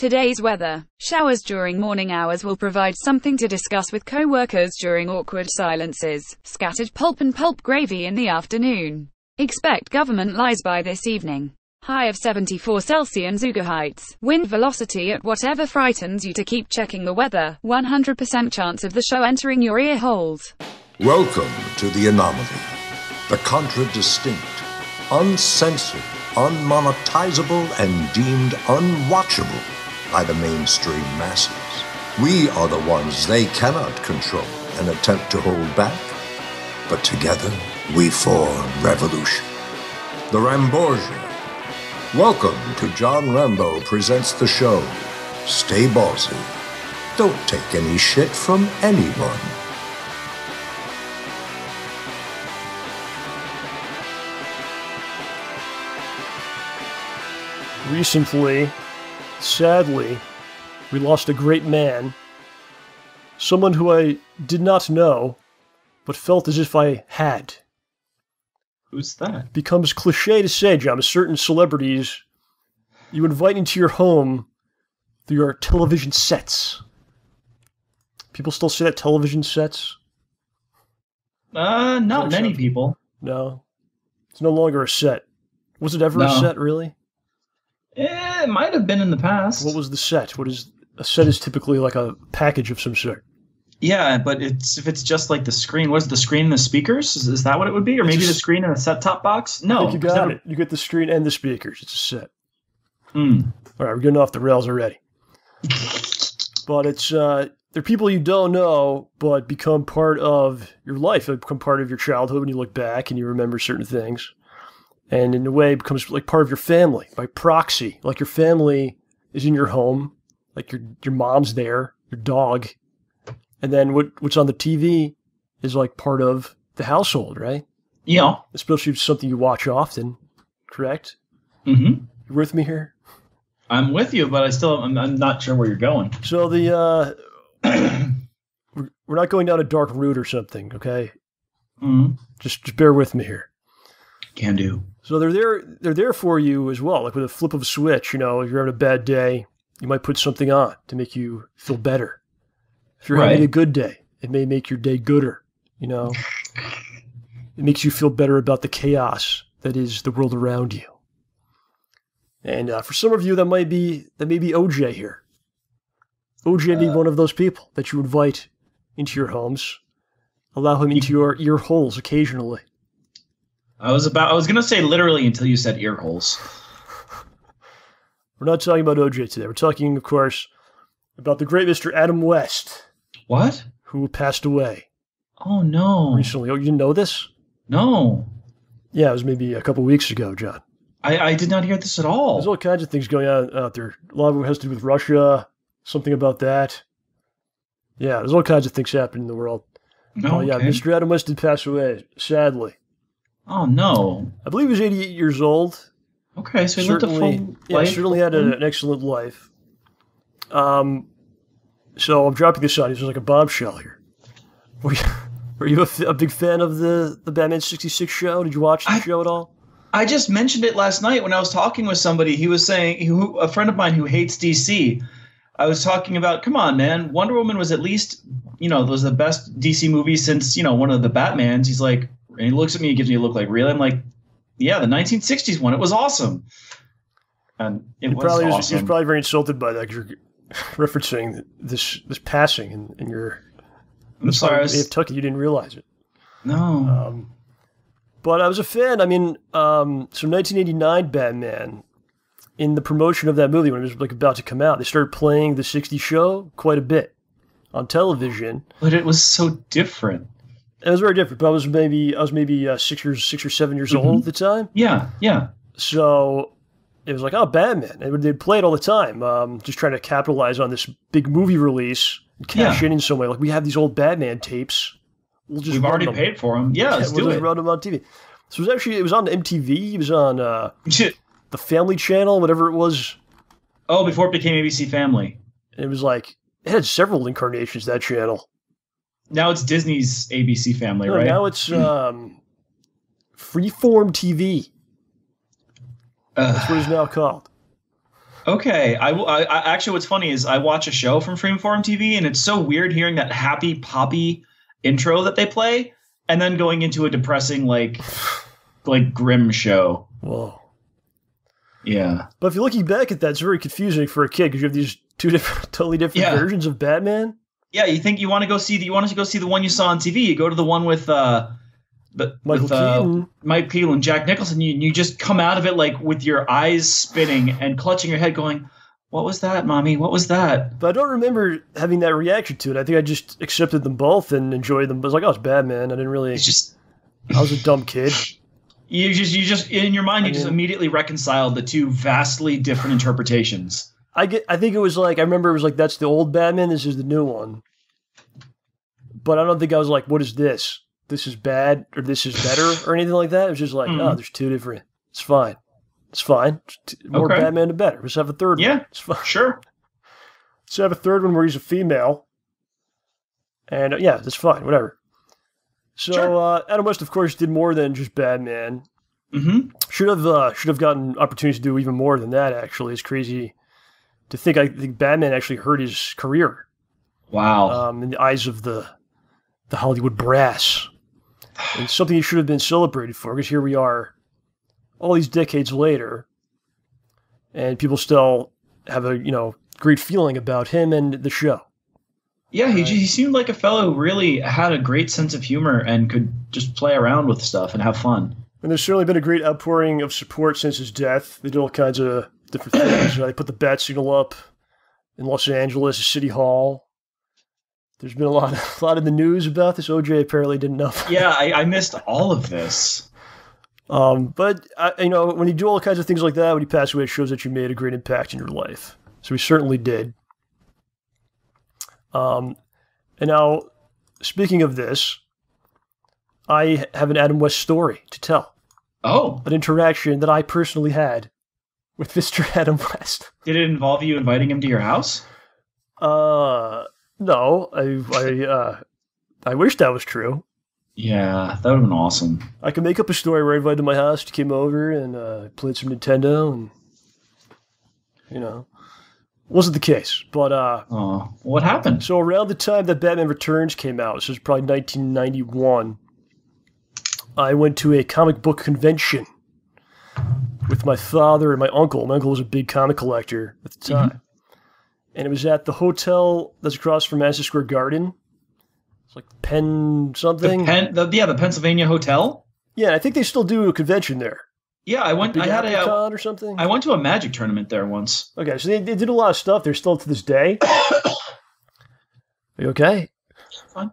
Today's weather. Showers during morning hours will provide something to discuss with co-workers during awkward silences. Scattered pulp and pulp gravy in the afternoon. Expect government lies by this evening. High of 74 Celsius heights. Wind velocity at whatever frightens you to keep checking the weather. 100% chance of the show entering your ear holes. Welcome to The Anomaly. The contradistinct, uncensored, unmonetizable, and deemed unwatchable by the mainstream masses. We are the ones they cannot control and attempt to hold back. But together, we form revolution. The Ramborgia. Welcome to John Rambo Presents the show. Stay ballsy. Don't take any shit from anyone. Recently, sadly, we lost a great man. Someone who I did not know, but felt as if I had. Who's that? It becomes cliche to say, John, but certain celebrities you invite into your home through your television sets. People still say that, television sets? Not many people. No. It's no longer a set. Was it ever a set, really? It might have been in the past. What was the set? A set is typically like a package of some sort. Yeah, but if it's just like the screen, what's the screen and the speakers? Is that what it would be? Or maybe the screen and a set-top box? No. I think you got it. You get the screen and the speakers. It's a set. All right, we're getting off the rails already. But it's they're people you don't know, but become part of your life. They become part of your childhood when you look back and you remember certain things. And in a way, it becomes like part of your family, by proxy. Like your family is in your home, like your mom's there, your dog. And then what's on the TV is like part of the household, right? Yeah. Especially if it's something you watch often, correct? Mm-hmm. You with me here? I'm with you, but I'm not sure where you're going. So we're not going down a dark route or something, okay? Mm-hmm. Just bear with me here. Can do. So they're there for you as well. Like with a flip of a switch, if you're having a bad day, you might put something on to make you feel better. If you're having a good day, it may make your day gooder, It makes you feel better about the chaos that is the world around you. And for some of you, that may be OJ here. OJ may be one of those people that you invite into your homes. Allow him into your ear holes occasionally. I was going to say literally until you said ear holes. We're not talking about OJ today. We're talking, of course, about the great Mr. Adam West. What? Who passed away. Oh, no. Recently. Oh, you didn't know this? No. Yeah, it was maybe a couple weeks ago, John. I did not hear this at all. There's all kinds of things going on out there. A lot of it has to do with Russia, something about that. Yeah, there's all kinds of things happening in the world. No, yeah, Mr. Adam West did pass away, sadly. Oh, no. I believe he was 88 years old. Okay, so he lived a full life. Yeah, certainly had an excellent life. So I'm dropping this on. He's like a bombshell here. Were you a big fan of the Batman 66 show? Did you watch the show at all? I just mentioned it last night when I was talking with somebody. He was saying, a friend of mine who hates DC, I was talking about, come on, man, Wonder Woman was at least, was the best DC movie since, one of the Batmans. He's like, and he looks at me and gives me a look like, really? I'm like, yeah, the 1960s one. It was awesome. And it was awesome. He was probably very insulted by that because you're referencing this passing in your... I'm sorry. You didn't realize it. No. But I was a fan. I mean, so 1989 Batman, in the promotion of that movie when it was about to come out, they started playing the 60s show quite a bit on television. But it was so different. It was very different. But I was maybe 6 or 7 years old at the time. Yeah. So it was like, oh, Batman. And they'd play it all the time, just trying to capitalize on this big movie release and cash in some way. Like, we have these old Batman tapes. We've already paid for them. Yeah, let's do it. We'll just run them on TV. So it was on MTV. It was on the Family Channel, whatever it was. Oh, before it became ABC Family. And it was like, it had several incarnations, that channel. Now it's Disney's ABC Family, right? Now it's Freeform TV. That's what it's now called. Okay. I actually, what's funny is I watch a show from Freeform TV, and it's so weird hearing that happy poppy intro that they play, and then going into a depressing, like grim show. Whoa. Yeah. But if you're looking back at that, it's very confusing for a kid because you have these two totally different versions of Batman. Yeah, you think you want to go see the one you saw on TV. You go to the one with Mike Peel and Jack Nicholson. You just come out of it like with your eyes spinning and clutching your head, going, "What was that, Mommy? What was that?" But I don't remember having that reaction to it. I think I just accepted them both and enjoyed them. I was like, "Oh, it's Batman." I didn't really. I was a dumb kid. You just in your mind, just immediately reconciled the two vastly different interpretations. I think it was like, I remember it was like, that's the old Batman, this is the new one. But I don't think I was like, what is this? This is bad, or this is better, or anything like that. It was just like, oh, there's two different. It's fine. It's fine. More Batman, the better. Let's have a third one. Yeah, it's fine. Sure. Let's have a third one where he's a female. And yeah, that's fine. Whatever. So Adam West, of course, did more than just Batman. Mm-hmm. Should have gotten opportunities to do even more than that. Actually, it's crazy to think. I think Batman actually hurt his career. Wow. In the eyes of the Hollywood brass, and something he should have been celebrated for. Because here we are, all these decades later, and people still have a great feeling about him and the show. Yeah, he seemed like a fellow who really had a great sense of humor and could just play around with stuff and have fun. And there's certainly been a great outpouring of support since his death. They did all kinds of different things. They put the bat signal up in Los Angeles, City Hall. There's been a lot in the news about this. OJ apparently didn't know. Yeah, I missed all of this. But when you do all kinds of things like that, when you pass away, it shows that you made a great impact in your life. So he certainly did. And now, speaking of this, I have an Adam West story to tell. Oh. An interaction that I personally had with Mr. Adam West. Did it involve you inviting him to your house? No. I wish that was true. Yeah, that would have been awesome. I could make up a story where I invited him to my house, he came over and played some Nintendo, and, wasn't the case, but what happened? So around the time that Batman Returns came out, this was probably 1991, I went to a comic book convention with my father and my uncle. My uncle was a big comic collector at the time. And it was at the hotel that's across from Madison Square Garden. It's like Penn something. The Pennsylvania Hotel? Yeah, I think they still do a convention there. Yeah, I went. I had a con or something. I went to a Magic tournament there once. Okay, so they did a lot of stuff. They're still to this day. Are you okay? Fine.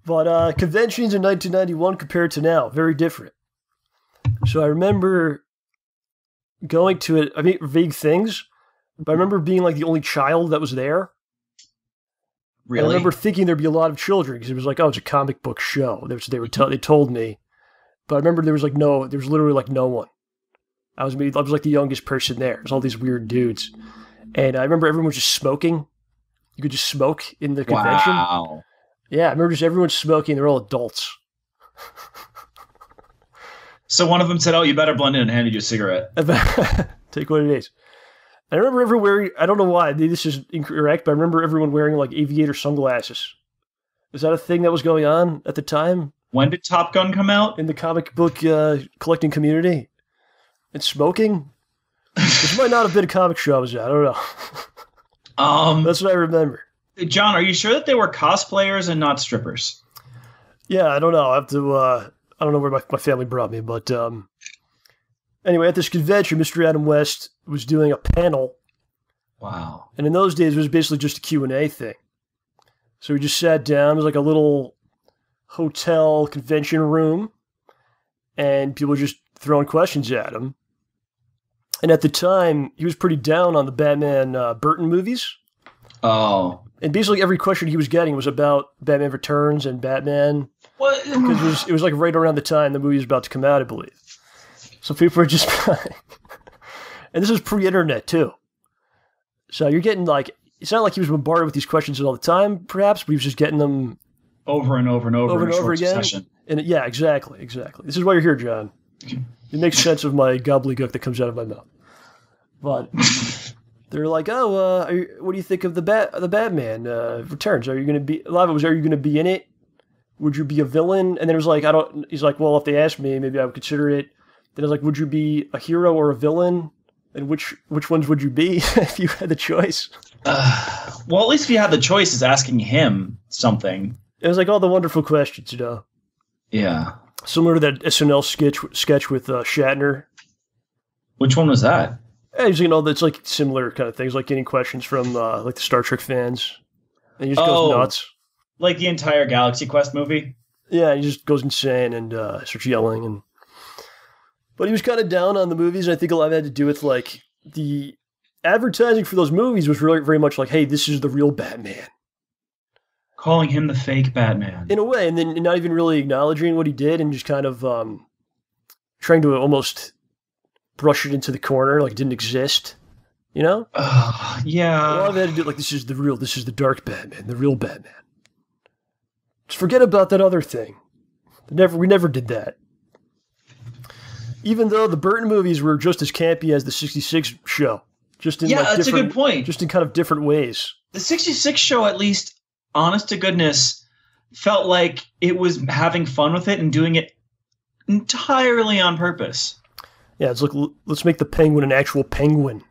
But conventions in 1991 compared to now, very different. So I remember going to it. I mean, vague things, but I remember being like the only child that was there. Really? And I remember thinking there'd be a lot of children because it was like, oh, it's a comic book show. They told me. But I remember there was literally like no one. I was like the youngest person there. There's all these weird dudes. And I remember everyone was just smoking. You could just smoke in the convention. Wow. Yeah, I remember just everyone smoking. They're all adults. So one of them said, "Oh, you better blend in," and handed you a cigarette. Take what it is. I remember everyone wearing, I don't know why, maybe this is incorrect, but I remember everyone wearing like aviator sunglasses. Is that a thing that was going on at the time? When did Top Gun come out? In the comic book collecting community? And smoking? This might not have been a comic show I was at. I don't know. That's what I remember. John, are you sure that they were cosplayers and not strippers? Yeah, I don't know. I have to. I don't know where my family brought me, but anyway, at this convention, Mr. Adam West was doing a panel. Wow! And in those days, it was basically just a Q&A thing. So we just sat down. It was like a little hotel convention room, and people were just throwing questions at him. And at the time, he was pretty down on the Batman Burton movies. Oh. And basically every question he was getting was about Batman Returns and Batman. What? Because it was like right around the time the movie was about to come out, I believe. So people were just... And this was pre-internet, too. So you're getting like... It's not like he was bombarded with these questions all the time, perhaps, but he was just getting them... Over and over and over in a short succession. And yeah, exactly. This is why you're here, John. It makes sense of my gobbledygook that comes out of my mouth. But they're like, "Oh, what do you think of the Batman Returns? Are you going to be a lot of it was? Are you going to be in it? Would you be a villain?" And then it was like, "I don't." He's like, "Well, if they asked me, maybe I would consider it." Then it was like, "Would you be a hero or a villain? And which ones would you be if you had the choice?" Well, at least if you had the choice, is asking him something. It was like all the wonderful questions, you know. Yeah. Similar to that SNL sketch with Shatner. Which one was that? Yeah, you know, it's like similar kind of things, like getting questions from like the Star Trek fans, and he just goes nuts. Like the entire Galaxy Quest movie? Yeah, he just goes insane and starts yelling. But he was kind of down on the movies, and I think a lot of it had to do with like the advertising for those movies was really very much like, "Hey, this is the real Batman." Calling him the fake Batman. In a way, and then not even really acknowledging what he did and just kind of trying to almost brush it into the corner like it didn't exist, you know? Yeah. A lot of it had to do like, this is the dark Batman, the real Batman. Just forget about that other thing. We never did that. Even though the Burton movies were just as campy as the 66 show. Just in that's a good point. Just in kind of different ways. The 66 show, at least, honest to goodness, felt like it was having fun with it and doing it entirely on purpose. Yeah, it's like, let's make the Penguin an actual penguin.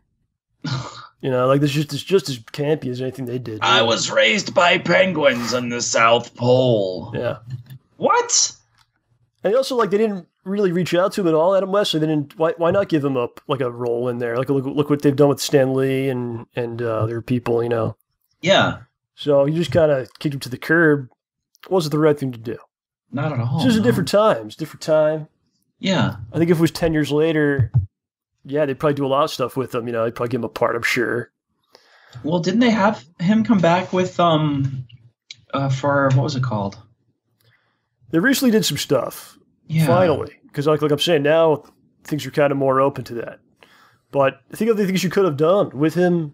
You know, like it's just as campy as anything they did. I was raised by penguins on the South Pole. Yeah. What? And also, like, they didn't really reach out to him at all, Adam West. So they didn't. Why not give him a role in there? Like, look what they've done with Stan Lee and their people. You know. Yeah. So you just kind of kicked him to the curb. It wasn't the right thing to do. Not at all. It's just a different time. It's a different time. Yeah. I think if it was 10 years later, yeah, they'd probably do a lot of stuff with him. You know, they'd probably give him a part, I'm sure. Well, didn't they have him come back with for what was it called? They recently did some stuff. Yeah. Finally, because like I'm saying now, things are kind of more open to that. But I think of the things you could have done with him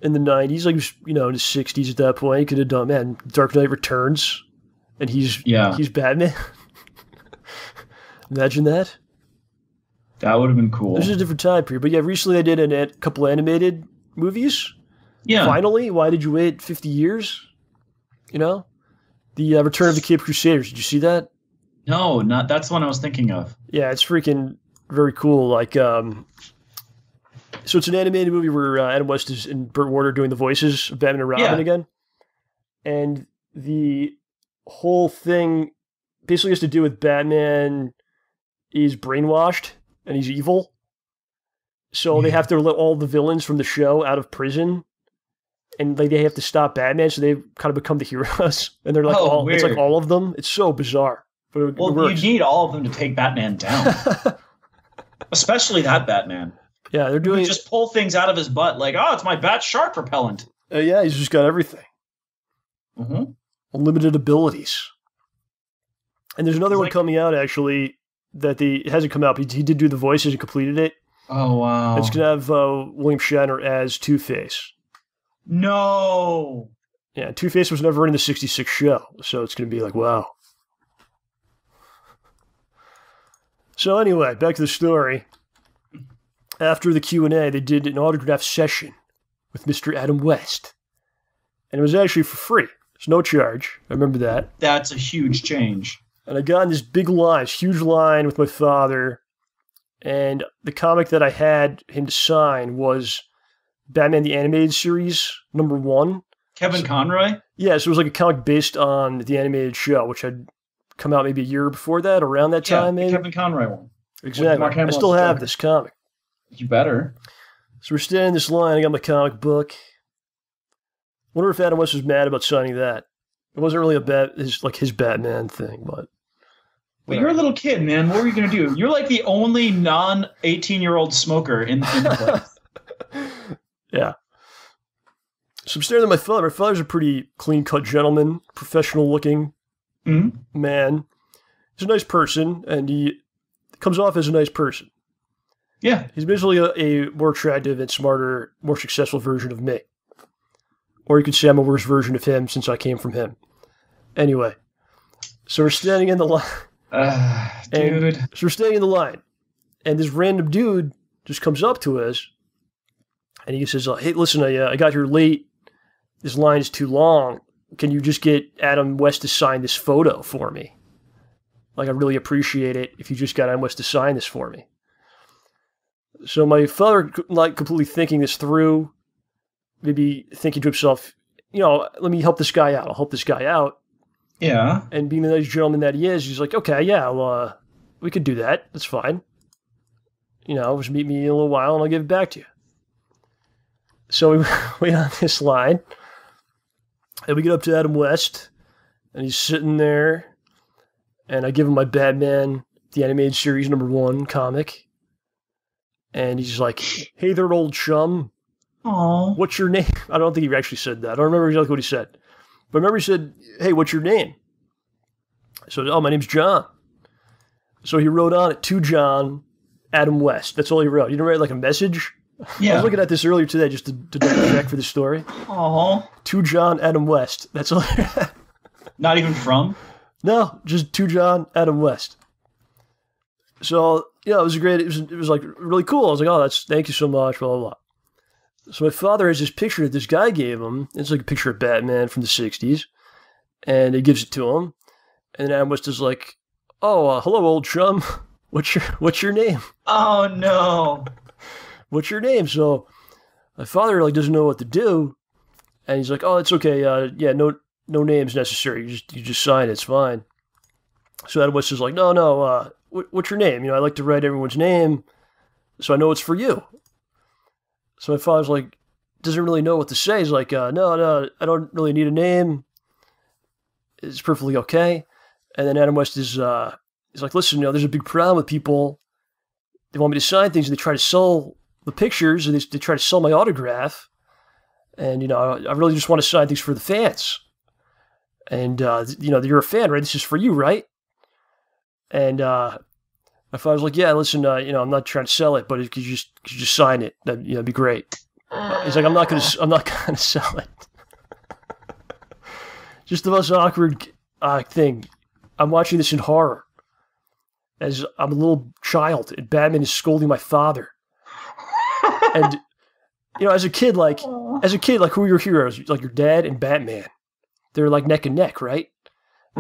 in the 90s, like, you know, in his 60s at that point, you could have done, man, Dark Knight Returns, and he's Batman. Imagine that. That would have been cool. This is a different time period. But yeah, recently I did a couple animated movies. Yeah. Finally, why did you wait 50 years? You know? The Return of the Cape Crusaders. Did you see that? No, that's the one I was thinking of. Yeah, it's freaking very cool. Like, so it's an animated movie where Adam West is and Burt Ward are doing the voices of Batman and Robin again. And the whole thing basically has to do with Batman is brainwashed and he's evil. So they have to let all the villains from the show out of prison. And like they have to stop Batman, so they kind of become the heroes. And they're like it's like all of them. It's so bizarre. But it works. You need all of them to take Batman down. Especially that Batman. Yeah, they're doing... just pull things out of his butt like, it's my bat shark propellant. Yeah, he's just got everything. Mm-hmm. Unlimited abilities. And there's another one coming out, actually, that it hasn't come out, but he did do the voices and completed it. Oh, wow. It's going to have William Shatner as Two-Face. No! Yeah, Two-Face was never in the 66 show, so it's going to be like, wow. So anyway, back to the story. After the Q&A, they did an autograph session with Mr. Adam West. And it was actually for free. There's no charge. I remember that. That's a huge change. And I got in this big line, this huge line with my father. And the comic that I had him to sign was Batman the Animated Series, #1. Kevin Conroy? Yeah, so it was like a comic based on the animated show, which had come out maybe a year before that, around that time, maybe. Kevin Conroy one. Exactly. I still have this comic. You better. So we're standing in this line. I got my comic book. Wonder if Adam West was mad about signing that. It wasn't really his Batman thing, but. But you're a little kid, man. What were you going to do? You're like the only non-18-year-old smoker in the place. Yeah. So I'm staring at my father. My father's a pretty clean-cut gentleman, professional-looking man. He's a nice person, and he comes off as a nice person. Yeah. He's basically a more attractive and smarter, more successful version of me. Or you could say I'm a worse version of him since I came from him. Anyway. So we're standing in the line. Dude. So we're standing in the line. And this random dude just comes up to us And he says, hey, listen, I got here late. This line is too long. Can you just get Adam West to sign this photo for me? Like, I really appreciate it if you just got Adam West to sign this for me. So my father, like, completely thinking this through, maybe thinking to himself, let me help this guy out. I'll help this guy out. Yeah. And being the nice gentleman that he is, he's like, okay, yeah, well, we could do that. That's fine. Just meet me in a little while and I'll give it back to you. So we wait on this line. And we get up to Adam West. And he's sitting there. And I give him my Batman, the animated series #1 comic. And he's like, hey there, old chum. Aww. What's your name? I don't think he actually said that. I don't remember exactly what he said. But I remember he said, hey, what's your name? So, my name's John. So he wrote on it, to John, Adam West. That's all he wrote. He didn't write like a message. Yeah. I was looking at this earlier today just to double check for the story. Aww. To John, Adam West. That's all. Not even from? No, just to John, Adam West. So, it was great. It was like really cool. I was like, thank you so much, blah, blah, blah. So my father has this picture that this guy gave him. It's like a picture of Batman from the 60s. And he gives it to him. And Adam West is like, hello, old chum. What's your name? Oh, no. What's your name? So my father doesn't know what to do. And he's like, oh, it's okay. No name's necessary. You just sign it. It's fine. So Adam West is like, no. What's your name? I like to write everyone's name so I know it's for you. So my father's like, doesn't really know what to say. He's like, no, I don't really need a name. It's perfectly okay. And then Adam West is like, listen, there's a big problem with people. They want me to sign things, and they try to sell the pictures, and they try to sell my autograph. And, I really just want to sign things for the fans. And, you're a fan, right? This is for you, right? And my father's like, yeah, listen, I'm not trying to sell it, but could you just sign it? That'd be great. He's like, I'm not gonna sell it. Just the most awkward thing. I'm watching this in horror as I'm a little child, and Batman is scolding my father. And as a kid, who are your heroes? Like your dad and Batman. They're like neck and neck, right?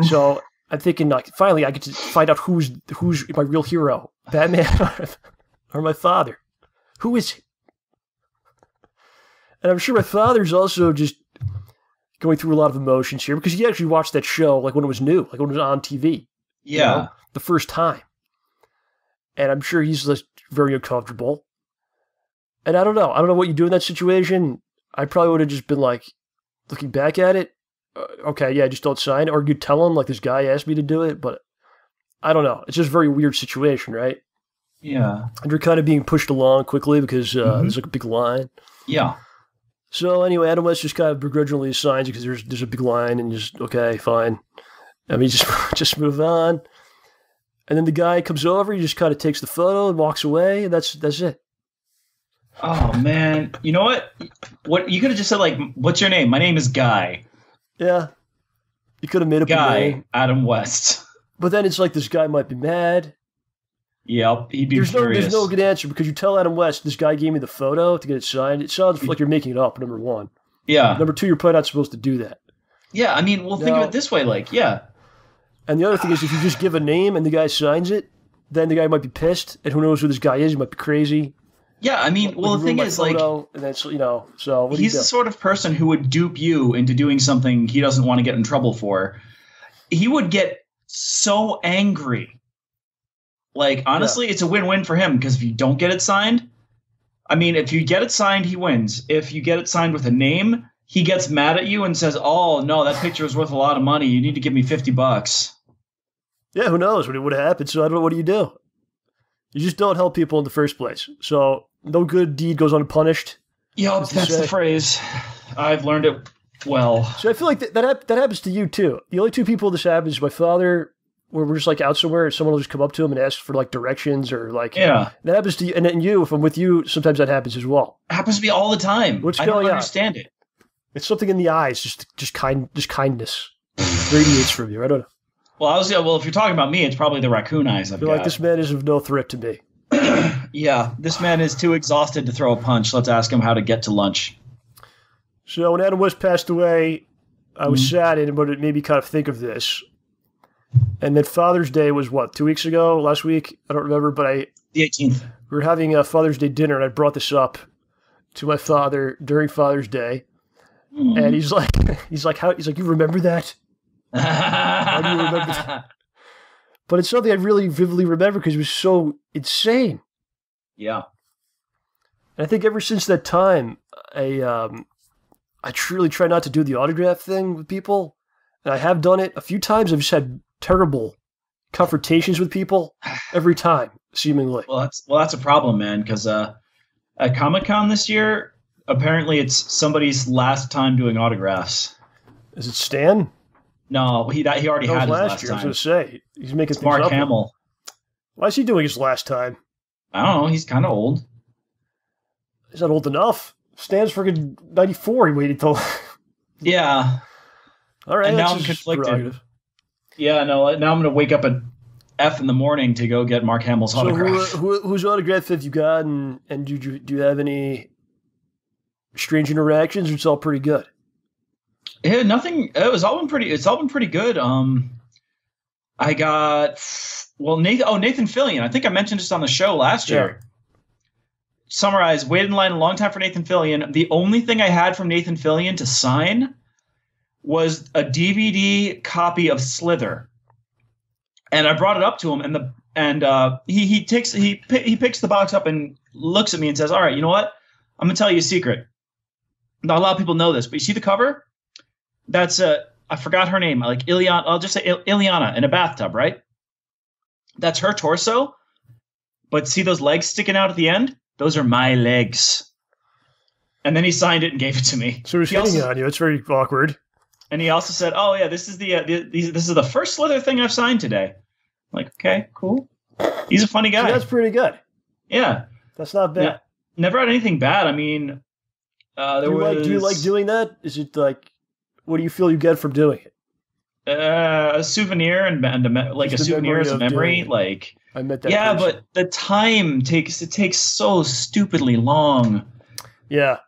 So I'm thinking, finally, I get to find out who's my real hero, Batman or my father. Who is he? And I'm sure my father's also just going through a lot of emotions here because he actually watched that show when it was new, when it was on TV. Yeah. The first time. And I'm sure he's very uncomfortable. And I don't know. I don't know what you do in that situation. I probably would have just been looking back at it. Okay, yeah, just don't sign. Or you tell him, this guy asked me to do it. But I don't know. It's just a very weird situation, right? Yeah. And you're kind of being pushed along quickly because there's a big line. Yeah. So anyway, Adam West just kind of begrudgingly signs because there's a big line and just, okay, fine. Just move on. And then the guy comes over, he just kind of takes the photo and walks away, and that's it. Oh, man. You know what? What you could have just said, what's your name? My name is Guy. Yeah. You could have made up Guy, a name. Adam West. But then it's this guy might be mad. Yep, he'd be furious. There's no good answer because you tell Adam West, this guy gave me the photo to get it signed. It sounds like you're making it up, number one. Yeah. Number two, you're probably not supposed to do that. Yeah, think of it this way, yeah. And the other thing is, if you just give a name and the guy signs it, then the guy might be pissed, and who knows who this guy is? He might be crazy. Yeah, the thing is, and that's, so he's the sort of person who would dupe you into doing something he doesn't want to get in trouble for. He would get so angry. Honestly, It's a win-win for him because if you don't get it signed, if you get it signed, he wins. If you get it signed with a name, he gets mad at you and says, "Oh no, that picture is worth a lot of money. You need to give me $50." Yeah, who knows what would have happened? So I don't know. What do? You just don't help people in the first place. So no good deed goes unpunished. Yep, that's the phrase. I've learned it well. So I feel like that happens to you too. The only two people this happens is my father, where we're just out somewhere and someone will just come up to him and ask for directions or yeah. That happens to you, and then you, if I'm with you, sometimes that happens as well. It happens to me all the time. What's going on? I don't understand it. It's something in the eyes, just kindness radiates from you. I don't know. Well, if you're talking about me, it's probably the raccoon eyes I've got. This man is of no threat to me. Yeah, this man is too exhausted to throw a punch. Let's ask him how to get to lunch. So when Adam West passed away, I was saddened, but it made me kind of think of this. And then Father's Day was what, 2 weeks ago? Last week? I don't remember, but the 18th. We were having a Father's Day dinner, and I brought this up to my father during Father's Day. And he's like, you remember that? How do you remember that? But it's something I really vividly remember because it was so insane. Yeah. And I think ever since that time, I truly try not to do the autograph thing with people. And I have done it a few times. I've just had terrible confrontations with people every time, seemingly. Well, that's a problem, man, because at Comic-Con this year, apparently it's somebody's last time doing autographs. Is it Stan? No, he already had his last year. time. I was going to say, he's making it's things Mark up. Hamill. Why is he doing his last time? I don't know. He's kind of old. He's not old enough. Stan's freaking 94. He waited till... Yeah. All right. And now I'm conflicted. Yeah, no. Now I'm going to wake up at F in the morning to go get Mark Hamill's autograph. So whose autograph have you got, and do you have any strange interactions? Or it's all pretty good. Yeah, nothing. It's all been pretty good. I got Nathan Fillion. I think I mentioned this on the show last year. Summarize: waited in line a long time for Nathan Fillion. The only thing I had from Nathan Fillion to sign was a DVD copy of Slither, and I brought it up to him, and he picks the box up and looks at me and says, "All right, you know what? I'm gonna tell you a secret. Not a lot of people know this, but you see the cover? That's I forgot her name. Like Ileana. I'll just say Ileana in a bathtub, right? That's her torso. But see those legs sticking out at the end? Those are my legs." And then he signed it and gave it to me. So he's hitting on you. It's very awkward. And he also said, "Oh yeah, this is this is the first Slither thing I've signed today." I'm like, okay, cool. He's a funny guy. So that's pretty good. Yeah, that's not bad. Yeah, never had anything bad. I mean, do you like doing that? Is it like, what do you feel you get from doing it? A souvenir and like a souvenir as a memory. Like I met that. Yeah, person. but the time takes so stupidly long. Yeah.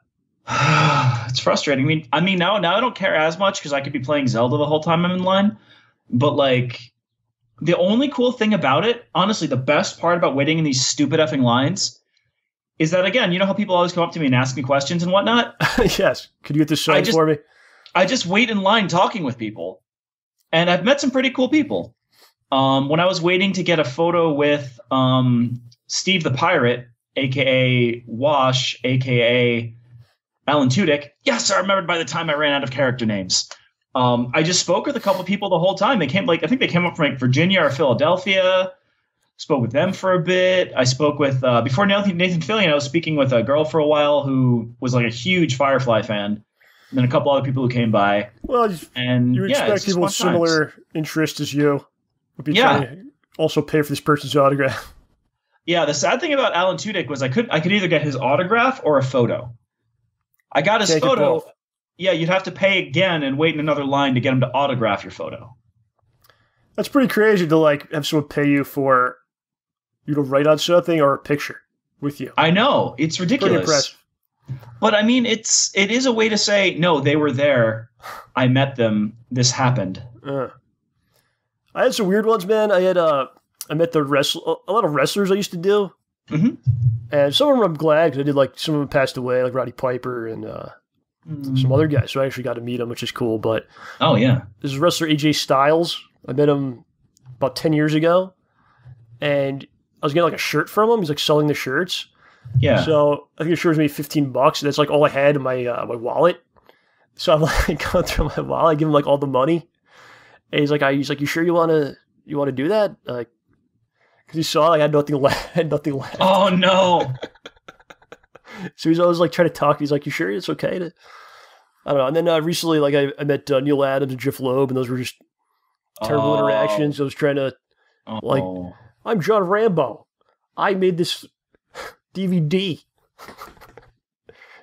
It's frustrating. I mean, now I don't care as much because I could be playing Zelda the whole time I'm in line. But like, the only cool thing about it, honestly, the best part about waiting in these stupid effing lines, is that, again, you know how people always come up to me and ask me questions and whatnot? Yes. Could you get this signed for me? I just wait in line talking with people, and I've met some pretty cool people. When I was waiting to get a photo with Steve the Pirate, a.k.a. Wash, a.k.a. Alan Tudyk. Yes, I remembered by the time I ran out of character names. I just spoke with a couple of people the whole time. They came, I think they came up from like Virginia or Philadelphia. Spoke with them for a bit. I spoke with before Nathan Fillion. I was speaking with a girl for a while who was like a huge Firefly fan, and then a couple other people who came by. Well, you expect people with similar interests as you would be trying to also pay for this person's autograph. Yeah, the sad thing about Alan Tudyk was I could either get his autograph or a photo. I got his photo. Yeah, you'd have to pay again and wait in another line to get him to autograph your photo. That's pretty crazy to like have someone pay you for you to write on something or a picture with you. I know, it's ridiculous. Pretty impressive. But I mean, it is a way to say, no, they were there. I met them. This happened. I had some weird ones, man. I met a lot of wrestlers I used to do. Mm-hmm. And some of them I'm glad because I did like some of them passed away, like Roddy Piper and some other guys. So I actually got to meet them, which is cool. But oh yeah, this is wrestler AJ Styles. I met him about 10 years ago, and I was getting like a shirt from him. He's like selling the shirts. Yeah. So I think the shirt was maybe $15. That's like all I had in my my wallet. So I'm like going through my wallet. I give him like all the money, and he's like, "You sure you want to do that?" Like. Because he saw I had nothing left. Oh, no. So he's always like trying to talk. He's like, "You sure it's okay to?" I don't know. And then recently, like I met Neil Adams and Jeff Loeb, and those were just terrible interactions. I was trying to, like, I'm John Rambo. I made this DVD.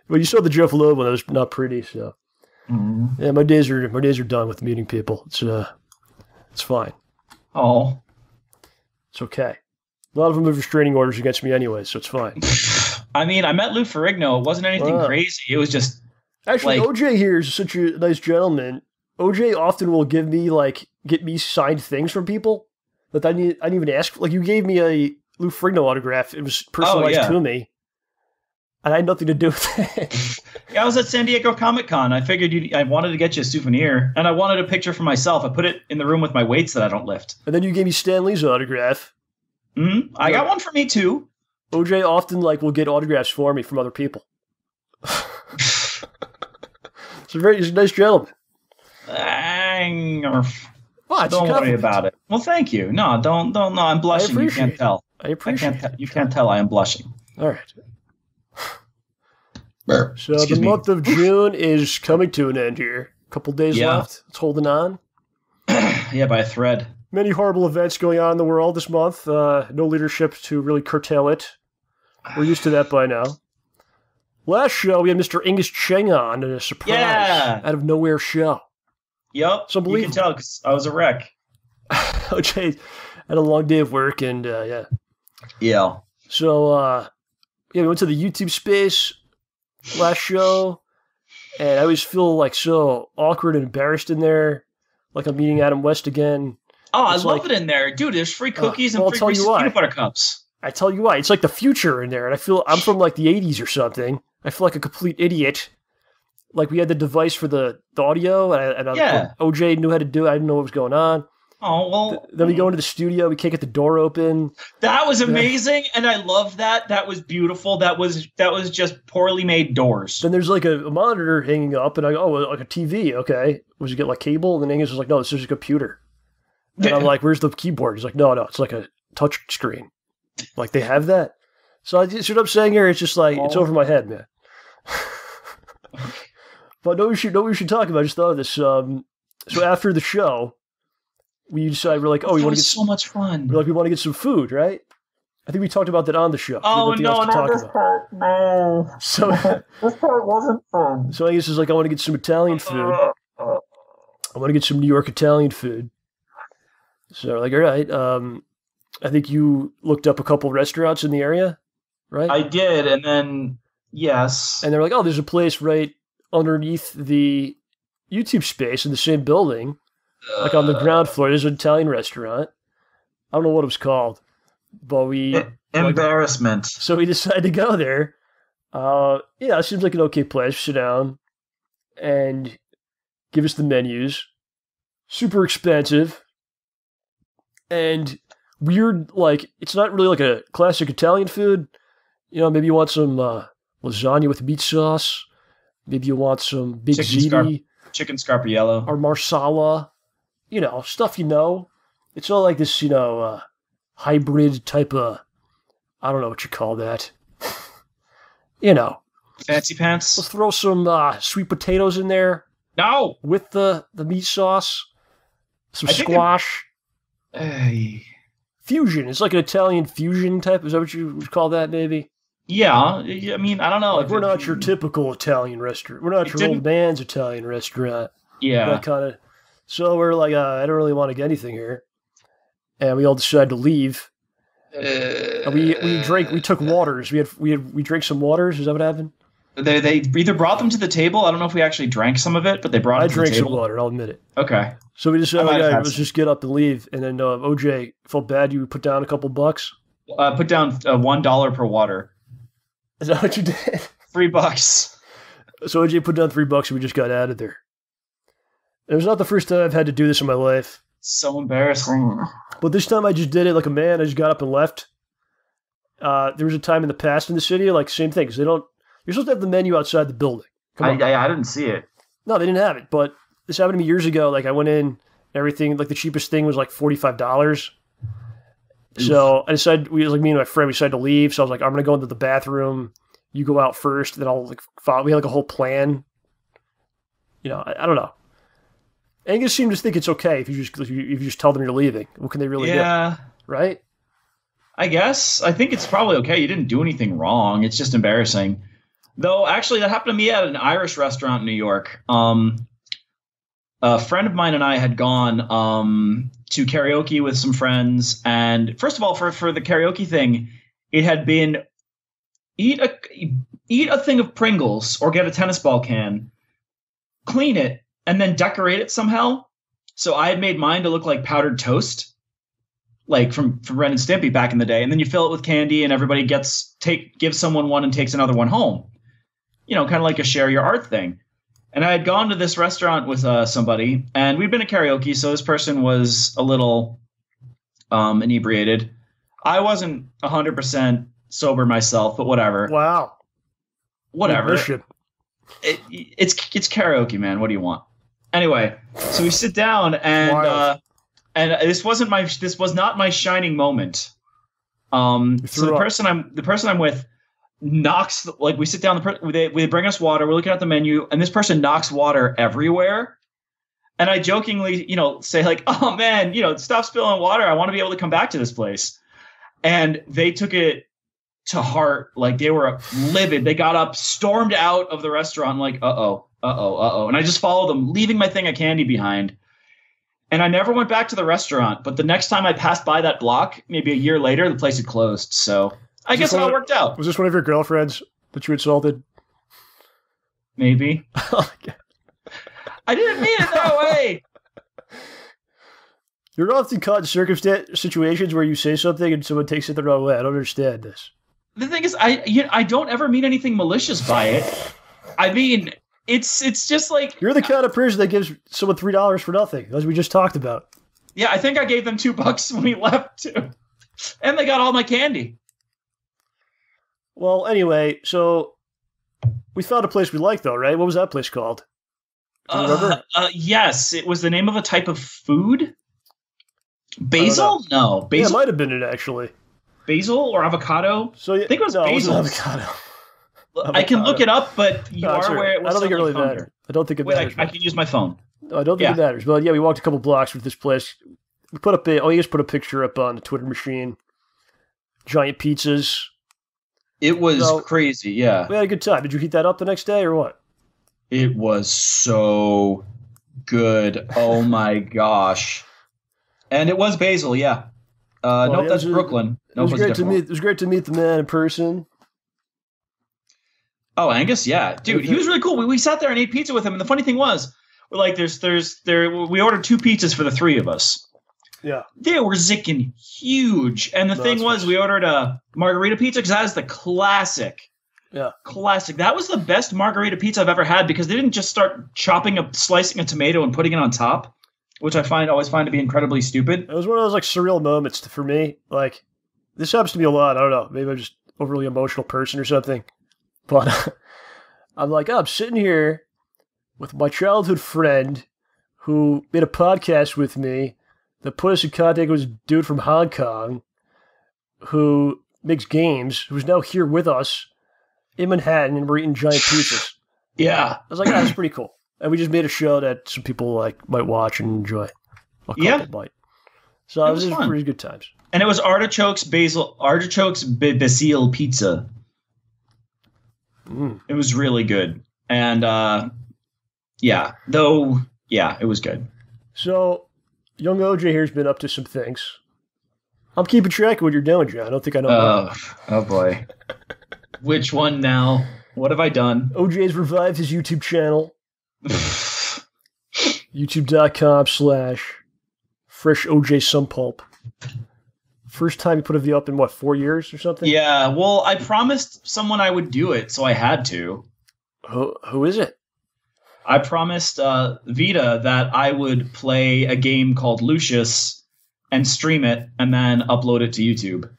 But you saw the Jeff Loeb one. That was not pretty. So yeah, my days are done with meeting people. It's fine. Oh. It's okay. A lot of them have restraining orders against me anyway, so it's fine. I mean, I met Lou Ferrigno. It wasn't anything crazy. It was just... Actually, like, OJ here is such a nice gentleman. OJ often will get me signed things from people that I didn't even ask. Like, you gave me a Lou Ferrigno autograph. It was personalized to me. And I had nothing to do with it. Yeah, I was at San Diego Comic-Con. I figured I wanted to get you a souvenir, and I wanted a picture for myself. I put it in the room with my weights that I don't lift. And then you gave me Stan Lee's autograph. Mm-hmm. I got one for me, too. OJ often will get autographs for me from other people. He's a nice gentleman. Don't worry about it. Well, thank you. No, don't. No, I'm blushing. You can't tell. I appreciate it. You can't tell I am blushing. All right. So the month of June is coming to an end here. A couple days left. It's holding on. Yeah, by a thread. Many horrible events going on in the world this month. No leadership to really curtail it. We're used to that by now. Last show, we had Mr. Angus Cheng on, and a surprise out of nowhere show. Yep, you can tell because I was a wreck. OJ had a long day of work, and Yeah. So, we went to the YouTube space last show, and I always feel so awkward and embarrassed in there, like I'm meeting Adam West again. Oh, I love it in there. Dude, there's free cookies and free peanut butter cups. I tell you why. It's like the future in there, and I feel I'm from the 80s or something. I feel like a complete idiot. Like we had the device for the audio, and OJ knew how to do it. I didn't know what was going on. Oh, well. Then we go into the studio. We can't get the door open. That was amazing, and I love that. That was beautiful. That was just poorly made doors. Then there's a monitor hanging up, and I go, like a TV, okay. Was you get cable? And then Angus was like, no, this is a computer. And I'm like, where's the keyboard? He's like, no, it's like a touch screen. Like they have that. So see what I'm saying here? It's just it's over my head, man. But no, we should talk about. I just thought of this. So after the show, we decided we're like, we want to get so much fun. We're like, we want to get some food, right? I think we talked about that on the show. Oh no, this part, no. So this part wasn't fun. So Angus is like, I want to get some Italian food. I want to get some New York Italian food. So we're like, all right. I think you looked up a couple restaurants in the area, right? I did, and then yes. And they're like, there's a place right underneath the YouTube space in the same building, like on the ground floor. There's an Italian restaurant. I don't know what it was called, but embarrassment. So we decided to go there. It seems like an okay place. Sit down and give us the menus. Super expensive and weird. It's not really a classic Italian food. Maybe you want some lasagna with meat sauce. Maybe you want some big ziti. Chicken scarpiello. Or marsala. Stuff It's all like this, hybrid type of, I don't know what you call that. Fancy pants. Let's throw some sweet potatoes in there. No! With the meat sauce. Some squash. Fusion. It's like an Italian fusion type. Is that what you would call that, maybe? Yeah. I mean, I don't know. We're not your typical Italian restaurant. We're not your old man's Italian restaurant. Yeah. That kind of. So we're like, I don't really want to get anything here. And we all decided to leave. And we took waters. We drank some waters. Is that what happened? They either brought them to the table. I don't know if we actually drank some of it, but they brought it to the table. I drank some water, I'll admit it. Okay. So we decided, let's just get up and leave. And then OJ felt bad. You put down a couple bucks? Put down $1 per water. Is that what you did? $3. So OJ put down $3 and we just got out of there. It was not the first time I've had to do this in my life. So embarrassing. But this time I just did it like a man. I just got up and left. There was a time in the past in the city, same thing. Because you're supposed to have the menu outside the building. I didn't see it. No, they didn't have it. But this happened to me years ago. I went in, everything, the cheapest thing was $45. So I decided, me and my friend, we decided to leave. So I was like, I'm going to go into the bathroom. You go out first. Then I'll follow. We had a whole plan. I don't know. Angus seemed to think it's okay if you just tell them you're leaving. What can they really do? Yeah. Right? I guess. I think it's probably okay. You didn't do anything wrong. It's just embarrassing. Though, actually, that happened to me at an Irish restaurant in New York. a friend of mine and I had gone to karaoke with some friends. And first of all, for the karaoke thing, it had been eat a thing of Pringles or get a tennis ball can, clean it, and then decorate it somehow. So I had made mine to look like powdered toast, like from Ren and Stimpy back in the day. And then you fill it with candy and everybody gives someone one and takes another one home. Kind of like a share your art thing. And I had gone to this restaurant with somebody, and we'd been at karaoke, so this person was a little inebriated. I wasn't 100% sober myself, but whatever. Wow. Whatever. It's karaoke, man. What do you want? Anyway, so we sit down, and this was not my shining moment. So the person I'm with knocks, like, we sit down, they bring us water, we're looking at the menu, and this person knocks water everywhere. And I jokingly, say like, oh man, stop spilling water. I want to be able to come back to this place. And they took it to heart. Like, they were livid. They got up, stormed out of the restaurant, like, uh-oh. And I just followed them, leaving my thing of candy behind. And I never went back to the restaurant. But the next time I passed by that block, maybe a year later, the place had closed. So I guess it all worked out. Was this one of your girlfriends that you insulted? Maybe. I didn't mean it that way. You're often caught in situations where you say something and someone takes it the wrong way. I don't understand this. The thing is, I don't ever mean anything malicious by it. I mean, it's just like... You're the kind of person that gives someone $3 for nothing, as we just talked about. Yeah, I think I gave them $2 when we left, too. And they got all my candy. Well, anyway, so we found a place we like, though, right? What was that place called? Do you remember? Yes, it was the name of a type of food. Basil? No, basil. Yeah, it might have been it, actually. Basil or avocado? So I think it was basil. Avocado. I can look it up, but you are where it was. I don't think it really matters. I don't think it matters. I can use my phone. No, I don't think it matters. But yeah, we walked a couple blocks with this place. We put up you just put a picture up on the Twitter machine. Giant pizzas. It was crazy, yeah. We had a good time. Did you heat that up the next day or what? It was so good. Oh my gosh. And it was basil, yeah. Nope, that's Brooklyn. It was great to meet the man in person. Oh, Angus, yeah. Dude, he was really cool. We sat there and ate pizza with him, and the funny thing was, we're like, we ordered 2 pizzas for the 3 of us. Yeah. They were zicking huge. And the thing was, we ordered a margarita pizza because that is the classic. Yeah. Classic. That was the best margarita pizza I've ever had because they didn't just start slicing a tomato and putting it on top, which I always find to be incredibly stupid. It was one of those like surreal moments for me. Like, this happens to me a lot. I don't know. Maybe I'm just an overly emotional person or something. But I'm like, I'm sitting here with my childhood friend who made a podcast with me that put us in contact with a dude from Hong Kong who makes games, who's now here with us in Manhattan, and we're eating giant pizzas. Yeah. I was like, that's pretty cool. And we just made a show that some people might watch and enjoy. Might. So it was just pretty good times. And it was artichokes basil pizza. It was really good. And it was good. So young OJ here's been up to some things. I'm keeping track of what you're doing, John. I don't think I know. Oh boy. Which one now? What have I done? OJ's revived his YouTube channel. YouTube.com/Fresh OJ Some Pulp. First time you put a video up in, 4 years or something? Yeah, well, I promised someone I would do it, so I had to. Who is it? I promised Vita that I would play a game called Lucius and stream it and then upload it to YouTube.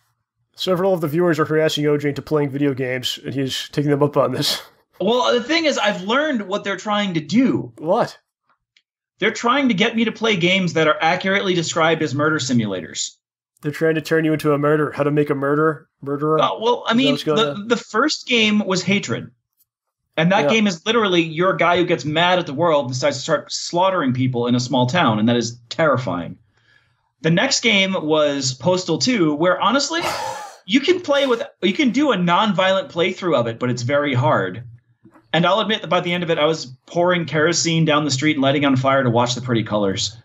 Several of the viewers are harassing OJ into playing video games, and he's taking them up on this. Well, the thing is, I've learned what they're trying to do. What? They're trying to get me to play games that are accurately described as murder simulators. They're trying to turn you into a murderer. How to make a murderer? Well, I mean, the first game was Hatred. And that game is literally you're a guy who gets mad at the world and decides to start slaughtering people in a small town, and that is terrifying. The next game was Postal 2, where honestly, you can do a non-violent playthrough of it, but it's very hard. And I'll admit that by the end of it, I was pouring kerosene down the street and lighting on fire to watch the pretty colors.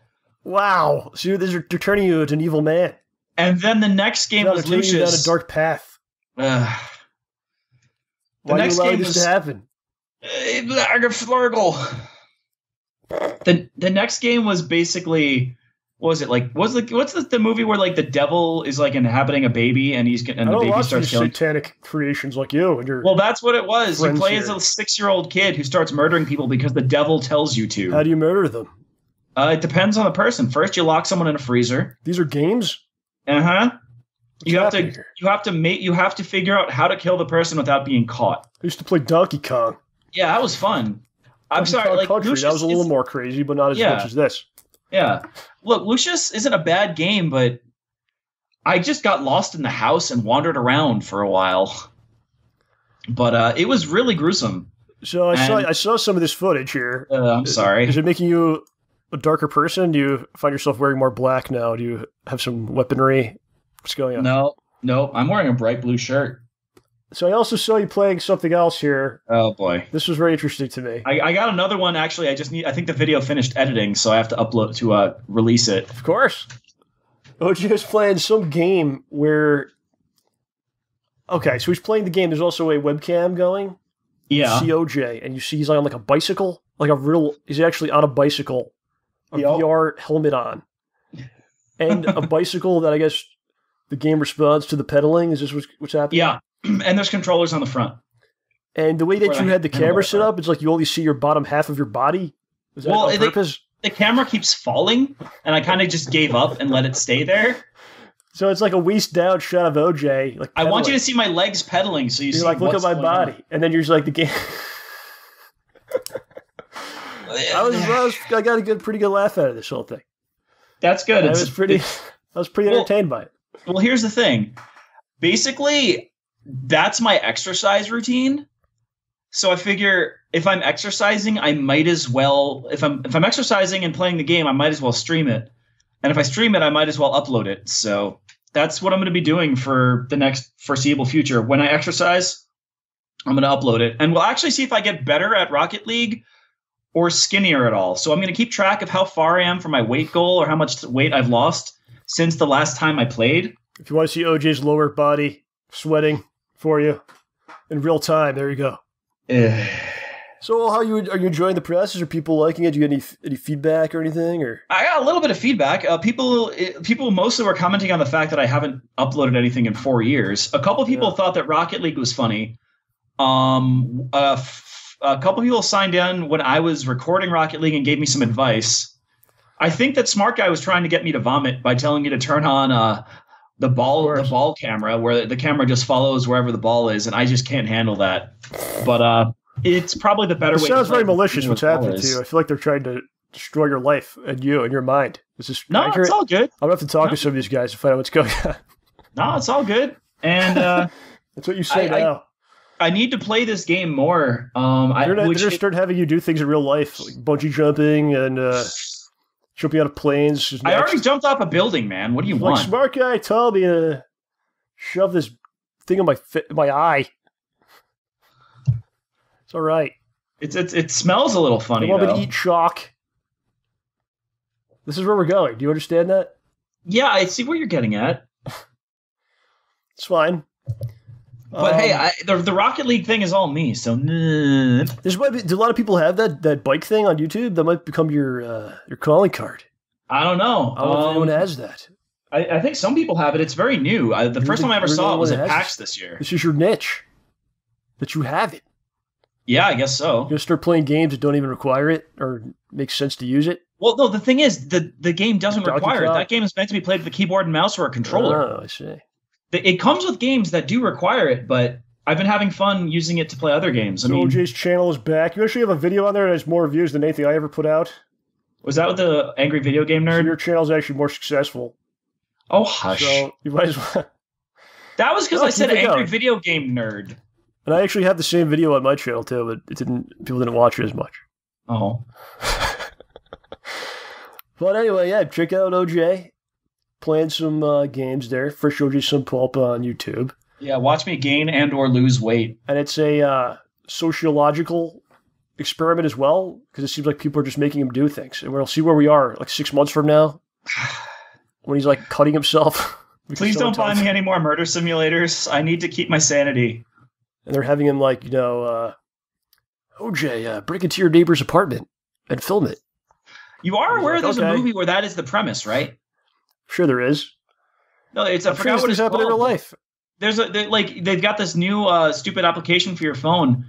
Wow. So they're turning you into an evil man. And then the next game was Lucius. Down a dark path. The Why next do you allow game this was to happen? The next game was basically, what was it like? What's the movie where like the devil is like inhabiting a baby and the baby starts killing satanic creations like you and your. Well, that's what it was. You play here. as a 6-year-old kid who starts murdering people because the devil tells you to. How do you murder them? It depends on the person. First, you lock someone in a freezer. These are games. You have to figure out how to kill the person without being caught. I used to play Donkey Kong. Yeah, that was fun. I'm sorry, Kong like Country, Lucius that was a little more crazy, but not as much as this. Yeah, look, Lucius isn't a bad game, but I just got lost in the house and wandered around for a while. But it was really gruesome. So I saw some of this footage here. I'm sorry. Is it making you a darker person? Do you find yourself wearing more black now? Do you have some weaponry? What's going on? No, I'm wearing a bright blue shirt. So I also saw you playing something else here. Oh boy, this was very interesting to me. I got another one actually. I think the video finished editing, so I have to upload to release it. Of course. OJ was playing some game where. Okay, so he's playing the game. There's also a webcam going. Yeah. You see OJ, and you see he's on like a bicycle, he's actually on a bicycle, a VR helmet on, and a bicycle that I guess the game responds to the pedaling. Is this what's happening? Yeah. And there's controllers on the front. And the way that you had the camera set up, it's like you only see your bottom half of your body. Was that on purpose? The camera keeps falling, and I kind of just gave up and let it stay there. So it's like a waist down shot of OJ. Like I want you to see my legs pedaling, so you're see like, look at my body, and then you're just like the game. I got a pretty good laugh out of this whole thing. That's good. I was pretty entertained by it. Well, here's the thing. Basically, that's my exercise routine. So I figure if I'm exercising, I might as well. If I'm exercising and playing the game, I might as well stream it. And if I stream it, I might as well upload it. So that's what I'm going to be doing for the next foreseeable future. When I exercise, I'm going to upload it, and we'll actually see if I get better at Rocket League or skinnier at all. So I'm going to keep track of how far I am from my weight goal or how much weight I've lost since the last time I played. If you want to see OJ's lower body sweating for you in real time, there you go. So are you enjoying the process? Are people liking it? Do you get any feedback or anything? Or I got a little bit of feedback. People mostly were commenting on the fact that I haven't uploaded anything in 4 years. A couple of people thought that Rocket League was funny. A couple of people signed in when I was recording Rocket League and gave me some advice. I think that Smart Guy was trying to get me to vomit by telling me to turn on the ball camera, where the camera just follows wherever the ball is, and I just can't handle that. But it's probably the better way. It sounds very malicious what's happening to you. I feel like they're trying to destroy your life and you and your mind. Is this accurate? It's all good. I'm going to have to talk to some of these guys to find out what's going on. No, it's all good. And that's what you say now. I need to play this game more. They're going to start having you do things in real life, like bungee jumping and jumping out of planes. I already jumped off a building, man. What do you want? Like, Smart Guy told me to shove this thing in my eye. It's all right. It smells a little funny. They want me to eat chalk. This is where we're going. Do you understand that? Yeah, I see where you're getting at. It's fine. But hey, the Rocket League thing is all me. So do a lot of people have that bike thing on YouTube? That might become your calling card. I don't know. I don't know if anyone has that. I think some people have it. It's very new. The first time I ever saw it was at PAX this year. This is your niche. That you have it. Yeah, I guess so. You're going to start playing games that don't even require it or make sense to use it? Well, no, the thing is, the game doesn't require it. That game is meant to be played with a keyboard and mouse or a controller. Oh, I see. It comes with games that do require it, but I've been having fun using it to play other games. So OJ's channel is back. You actually have a video on there that has more views than anything I ever put out. Was that with the Angry Video Game Nerd? So your channel is actually more successful. Oh, hush. So you might as well. That was because I said Angry Video Game Nerd. And I actually have the same video on my channel too, but people didn't watch it as much. Oh. But anyway, yeah, check out OJ. Playing some games there. First OJ Some Pulp on YouTube. Yeah, watch me gain and or lose weight. And it's a sociological experiment as well? Because it seems like people are just making him do things. And we'll see where we are like 6 months from now when he's like cutting himself. Please don't buy me any more murder simulators. I need to keep my sanity. And they're having him like, OJ, break into your neighbor's apartment and film it. You are aware there's a movie where that is the premise, right? Sure there is. No, I forgot what it's happened in real life. They've got this new stupid application for your phone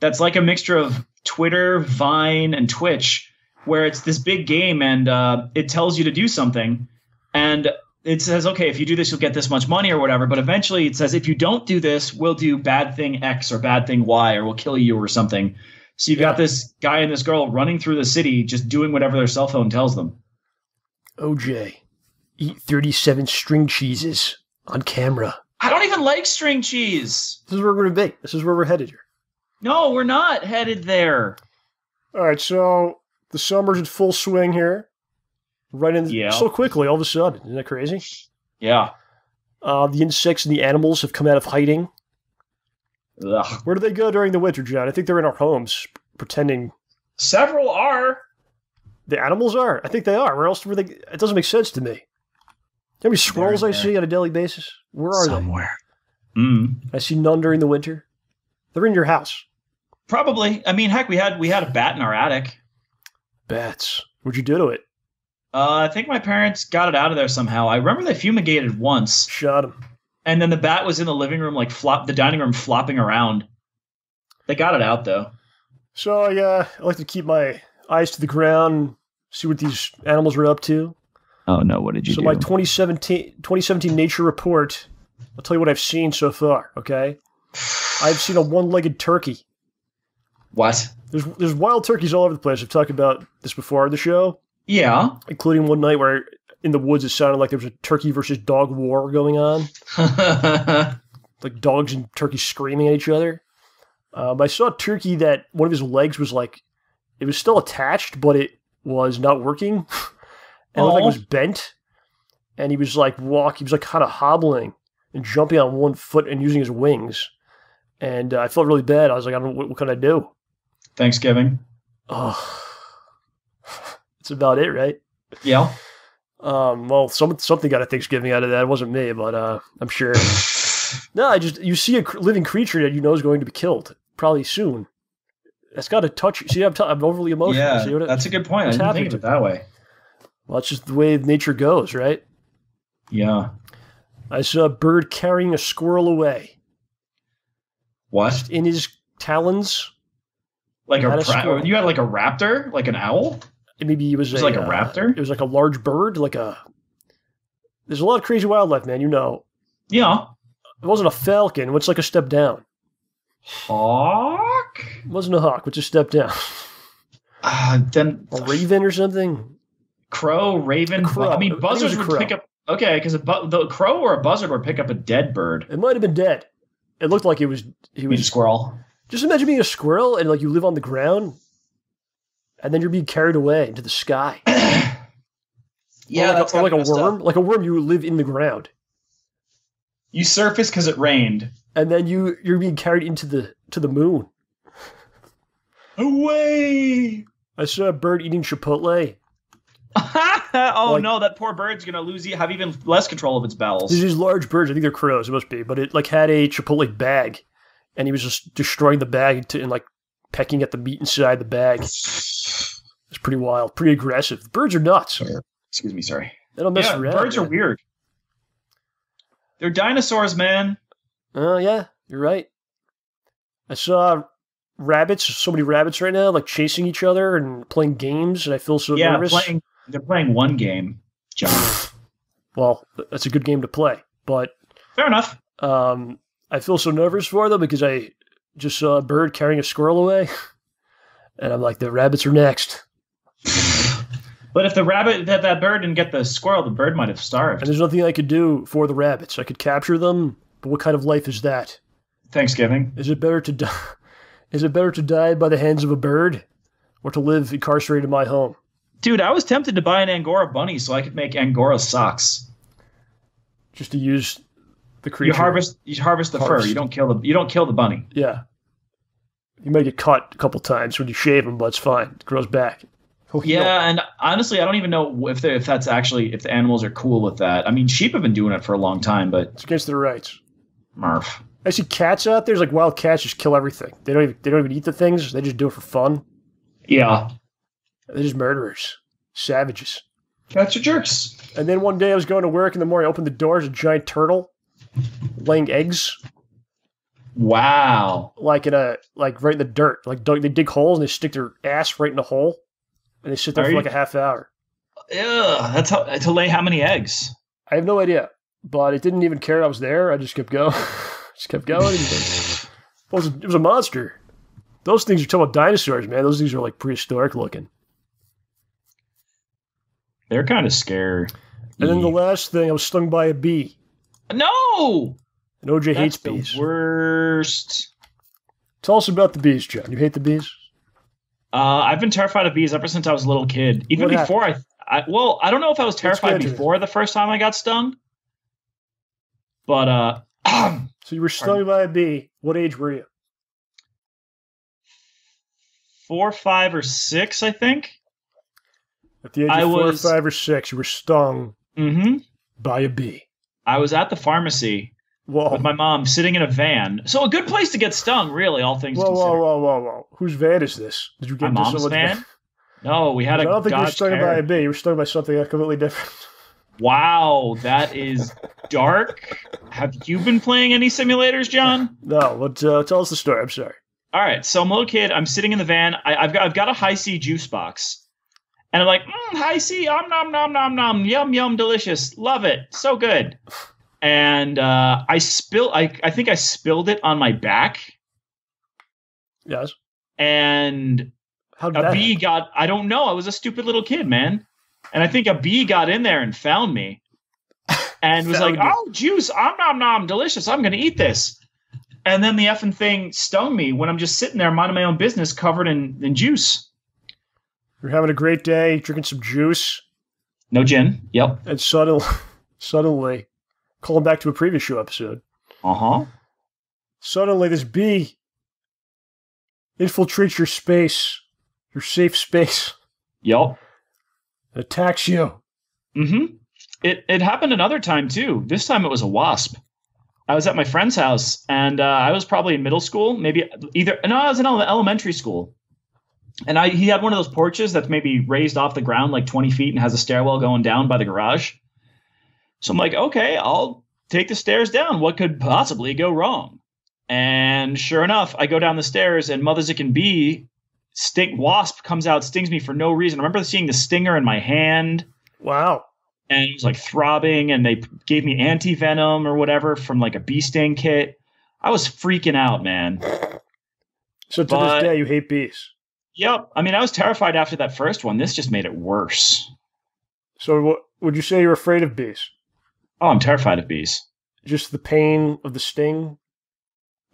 that's like a mixture of Twitter, Vine, and Twitch, where it's this big game and it tells you to do something. And it says, okay, if you do this, you'll get this much money or whatever. But eventually it says, if you don't do this, we'll do bad thing X or bad thing Y or we'll kill you or something. So you've got this guy and this girl running through the city just doing whatever their cell phone tells them. OJ, eat 37 string cheeses on camera. I don't even like string cheese. This is where we're going to be. This is where we're headed here. No, we're not headed there. All right, so the summer's in full swing here. Right in so quickly, all of a sudden. Isn't that crazy? Yeah. The insects and the animals have come out of hiding. Ugh. Where do they go during the winter, John? I think they're in our homes, pretending. Several are. The animals are? I think they are. Where else were they? It doesn't make sense to me. How many squirrels I see on a daily basis? Where are they? Somewhere. I see none during the winter. They're in your house. Probably. I mean, heck, we had a bat in our attic. Bats. What'd you do to it? I think my parents got it out of there somehow. I remember they fumigated once. Shot him. And then the bat was in the living room, the dining room flopping around. They got it out, though. So, I like to keep my eyes to the ground, see what these animals are up to. Oh, no. What did you do? So my 2017 Nature Report, I'll tell you what I've seen so far, okay? I've seen a one-legged turkey. What? There's wild turkeys all over the place. I've talked about this before on the show. Yeah. Including one night where in the woods it sounded like there was a turkey versus dog war going on. Like dogs and turkeys screaming at each other. I saw a turkey that one of his legs was like, it was still attached, but it was not working. And it looked like it was bent. And he was like he was like kind of hobbling and jumping on one foot and using his wings. And I felt really bad. I was like, I don't know, what can I do? Thanksgiving. Oh. That's about it, right? Yeah. Well, something got a Thanksgiving out of that. It wasn't me, but I'm sure. No, you see a living creature that you know is going to be killed probably soon. That's got to touch you. See, I'm overly emotional. Yeah, that's a good point. I didn't think of it that way. Well, that's just the way nature goes, right? Yeah. I saw a bird carrying a squirrel away. What? In his talons. Like you had like a raptor? Like an owl? Maybe it was like a raptor? It was like a large bird, there's a lot of crazy wildlife, man, you know. Yeah. It wasn't a falcon. What's like a step down? Hawk? It wasn't a hawk. What's a step down? Then a raven or something? Crow, raven. Crow. I mean, buzzards would pick up. Okay, because the crow or a buzzard would pick up a dead bird. It might have been dead. It looked like he was a squirrel. Just imagine being a squirrel and you live on the ground, and then you're being carried away into the sky. Yeah, that's like a worm. Like a worm, you live in the ground. You surface because it rained, and then you're being carried into the moon. Away! I saw a bird eating Chipotle. No, that poor bird's gonna have even less control of its bowels. These large birds, I think they're crows, it must be, but it had a Chipotle bag, and he was just destroying the bag and pecking at the meat inside the bag. It's pretty wild, pretty aggressive. The birds are nuts. Excuse me, sorry. They don't mess around. Birds are weird. They're dinosaurs, man. Oh yeah, you're right. I saw rabbits, so many rabbits right now, chasing each other and playing games, and I feel so nervous. They're playing one game, John. Well, that's a good game to play, but fair enough. I feel so nervous for them because I just saw a bird carrying a squirrel away, and I'm like, the rabbits are next. But if the rabbit, that bird didn't get the squirrel, the bird might have starved. And there's nothing I could do for the rabbits. I could capture them, but what kind of life is that? Thanksgiving. Is it better to die? Is it better to die by the hands of a bird, or to live incarcerated in my home? Dude, I was tempted to buy an Angora bunny so I could make Angora socks. Just to use the creature. You harvest the fur. You don't kill the bunny. Yeah. You might get cut a couple times when you shave them, but it's fine. It grows back. Yeah, and honestly, I don't even know if the animals are cool with that. I mean, sheep have been doing it for a long time, but it's against their rights. Murph. I see cats out there. There's like wild cats just kill everything. They don't even eat the things. They just do it for fun. Yeah. They're just murderers. Savages. Cats are jerks. And then one day I was going to work in the morning. I opened the door. There's a giant turtle laying eggs. Wow. Like right in the dirt. Like they dig holes and they stick their ass right in the hole. And they sit there for like a half hour. Ugh, that's to lay how many eggs? I have no idea. But it didn't even care I was there. I just kept going. It was a monster. Those things are talking about dinosaurs, man. Those things are like prehistoric looking. They're kind of scary. And then the last thing, I was stung by a bee. No! And OJ hates bees. The worst. Tell us about the bees, John. You hate the bees? I've been terrified of bees ever since I was a little kid. Even before I don't know if I was terrified before the first time I got stung. But so you were stung by a bee. What age were you? 4, 5, or 6, I think. At the age of 4, 5, or 6, you were stung by a bee. I was at the pharmacy with my mom sitting in a van. So a good place to get stung, really, all things considered. Whoa. Whose van is this? Did you get my mom's van? No, we had a Dodge. I don't think you were stung by a bee. You were stung by something completely different. Wow, that is dark. Have you been playing any simulators, John? No, but tell us the story. I'm sorry. All right, so I'm a little kid. I'm sitting in the van. I've got a Hi-C juice box. And I'm like, Hi-C, nom, yum, yum, delicious. Love it. So good. And I think I spilled it on my back. Yes. And a bee got, I don't know. I was a stupid little kid, man. And I think a bee got in there and found me. And was like, oh, juice, nom, delicious. I'm going to eat this. And then the effing thing stung me when I'm just sitting there minding my own business covered in juice. You're having a great day, drinking some juice. No gin. Yep. And suddenly, calling back to a previous show episode. Suddenly, this bee infiltrates your space, your safe space. Yep. Attacks you. It happened another time, too. This time it was a wasp. I was at my friend's house, and I was probably in middle school. I was in elementary school. And he had one of those porches that's maybe raised off the ground like 20 feet and has a stairwell going down by the garage. So I'm like, okay, I'll take the stairs down. What could possibly go wrong? And sure enough, I go down the stairs and Mother Zickin' Bee wasp comes out, stings me for no reason. I remember seeing the stinger in my hand. Wow. And it was like throbbing, and they gave me anti-venom or whatever from like a bee sting kit. I was freaking out, man. So to this day, you hate bees? Yep. I mean, I was terrified after that first one. This just made it worse. So what would you say you're afraid of bees? Oh, I'm terrified of bees. Just the pain of the sting?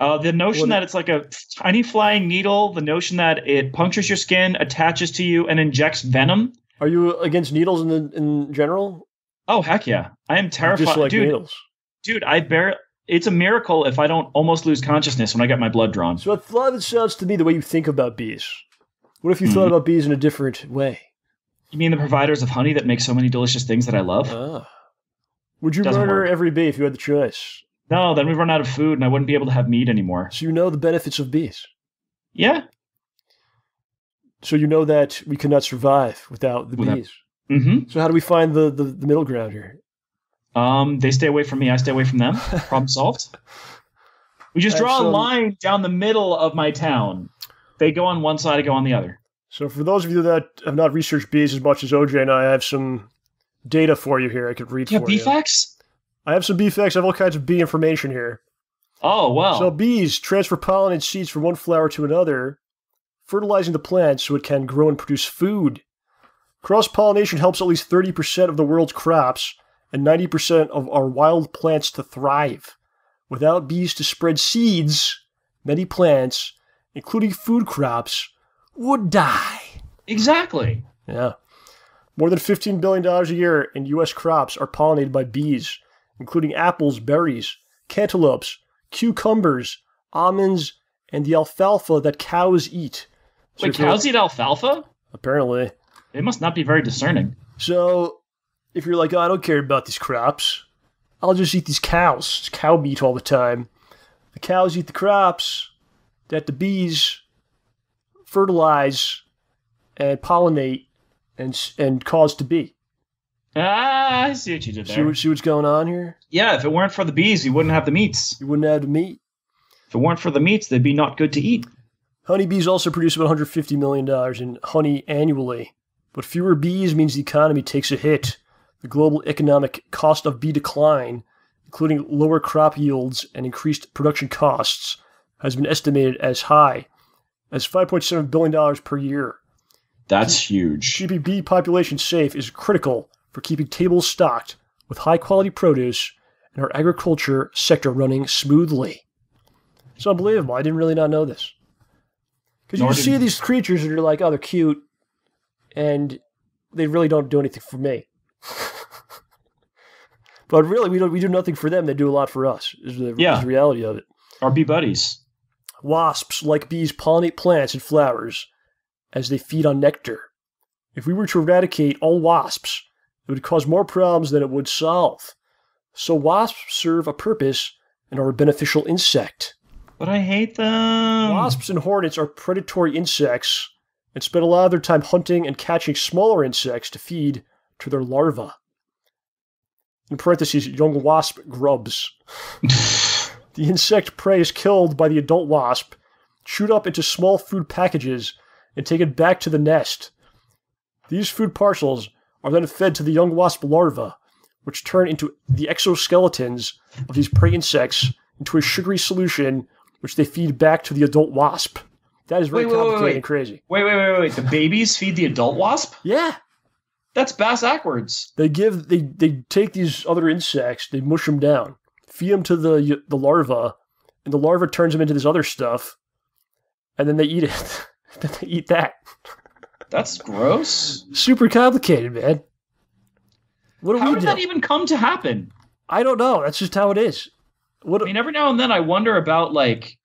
The notion that it's like a tiny flying needle, the notion that it punctures your skin, attaches to you, and injects venom. Are you against needles in general? Oh, heck yeah. I am terrified. Just like needles. Dude, it's a miracle if I don't almost lose consciousness when I get my blood drawn. So a lot of it sounds to me the way you think about bees. What if you thought about bees in a different way? You mean the providers of honey that make so many delicious things that I love? Would you murder every bee if you had the choice? No, then we'd run out of food and I wouldn't be able to have meat anymore. So you know the benefits of bees? Yeah. So you know that we cannot survive without the bees? So how do we find the middle ground here? They stay away from me, I stay away from them. Problem solved. We just draw a line down the middle of my town. They go on one side, I go on the other. So for those of you that have not researched bees as much as OJ and I have some data for you here I could read for you. Bee facts? I have some bee facts. I have all kinds of bee information here. Oh, wow. So bees transfer pollen and seeds from one flower to another, fertilizing the plant so it can grow and produce food. Cross-pollination helps at least 30% of the world's crops and 90% of our wild plants to thrive. Without bees to spread seeds, many plants, including food crops, would die. Exactly. Yeah. More than $15 billion a year in U.S. crops are pollinated by bees, including apples, berries, cantaloupes, cucumbers, almonds, and the alfalfa that cows eat. So Wait, cows eat alfalfa? Apparently. They must not be very discerning. So, if you're like, oh, I don't care about these crops, I'll just eat these cows. It's cow meat all the time. The cows eat the crops that the bees fertilize and pollinate and cause to be. Ah, I see what you did there. See what's going on here? Yeah, if it weren't for the bees, you wouldn't have the meats. You wouldn't have the meat. If it weren't for the meats, they'd be not good to eat. Honeybees also produce about $150 million in honey annually. But fewer bees means the economy takes a hit. The global economic cost of bee decline, including lower crop yields and increased production costs, has been estimated as high as $5.7 billion per year. That's huge. Keeping bee population safe is critical for keeping tables stocked with high-quality produce and our agriculture sector running smoothly. It's unbelievable. I didn't really not know this. Because you see these creatures and you're like, oh, they're cute, and they really don't do anything for me. But really, we do nothing for them. They do a lot for us, is the reality of it. Our bee buddies. Wasps, like bees, pollinate plants and flowers as they feed on nectar. If we were to eradicate all wasps, it would cause more problems than it would solve. So wasps serve a purpose and are a beneficial insect. But I hate them. Wasps and hornets are predatory insects and spend a lot of their time hunting and catching smaller insects to feed to their larvae. In parentheses, young wasp grubs. The insect prey is killed by the adult wasp, chewed up into small food packages, and taken back to the nest. These food parcels are then fed to the young wasp larvae, which turn into the exoskeletons of these prey insects into a sugary solution, which they feed back to the adult wasp. That is very complicated and crazy. Wait. The babies feed the adult wasp? Yeah. That's bass-ackwards. They take these other insects, they mush them down, feed them to the larva, and the larva turns them into this other stuff, and then they eat it. Then they eat that. That's gross. Super complicated, man. How did that even come to happen? I don't know. That's just how it is. I mean, every now and then I wonder about, like,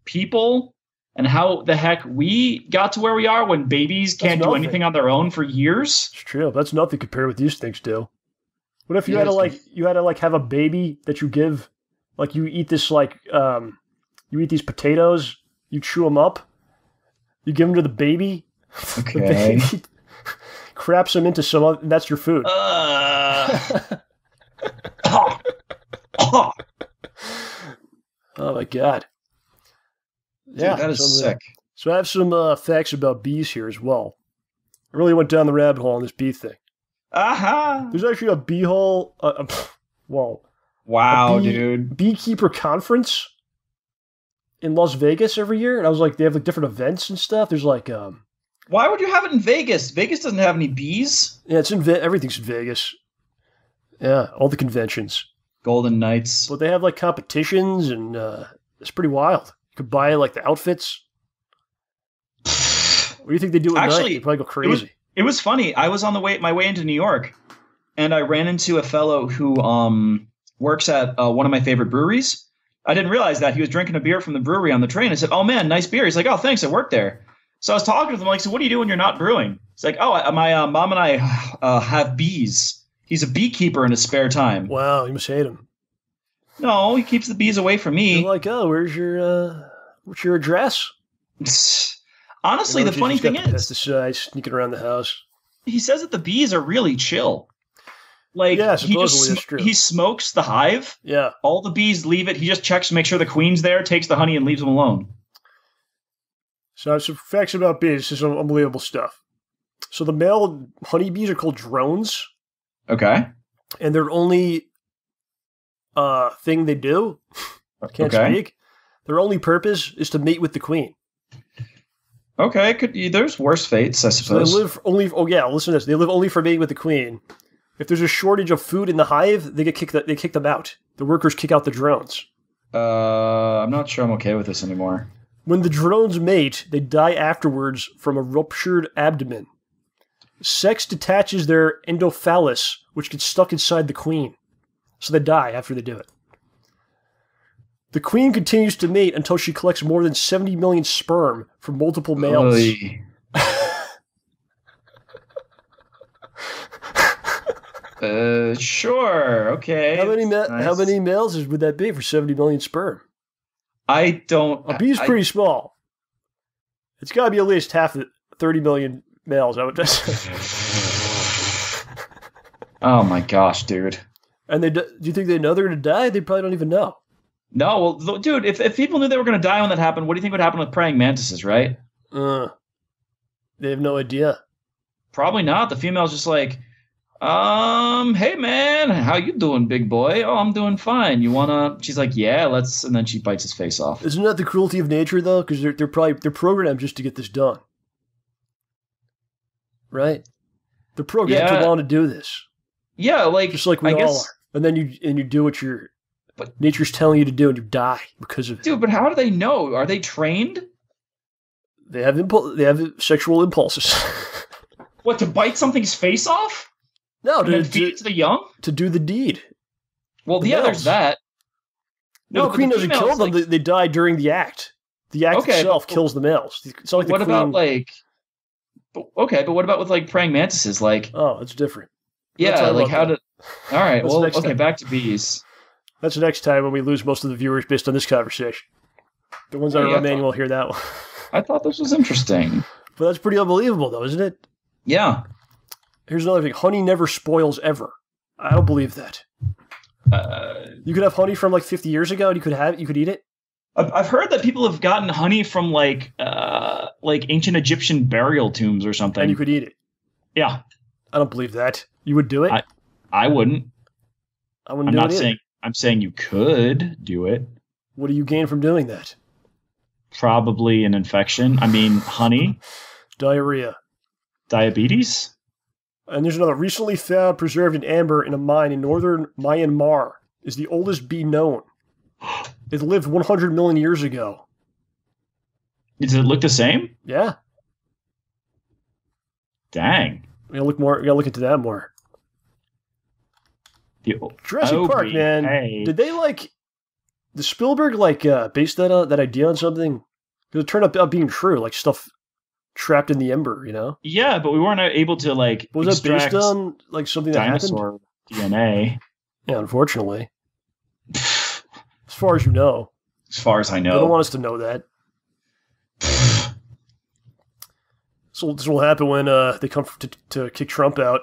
people and how the heck we got to where we are when babies can't do anything on their own for years. It's true. That's nothing compared with these things do. What if you had to have a baby that you give, like you eat this you eat these potatoes, you chew them up, you give them to the baby. Okay. The baby craps them into some other, that's your food. Oh my god. Dude, yeah, that is sick. So I have some facts about bees here as well. I really went down the rabbit hole on this bee thing. Aha! There's actually a bee hole. Wow, dude. Beekeeper conference in Las Vegas every year, and I was like, they have like different events and stuff. There's like, why would you have it in Vegas? Vegas doesn't have any bees. Yeah, it's everything's in Vegas. Yeah, all the conventions. Golden Knights. But they have like competitions, and it's pretty wild. You could buy like the outfits. What do you think they do at night? They probably go crazy. It was funny. I was on my way into New York, and I ran into a fellow who works at one of my favorite breweries. I didn't realize that he was drinking a beer from the brewery on the train. I said, "Oh man, nice beer." He's like, "Oh, thanks. I work there." So I was talking to him. I'm like, "So what do you do when you're not brewing?" He's like, "Oh, my mom and I have bees." He's a beekeeper in his spare time. Wow, you must hate him. No, he keeps the bees away from me. You're like, "Oh, what's your address?" Honestly, the funny thing is, pesticides sneaking around the house. He says that the bees are really chill. Like, yeah, supposedly that's true. He smokes the hive. Yeah. All the bees leave it. He just checks to make sure the queen's there, takes the honey, and leaves them alone. So I have some facts about bees. This is some unbelievable stuff. So the male honeybees are called drones. Okay. And their only thing they do, can't speak, their only purpose is to mate with the queen. Okay, there's worse fates, I suppose. So they live only. Oh yeah, listen to this. They live only for mating with the queen. If there's a shortage of food in the hive, they kick them out. The workers kick out the drones. I'm not sure I'm okay with this anymore. When the drones mate, they die afterwards from a ruptured abdomen. Sex detaches their endophallus, which gets stuck inside the queen. So they die after they do it. The queen continues to mate until she collects more than 70 million sperm from multiple males. Sure. Okay. How many males would that be for 70 million sperm? I don't. A bee's pretty small. It's got to be at least half the 30 million males. I would just. Oh my gosh, dude. And do you think they know they're going to die? They probably don't even know. No, well, dude, if people knew they were going to die when that happened, what do you think would happen with praying mantises, right? They have no idea. Probably not. The female's just like, hey man, how you doing, big boy? Oh, I'm doing fine. You wanna? She's like, yeah, let's. And then she bites his face off. Isn't that the cruelty of nature, though? Because they're programmed just to get this done, right? They're programmed to want to do this. Yeah, like just like we all are. And then you do what nature's telling you to do, and you die because of it. Dude, but how do they know? Are they trained? They have sexual impulses. What, to bite something's face off? No, to feed it to the young? To do the deed. Well, there's that. No, the queen doesn't kill them. They die during the act. The act itself kills the males. It's not like what about like? Okay, but what about with like praying mantises? Like, oh, it's different. Yeah, like how did? All right, well, okay, back to bees. That's the next time when we lose most of the viewers based on this conversation. The ones that are manual will hear that one. I thought this was interesting. But that's pretty unbelievable, though, isn't it? Yeah. Here's another thing. Honey never spoils ever. I don't believe that. You could have honey from like 50 years ago, and you could eat it. I've heard that people have gotten honey from like ancient Egyptian burial tombs or something, and you could eat it. Yeah. I don't believe that. You would do it? I wouldn't. I wouldn't do it either. I'm saying you could do it. What do you gain from doing that? Probably an infection. I mean, honey. Diarrhea. Diabetes. And there's another. Recently found preserved in amber in a mine in northern Myanmar is the oldest bee known. It lived 100 million years ago. Does it look the same? Yeah. Dang. We gotta look into that more. Jurassic Park, man. Hey. Did they did Spielberg base that idea on something? Because it turned out being true, like stuff trapped in the ember, you know? Yeah, but we weren't able to was that based on something that happened? Dinosaur DNA. Yeah, unfortunately. As far as you know. As far as I know. They don't want us to know that. So this will happen when they come to kick Trump out.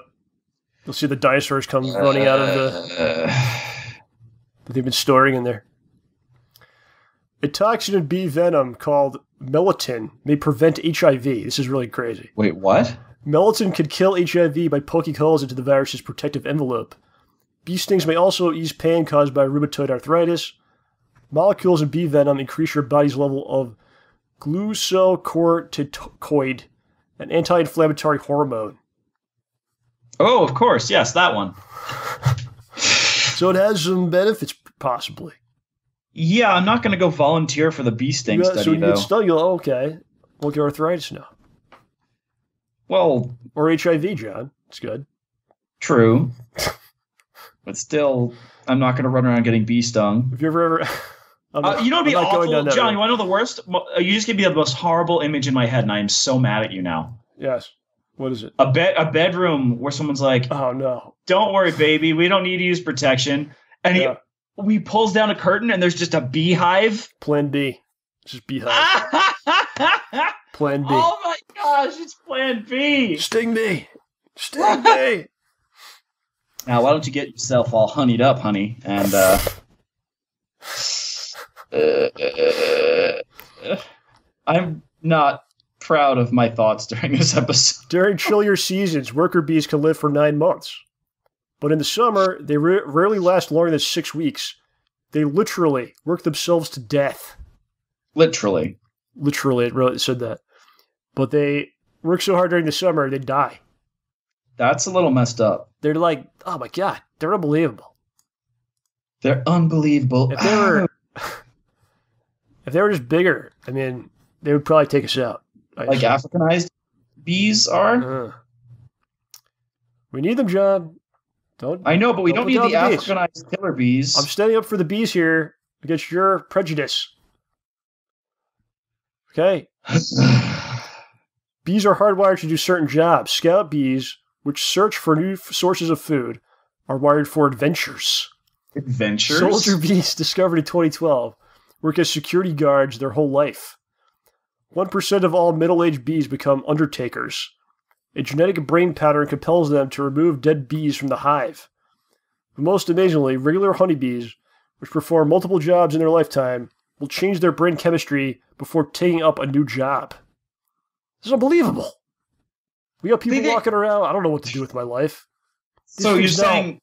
You'll see the dinosaurs come running out of that they've been storing in there. A toxin in bee venom called melatonin may prevent HIV. This is really crazy. Wait, what? Melatonin could kill HIV by poking holes into the virus's protective envelope. Bee stings may also ease pain caused by rheumatoid arthritis. Molecules in bee venom increase your body's level of glucocorticoid, an anti-inflammatory hormone. Oh, of course. Yes, that one. So it has some benefits, possibly. Yeah, I'm not going to go volunteer for the bee sting study, so though. So you go, okay, we'll get arthritis now. Well... Or HIV, John. It's good. True. But still, I'm not going to run around getting bee stung. If you ever... you know what would be awful? John, you want to know the worst? You just gave me the most horrible image in my head, and I am so mad at you now. Yes. What is it? A bedroom where someone's like, oh, no. Don't worry, baby. We don't need to use protection. And he pulls down a curtain, and there's just a beehive. Plan B. It's just beehive. Plan B. Oh, my gosh. It's Plan B. Sting me. Sting me. Now, why don't you get yourself all honeyed up, honey, and... I'm not proud of my thoughts during this episode. During chillier seasons, worker bees can live for 9 months. But in the summer, they rarely last longer than 6 weeks. They literally work themselves to death. Literally. Literally, it said that. But they work so hard during the summer, they die. That's a little messed up. They're like, oh my God, they're unbelievable. They're unbelievable. If they were just bigger, I mean, they would probably take us out. Like Africanized bees are? We need them, John. I know, but we don't need the Africanized killer bees. I'm standing up for the bees here. against your prejudice. Okay. Bees are hardwired to do certain jobs. Scout bees, which search for new sources of food, are wired for adventures. Adventures? Soldier bees, discovered in 2012, work as security guards their whole life. 1% of all middle-aged bees become undertakers. A genetic brain pattern compels them to remove dead bees from the hive. But most amazingly, regular honeybees, which perform multiple jobs in their lifetime, will change their brain chemistry before taking up a new job. This is unbelievable. We got people walking around. I don't know what to do with my life. So you're saying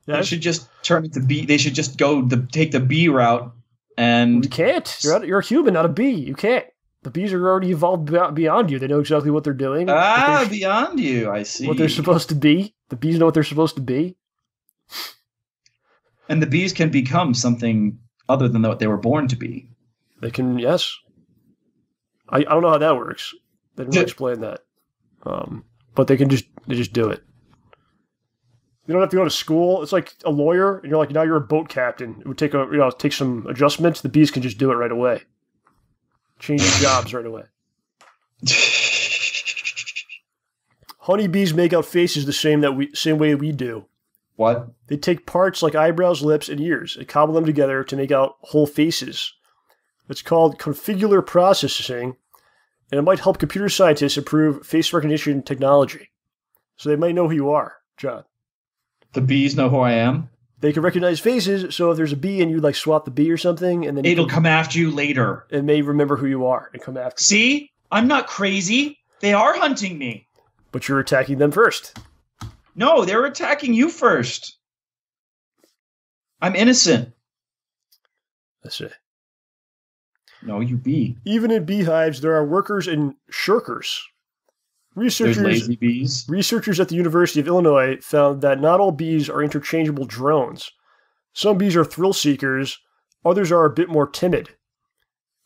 they should just turn into bee? They should just take the bee route, and you can't. You're a human, not a bee. You can't. The bees are already evolved beyond you. They know exactly what they're doing. Beyond you. I see. What they're supposed to be. The bees know what they're supposed to be. And the bees can become something other than what they were born to be. They can, yes. I don't know how that works. They didn't explain that. But they just do it. You don't have to go to school. It's like a lawyer, and you're like, now you're a boat captain. It would take some adjustments. The bees can just do it right away. Change your jobs right away. Honeybees make out faces the same way we do. What? They take parts like eyebrows, lips, and ears and cobble them together to make out whole faces. It's called configular processing, and it might help computer scientists improve face recognition technology. So they might know who you are, John. The bees know who I am? They can recognize faces, so if there's a bee and you like swap the bee or something, and then it'll come after you later. It may remember who you are and come after you. See? I'm not crazy. They are hunting me. But you're attacking them first. No, they're attacking you first. I'm innocent. That's it. No, you bee. Even in beehives, there are workers and shirkers. There's lazy bees. Researchers at the University of Illinois found that not all bees are interchangeable drones. Some bees are thrill seekers, others are a bit more timid.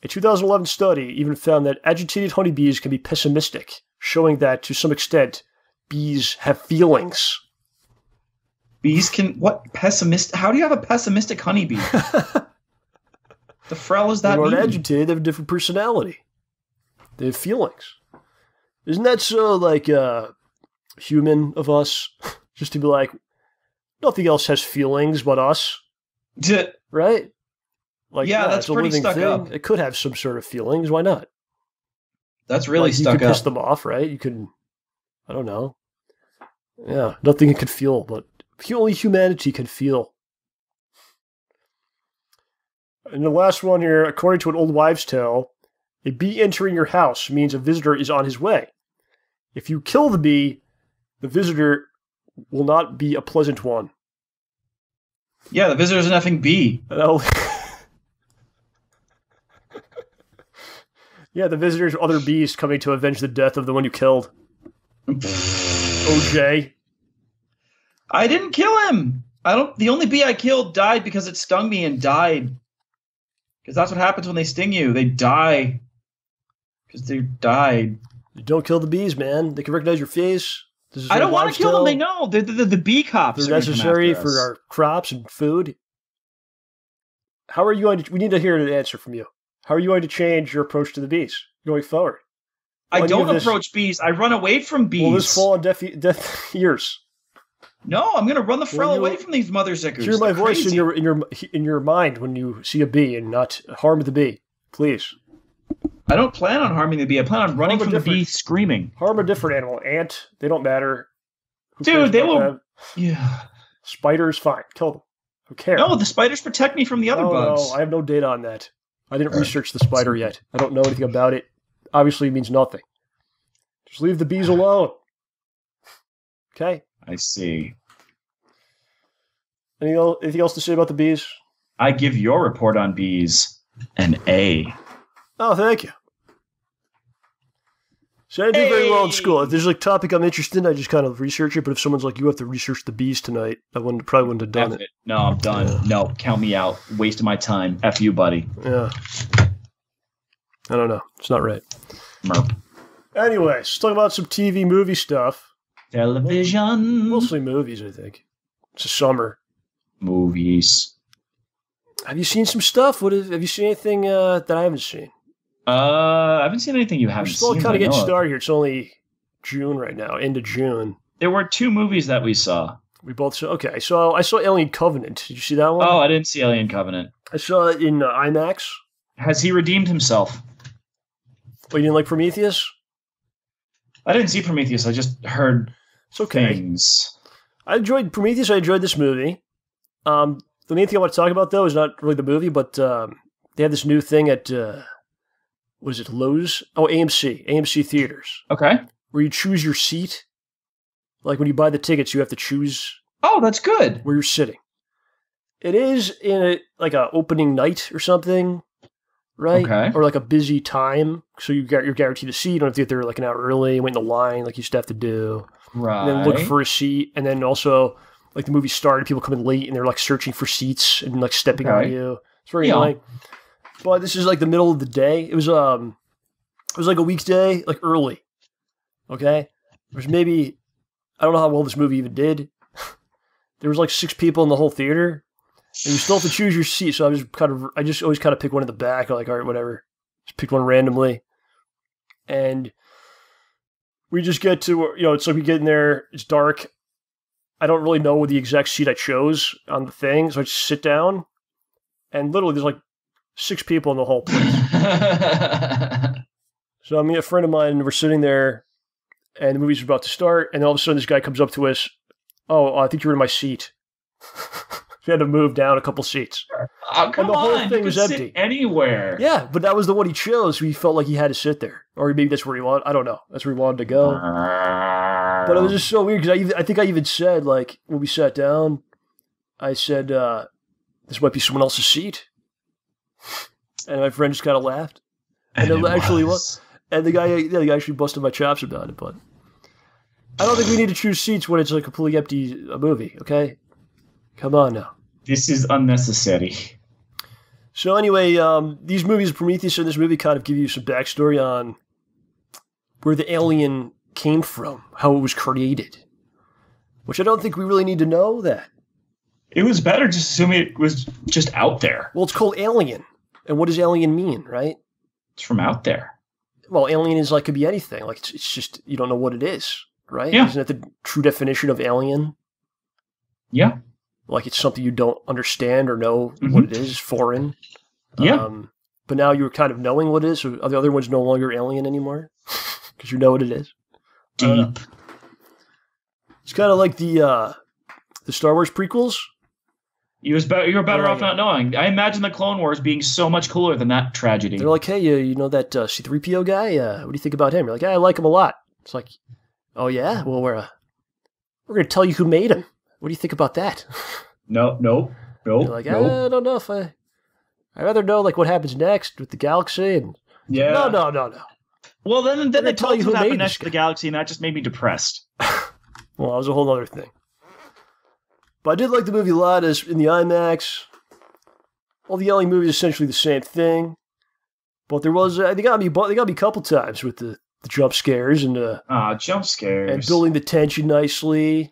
A 2011 study even found that agitated honeybees can be pessimistic, showing that, to some extent, bees have feelings. Bees can... What? Pessimist? How do you have a pessimistic honeybee? The frell is that They aren't mean? agitated, they have a different personality. They have feelings. Isn't that so, like, human of us? Just to be like, nothing else has feelings but us. Right? Like, yeah, that's it's a pretty living stuck thing. up. It could have some sort of feelings. Why not? That's really stuck up. You could piss them off, right? You could, I don't know. Yeah, nothing could feel, but only humanity can feel. And the last one here, according to an old wives' tale, a bee entering your house means a visitor is on his way. If you kill the bee, the visitor will not be a pleasant one. Yeah, the visitor's an effing bee. Yeah, the visitor's other bees coming to avenge the death of the one you killed. OJ. I didn't kill him. The only bee I killed died because it stung me and died. Because that's what happens when they sting you. They die. Because they died. You don't kill the bees, man. They can recognize your face. I don't want to kill them. They know. They're the bee cops. They're necessary for our crops and food. How are you going to... We need to hear an answer from you. How are you going to change your approach to the bees going forward? I don't approach bees. I run away from bees. Will this fall on deaf ears? No, I'm going to run the frell away from these mother zickers. Hear my voice in your mind when you see a bee and not harm the bee. Please. I don't plan on harming the bee. I plan on running from the bee screaming. Harm a different animal. Ant, they don't matter. Dude, they will... Yeah. Spiders, fine. Kill them. Who cares? No, the spiders protect me from the other bugs. No, I have no data on that. I didn't research the spider yet. I don't know anything about it. Obviously, it means nothing. Just leave the bees alone. Okay? I see. Anything else to say about the bees? I give your report on bees an A. Oh, thank you. So I didn't do very well in school. If there's a topic I'm interested in, I just kind of research it. But if someone's like, you have to research the bees tonight, I probably wouldn't have done it. No, I'm done. Yeah. No, count me out. Wasting my time. F you, buddy. Yeah. I don't know. It's not right. Merp. Anyway, let's talk about some TV movie stuff. Television. Mostly movies, I think. It's a summer. movies. Have you seen some stuff? Have you seen anything that I haven't seen? I haven't seen anything you haven't seen. We're still kind of getting started here. It's only June right now, end of June. There were 2 movies that we saw. We both saw. Okay, so I saw Alien Covenant. Did you see that one? Oh, I didn't see Alien Covenant. I saw it in IMAX. Has he redeemed himself? Oh, you didn't like Prometheus? I didn't see Prometheus. I just heard it's okay. things. I enjoyed Prometheus. I enjoyed this movie. The main thing I want to talk about, though, is not really the movie, but they have this new thing at, what is it, Lowe's? Oh, AMC theaters. Okay. Where you choose your seat. Like when you buy the tickets, you have to choose. Oh, that's good. Where you're sitting. It is in like a opening night or something, right? Okay. Or like a busy time, so you're guaranteed a seat. You don't have to get there like an hour early, wait in the line like you used to have to do. Right. And then look for a seat, and then also like the movie started, people come in late and they're like searching for seats and like stepping on you. It's very annoying. But this is like the middle of the day. It was like a weekday, like early. Okay? There's maybe, I don't know how well this movie even did. There was like 6 people in the whole theater. And you still have to choose your seat. So I just always kind of pick one in the back. I'm like, all right, whatever. Just pick one randomly. And we just get to, it's like we get in there, it's dark. I don't really know the exact seat I chose on the thing. So I just sit down. And literally there's like 6 people in the whole place. So me and a friend of mine, we're sitting there. And the movie's about to start. And all of a sudden this guy comes up to us. Oh, I think you're in my seat. We had to move down a couple seats. Oh, come and the whole on, thing was empty. Sit anywhere. Yeah, but that was the one he chose. So he felt like he had to sit there, or maybe that's where he wanted. I don't know. That's where he wanted to go. But it was just so weird because I think I even said, like, when we sat down, I said, "This might be someone else's seat," and my friend just kind of laughed. And it actually was. And the guy actually busted my chops about it. But I don't think we need to choose seats when it's a completely empty movie. Okay. Come on now. This is unnecessary. So anyway, these movies, Prometheus and this movie, kind of give you some backstory on where the alien came from, how it was created, which I don't think we really need to know that. It was better just assuming it was just out there. Well, it's called alien. And what does alien mean, right? It's from out there. Well, alien is like, could be anything. Like, it's just, you don't know what it is, right? Yeah. Isn't that the true definition of alien? Yeah. Like it's something you don't understand or know what it is, foreign. Yeah. But now you're kind of knowing what it is, so are the other ones no longer alien anymore? Because you know what it is. Deep. It's kind of like the Star Wars prequels. You were better off not knowing. I imagine the Clone Wars being so much cooler than that tragedy. They're like, hey, you know that C-3PO guy? What do you think about him? You're like, I like him a lot. It's like, oh yeah? Well, we're going to tell you who made him. What do you think about that? No. You're like, I don't know if I'd rather know like what happens next with the galaxy. And yeah. No. Well, then they told you what happened next to the guy. galaxy, and that just made me depressed. Well, that was a whole other thing. But I did like the movie a lot as in the IMAX. All the alien movies are essentially the same thing. But there was they got me a couple times with the jump scares and jump scares and building the tension nicely.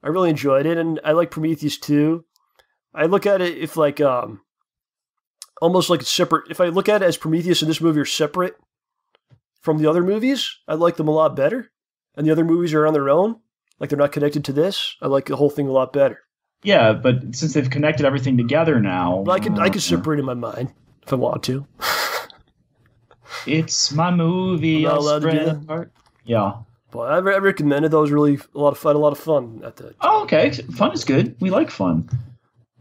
I really enjoyed it, and I like Prometheus too. I look at it if like almost like it's separate. If I look at it as Prometheus and this movie are separate from the other movies, I like them a lot better. And the other movies are on their own, like they're not connected to this. I like the whole thing a lot better. Yeah, but since they've connected everything together now, but I could separate in my mind if I want to. It's my movie. I'm not allowed to do that. Yeah. But I recommend it. That was really a lot of fun at the time. Oh, okay. Fun is good. We like fun.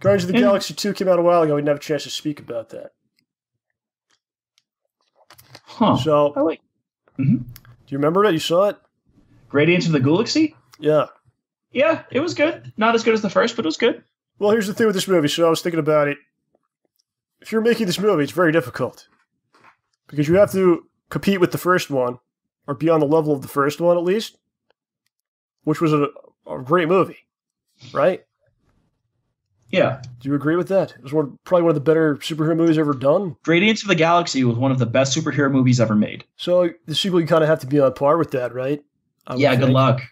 Guardians of the Galaxy 2 came out a while ago. We didn't have a chance to speak about that. Huh. So, I like. Mm-hmm. Do you remember it? You saw it? Gradients of the Galaxy? Yeah. Yeah, it was good. Not as good as the first, but it was good. Well, here's the thing with this movie. So I was thinking about it. If you're making this movie, it's very difficult. Because you have to compete with the first one. Or be on the level of the first one, at least. Which was a great movie. Right? Yeah. Do you agree with that? It was probably one of the better superhero movies ever done. Gradients of the Galaxy was one of the best superhero movies ever made. So the sequel, you kind of have to be on par with that, right? Yeah, good luck.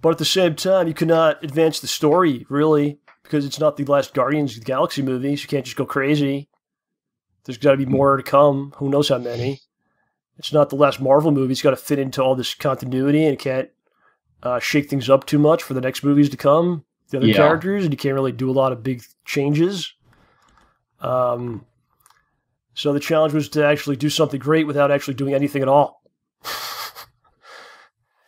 But at the same time, you cannot advance the story, really. because it's not the last Guardians of the Galaxy movie, so you can't just go crazy. There's got to be more to come. Who knows how many? It's not the last Marvel movie. It's got to fit into all this continuity, and it can't shake things up too much for the next movies to come. The other characters, and you can't really do a lot of big changes. So the challenge was to actually do something great without actually doing anything at all.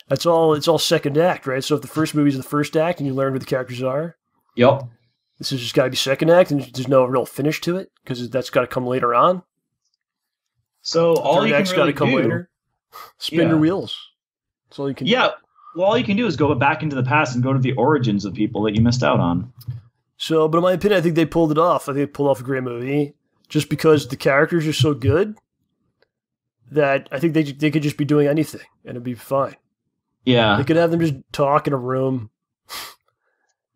That's all. It's all second act, right? So if the first movie is the first act and you learn who the characters are, this has just got to be second act, and there's no real finish to it because that's got to come later on. So all you can really come do, later. Spin your wheels. That's all you can. do. Well, all you can do is go back into the past and go to the origins of people that you missed out on. So, but in my opinion, I think they pulled it off. I think they pulled off a great movie just because the characters are so good that I think they could just be doing anything and it'd be fine. Yeah. They could have them just talk in a room.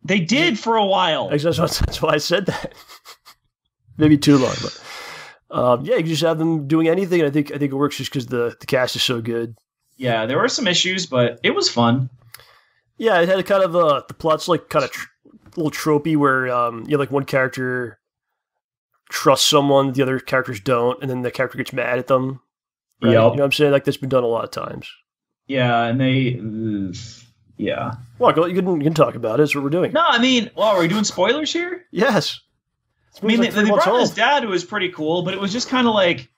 They did for a while. That's why I said that. Maybe too long, but you can just have them doing anything. And I think it works just because the cast is so good. Yeah, there were some issues, but it was fun. Yeah, it had a kind of the plot's like kind of a little tropey where like one character trusts someone, the other characters don't, and then the character gets mad at them. Right? You know what I'm saying? Like that's been done a lot of times. Yeah, and they, Well, you can talk about it. That's what we're doing. No, I mean, are we doing spoilers here? Yes. I mean, they brought his dad, who was pretty cool, but it was just kind of like,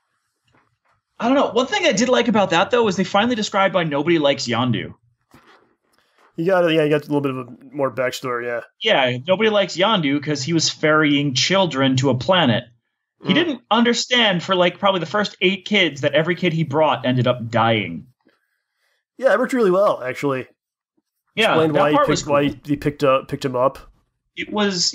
I don't know. One thing I did like about that, though, is they finally described why nobody likes Yondu. You got a little bit of a more backstory, yeah. Yeah, nobody likes Yondu because he was ferrying children to a planet. He didn't understand for like probably the first 8 kids that every kid he brought ended up dying. Yeah, it worked really well, actually. Yeah, explained why he picked him up. It was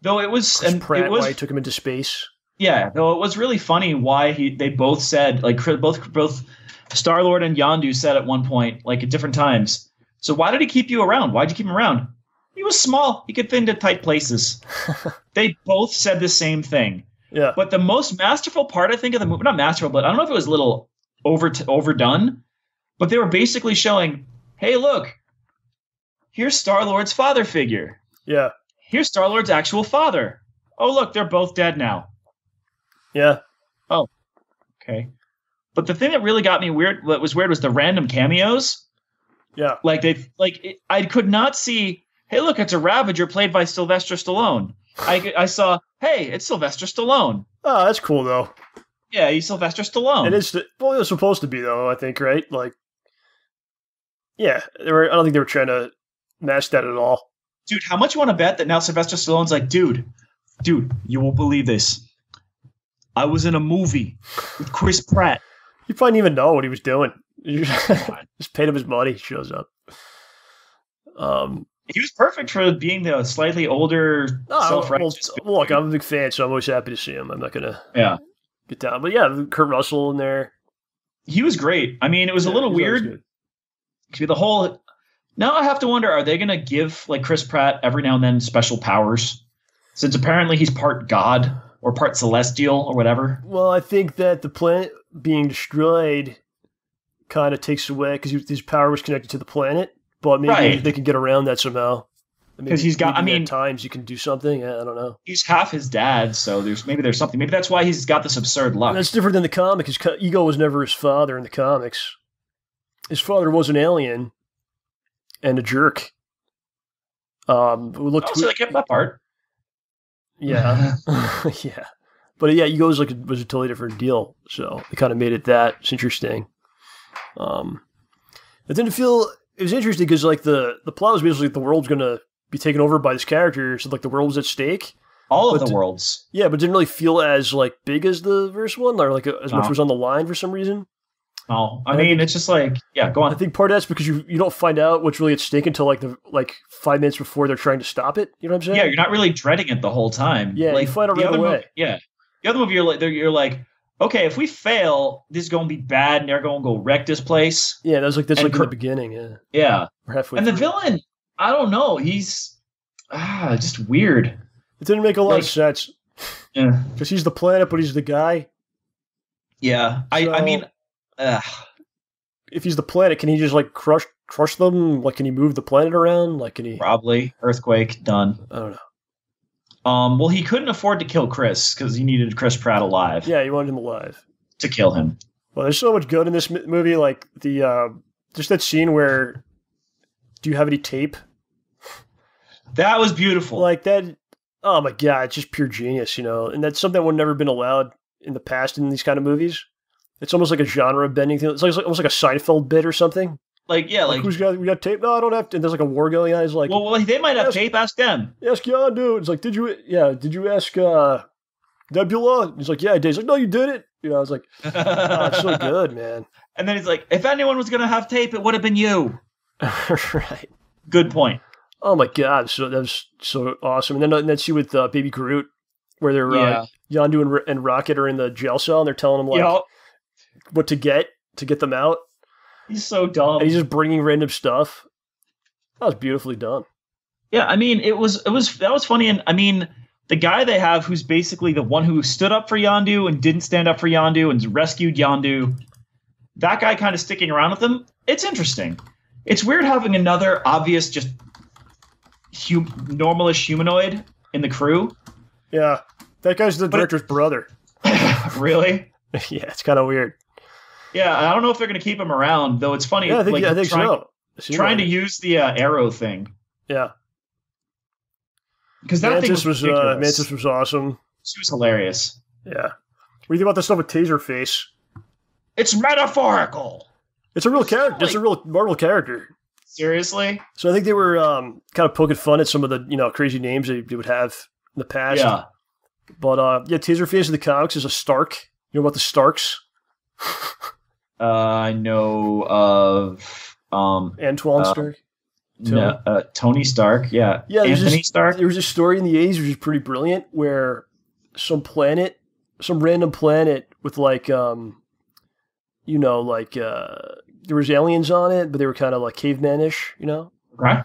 though it was why he took him into space. Yeah, though it was really funny why they both said like both Star-Lord and Yondu said at one point like at different times. So why did he keep you around? Why'd you keep him around? He was small. He could fit into tight places. They both said the same thing. Yeah. But the most masterful part, I think, of the movie, not masterful, but I don't know if it was a little overdone, but they were basically showing, hey, look, here's Star-Lord's father figure. Yeah. Here's Star-Lord's actual father. Oh, look, they're both dead now. Yeah. Oh, okay. But the thing that really got me weird, what was weird, was the random cameos. Yeah. I could not see, hey, look, it's a Ravager played by Sylvester Stallone. I saw, hey, it's Sylvester Stallone. Oh, that's cool, though. Yeah, he's Sylvester Stallone. It is. Well, it was supposed to be, though, I think, right? Like, yeah, I don't think they were trying to mask that at all. Dude, how much you want to bet that now Sylvester Stallone's like, dude, you won't believe this. I was in a movie with Chris Pratt. He probably didn't even know what he was doing. Just paid him his money. He shows up. He was perfect for being the slightly older, self-righteous. Well, look, I'm a big fan, so I'm always happy to see him. I'm not going to get down. But yeah, Kurt Russell in there. He was great. I mean, it was a little weird. Now I have to wonder, are they going to give like Chris Pratt every now and then special powers? Since apparently he's part God or part celestial or whatever. Well, I think that the planet being destroyed kind of takes away because his power was connected to the planet. But maybe they can get around that somehow. Because he's got, at times you can do something. I don't know. He's half his dad, so there's something. Maybe that's why he's got this absurd luck. That's different than the comic. His ego was never his father in the comics. His father was an alien and a jerk. So they kept that part. Yeah. Yeah. But yeah, ego was a totally different deal. So they kind of made it that. It's interesting. It didn't feel... It was interesting because like the plot was basically the world's going to be taken over by this character. So like the world was at stake. All of the worlds. Yeah, but it didn't really feel as like big as the first one or like as much was on the line for some reason. Oh, I mean, it's just like, go on. I think part of that's because you don't find out what's really at stake until like 5 minutes before they're trying to stop it. You know what I'm saying? Yeah, you're not really dreading it the whole time. Yeah, like, you find out right away. The other movie, you're like, okay, if we fail, this is going to be bad, and they're going to go wreck this place. Yeah, that's like in the beginning. Yeah. Yeah. We're halfway and through. The villain, I don't know. He's just weird. It didn't make a lot of sense. Yeah. Because he's the planet, but he's the guy. Yeah. I mean, if he's the planet, can he just like crush them? Like, can he move the planet around? Like, can he? Probably. Earthquake, done. I don't know. Well, he couldn't afford to kill Chris because he needed Chris Pratt alive. Yeah, he wanted him alive to kill him. Well, there's so much good in this movie, like the just that scene where, do you have any tape? That was beautiful. Like that. Oh my god, it's just pure genius, you know. And that's something that would never been allowed in the past in these kind of movies. It's almost like a genre bending thing. It's like almost like a Seinfeld bit or something. Like we got tape? No, I don't have to. And there's like a war going on. He's like, well, they might have tape. Ask them. Ask Yondu. It's like, did you ask Nebula? He's like, yeah, I did. He's like, no, you didn't. You know, I was like, oh, it's so good, man. And then he's like, if anyone was going to have tape, it would have been you. Right. Good point. Oh my god, so that was so awesome. And then that scene with Baby Groot, where they're Yondu and Rocket are in the jail cell, and they're telling him like what to get them out. He's so dumb. And he's just bringing random stuff. That was beautifully done. Yeah, I mean, that was funny, and I mean, the guy they have who's basically the one who stood up for Yondu and didn't stand up for Yondu and rescued Yondu, that guy kind of sticking around with them, it's interesting. It's weird having another obvious, just normalish humanoid in the crew. Yeah, that guy's the director's brother. Really? Yeah, it's kind of weird. Yeah, I don't know if they're going to keep him around, though it's funny. Yeah, I think so. Trying to use the arrow thing. Yeah. Because that Mantis was awesome. She was hilarious. Yeah. What do you think about the stuff with Taserface? It's metaphorical. It's a real character. It's a real Marvel character. Seriously? So I think they were kind of poking fun at some of the crazy names they would have in the past. Yeah. But Taserface in the comics is a Stark. You know about the Starks? I know of Antoine Stark. Tony Stark. Yeah. Yeah. Anthony Stark. There was a story in the 80s which is pretty brilliant where some random planet with there was aliens on it, but they were kind of like caveman-ish, you know? Right.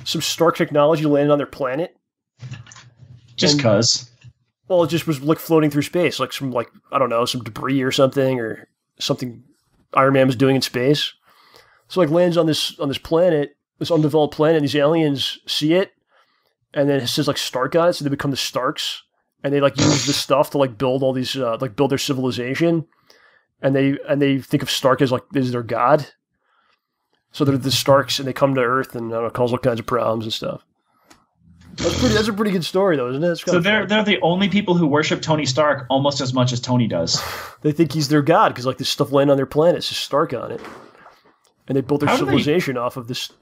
Some Stark technology landed on their planet. Just cause. Well, it just was like floating through space, like some some debris or something Iron Man was doing in space. So lands on this planet, this undeveloped planet, and these aliens see it, and then it says Stark on it, so they become the Starks, and they use this stuff to build all these build their civilization, and they think of Stark as their god. So they're the Starks, and they come to Earth and cause all kinds of problems and stuff. That's a pretty good story, though, isn't it? So they're the only people who worship Tony Stark almost as much as Tony does. They think he's their god because this stuff landed on their planet. It's just Stark on it, and they built their civilization off of this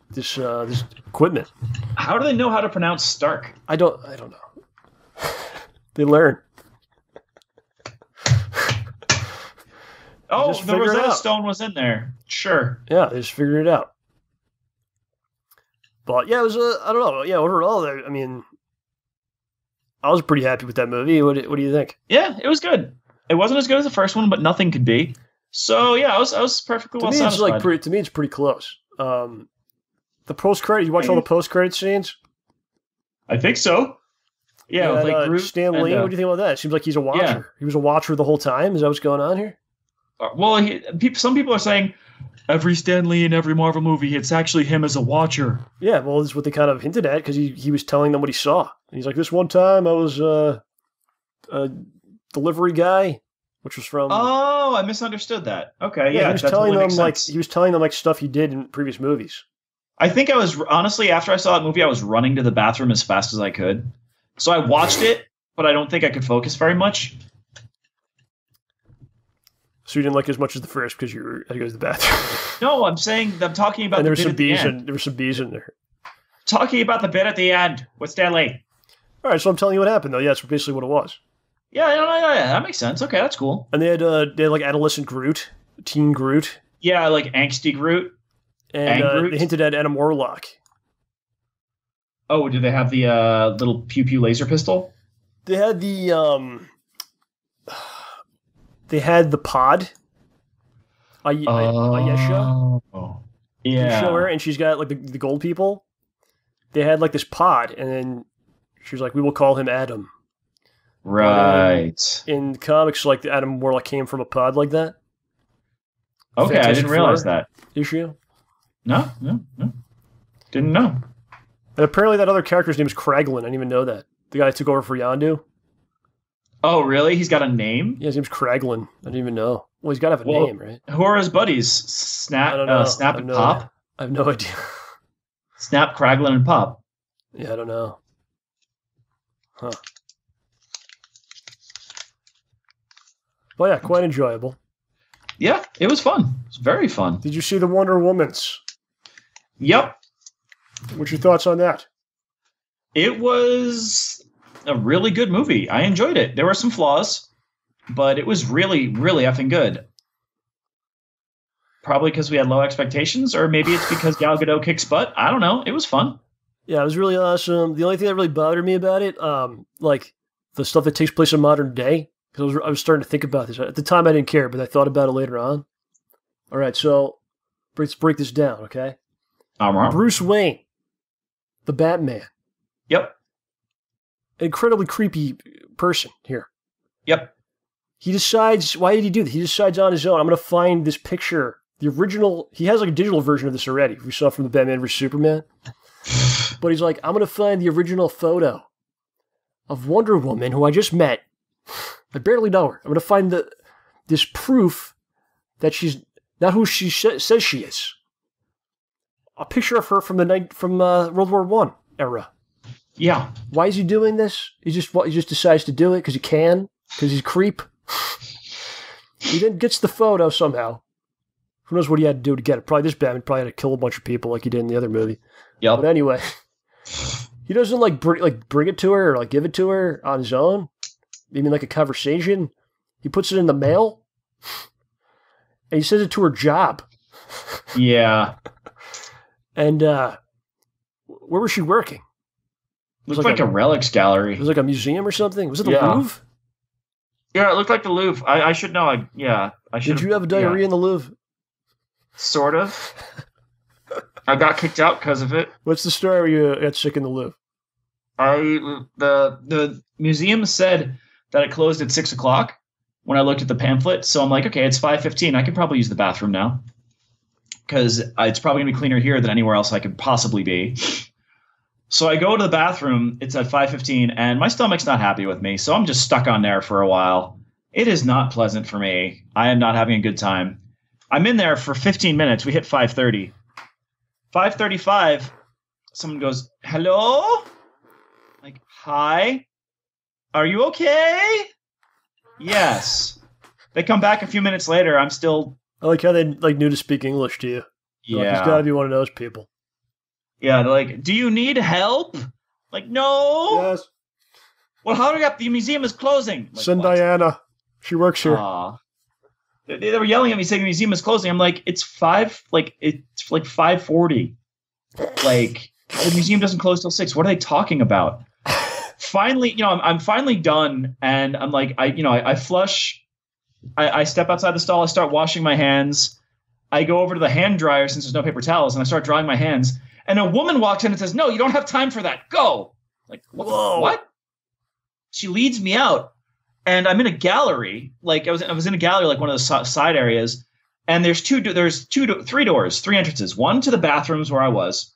equipment. How do they know how to pronounce Stark? I don't know. They learn. Oh, the Rosetta Stone was in there. Sure. Yeah, they just figured it out. But yeah, it was I don't know. Yeah, overall, I mean, I was pretty happy with that movie. What do you think? Yeah, it was good. It wasn't as good as the first one, but nothing could be. So yeah, I was perfectly well satisfied. To me, it's pretty close. The post credit. You watch all the post credit scenes? I think so. Yeah, and, Stan Lee. What do you think about that? It seems like he's a watcher. Yeah. He was a watcher the whole time. Is that what's going on here? Well, some people are saying every Stan Lee in every Marvel movie, it's actually him as a watcher. Yeah, well, this is what they kind of hinted at because he was telling them what he saw. And he's like, this one time I was a delivery guy, which was from. Oh, I misunderstood that. Okay, yeah, he was telling them stuff he did in previous movies. I think I was honestly after I saw that movie, I was running to the bathroom as fast as I could. So I watched it, but I don't think I could focus very much. So you didn't like it as much as the first because you had to go to the bathroom? No, I'm talking about the bit at the end. There were some bees in there. Talking about the bit at the end with Stan Lee. All right, so I'm telling you what happened, though. Yeah, that's basically what it was. Yeah, that makes sense. Okay, that's cool. And they had adolescent Groot, teen Groot. Yeah, angsty Groot. And Groot. They hinted at Adam Warlock. Oh, did they have the little pew-pew laser pistol? They had the They had the pod. Ayesha. Oh, yeah. You show her, and she's got the gold people. They had this pod, and then she was like, "We will call him Adam." Right. In comics, Adam Warlock came from a pod like that. Okay, I didn't realize that. Issue. No. Didn't know. And apparently, that other character's name is Kraglin. I didn't even know that. The guy that took over for Yondu. Oh, really? He's got a name? Yeah, his name's Kraglin. I didn't even know. Well, he's got to have a name, right? Who are his buddies? Snap and Pop? I have no idea. Snap, Kraglin, and Pop. Yeah, I don't know. Huh. Well, yeah, quite enjoyable. Yeah, it was fun. It was very fun. Did you see the Wonder Womans? Yep. What's your thoughts on that? It was a really good movie. I enjoyed it. There were some flaws, but it was really, really effing good. Probably because we had low expectations, or maybe it's because Gal Gadot kicks butt. I don't know. It was fun. Yeah, it was really awesome. The only thing that really bothered me about it, like the stuff that takes place in modern day, because I was starting to think about this. At the time, I didn't care, but I thought about it later on. All right, so let's break this down, okay? Bruce Wayne, the Batman. Yep. Incredibly creepy person here. Yep. He decides, why did he do that? He decides on his own, I'm going to find this picture. The original, he has like a digital version of this already. We saw from the Batman vs. Superman. But he's like, I'm going to find the original photo of Wonder Woman, who I just met. I barely know her. I'm going to find this proof that she's not who she says she is. A picture of her from World War I era. Yeah. Why is he doing this? He just decides to do it because he can? Because he's a creep? He then gets the photo somehow. Who knows what he had to do to get it? Probably this Batman probably had to kill a bunch of people like he did in the other movie. Yep. But anyway, he doesn't bring it to her or give it to her on his own. Maybe like a conversation. He puts it in the mail, and he sends it to her job. Yeah. And where was she working? Looked like a relics gallery. It was like a museum or something. Was it the Louvre? Yeah, it looked like the Louvre. I should know. I should. Did you have a diarrhea in the Louvre? Sort of. I got kicked out because of it. What's the story where you got sick in the Louvre? The museum said that it closed at 6:00 when I looked at the pamphlet. So I'm like, okay, it's 5:15. I can probably use the bathroom now because it's probably gonna be cleaner here than anywhere else I could possibly be. So I go to the bathroom. It's at 5:15, and my stomach's not happy with me. So I'm just stuck on there for a while. It is not pleasant for me. I am not having a good time. I'm in there for 15 minutes. We hit 5:30. 5:35, someone goes, hello? Like, hi? Are you okay? Yes. They come back a few minutes later. I'm still... I like how they knew to speak English to you. Yeah. Like, he's got to be one of those people. Yeah, they're like, do you need help? Like, no. Yes. Well, hurry up. The museum is closing. Like, send Diana. She works here. They were yelling at me saying the museum is closing. I'm like, it's 5:40. Like, the museum doesn't close till 6. What are they talking about? Finally, I'm finally done, and I'm like, I flush. I step outside the stall. I start washing my hands. I go over to the hand dryer since there's no paper towels, and I start drying my hands. And a woman walks in and says, "No, you don't have time for that. Go!" Like, whoa, what? She leads me out. And I'm in a gallery, like I was in a gallery, like one of the side areas, and there's three doors, 3 entrances. One to the bathrooms where I was,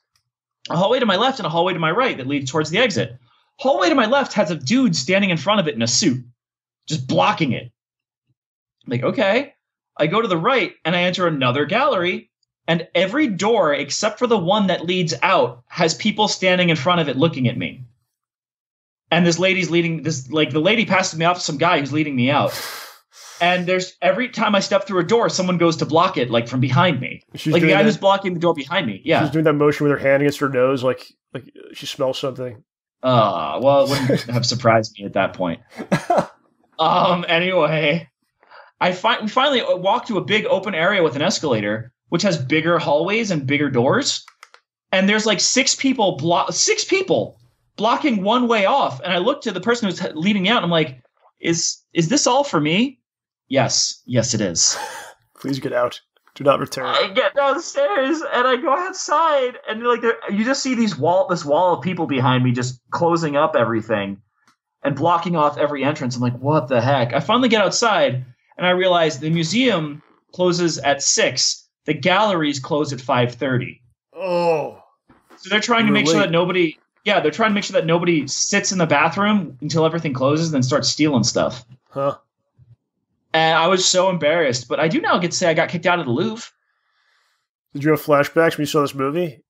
a hallway to my left, and a hallway to my right that leads towards the exit. Hallway to my left has a dude standing in front of it in a suit, just blocking it. I'm like, okay. I go to the right, and I enter another gallery, and every door except for the one that leads out has people standing in front of it looking at me. And this lady's leading this, like the lady passes me off to some guy who's leading me out. And there's every time I step through a door, someone goes to block it, like from behind me. Like the guy who's blocking the door behind me. Yeah. She's doing that motion with her hand against her nose, like she smells something. Well, it wouldn't have surprised me at that point. Anyway, we finally walk to a big open area with an escalator, which has bigger hallways and bigger doors. And there's like 6 people blocking one way off. And I look to the person who's leading me out, and I'm like, is this all for me? Yes, it is. Please get out. Do not return. I get downstairs and I go outside, and like you just see this wall of people behind me just closing up everything and blocking off every entrance. I'm like, what the heck? I finally get outside and I realize the museum closes at 6. The galleries close at 5:30. Oh. So they're trying to make sure that nobody Yeah, they're trying to make sure that nobody sits in the bathroom until everything closes, and then starts stealing stuff. Huh. And I was so embarrassed, but I do now get to say I got kicked out of the Louvre. Did you have flashbacks when you saw this movie?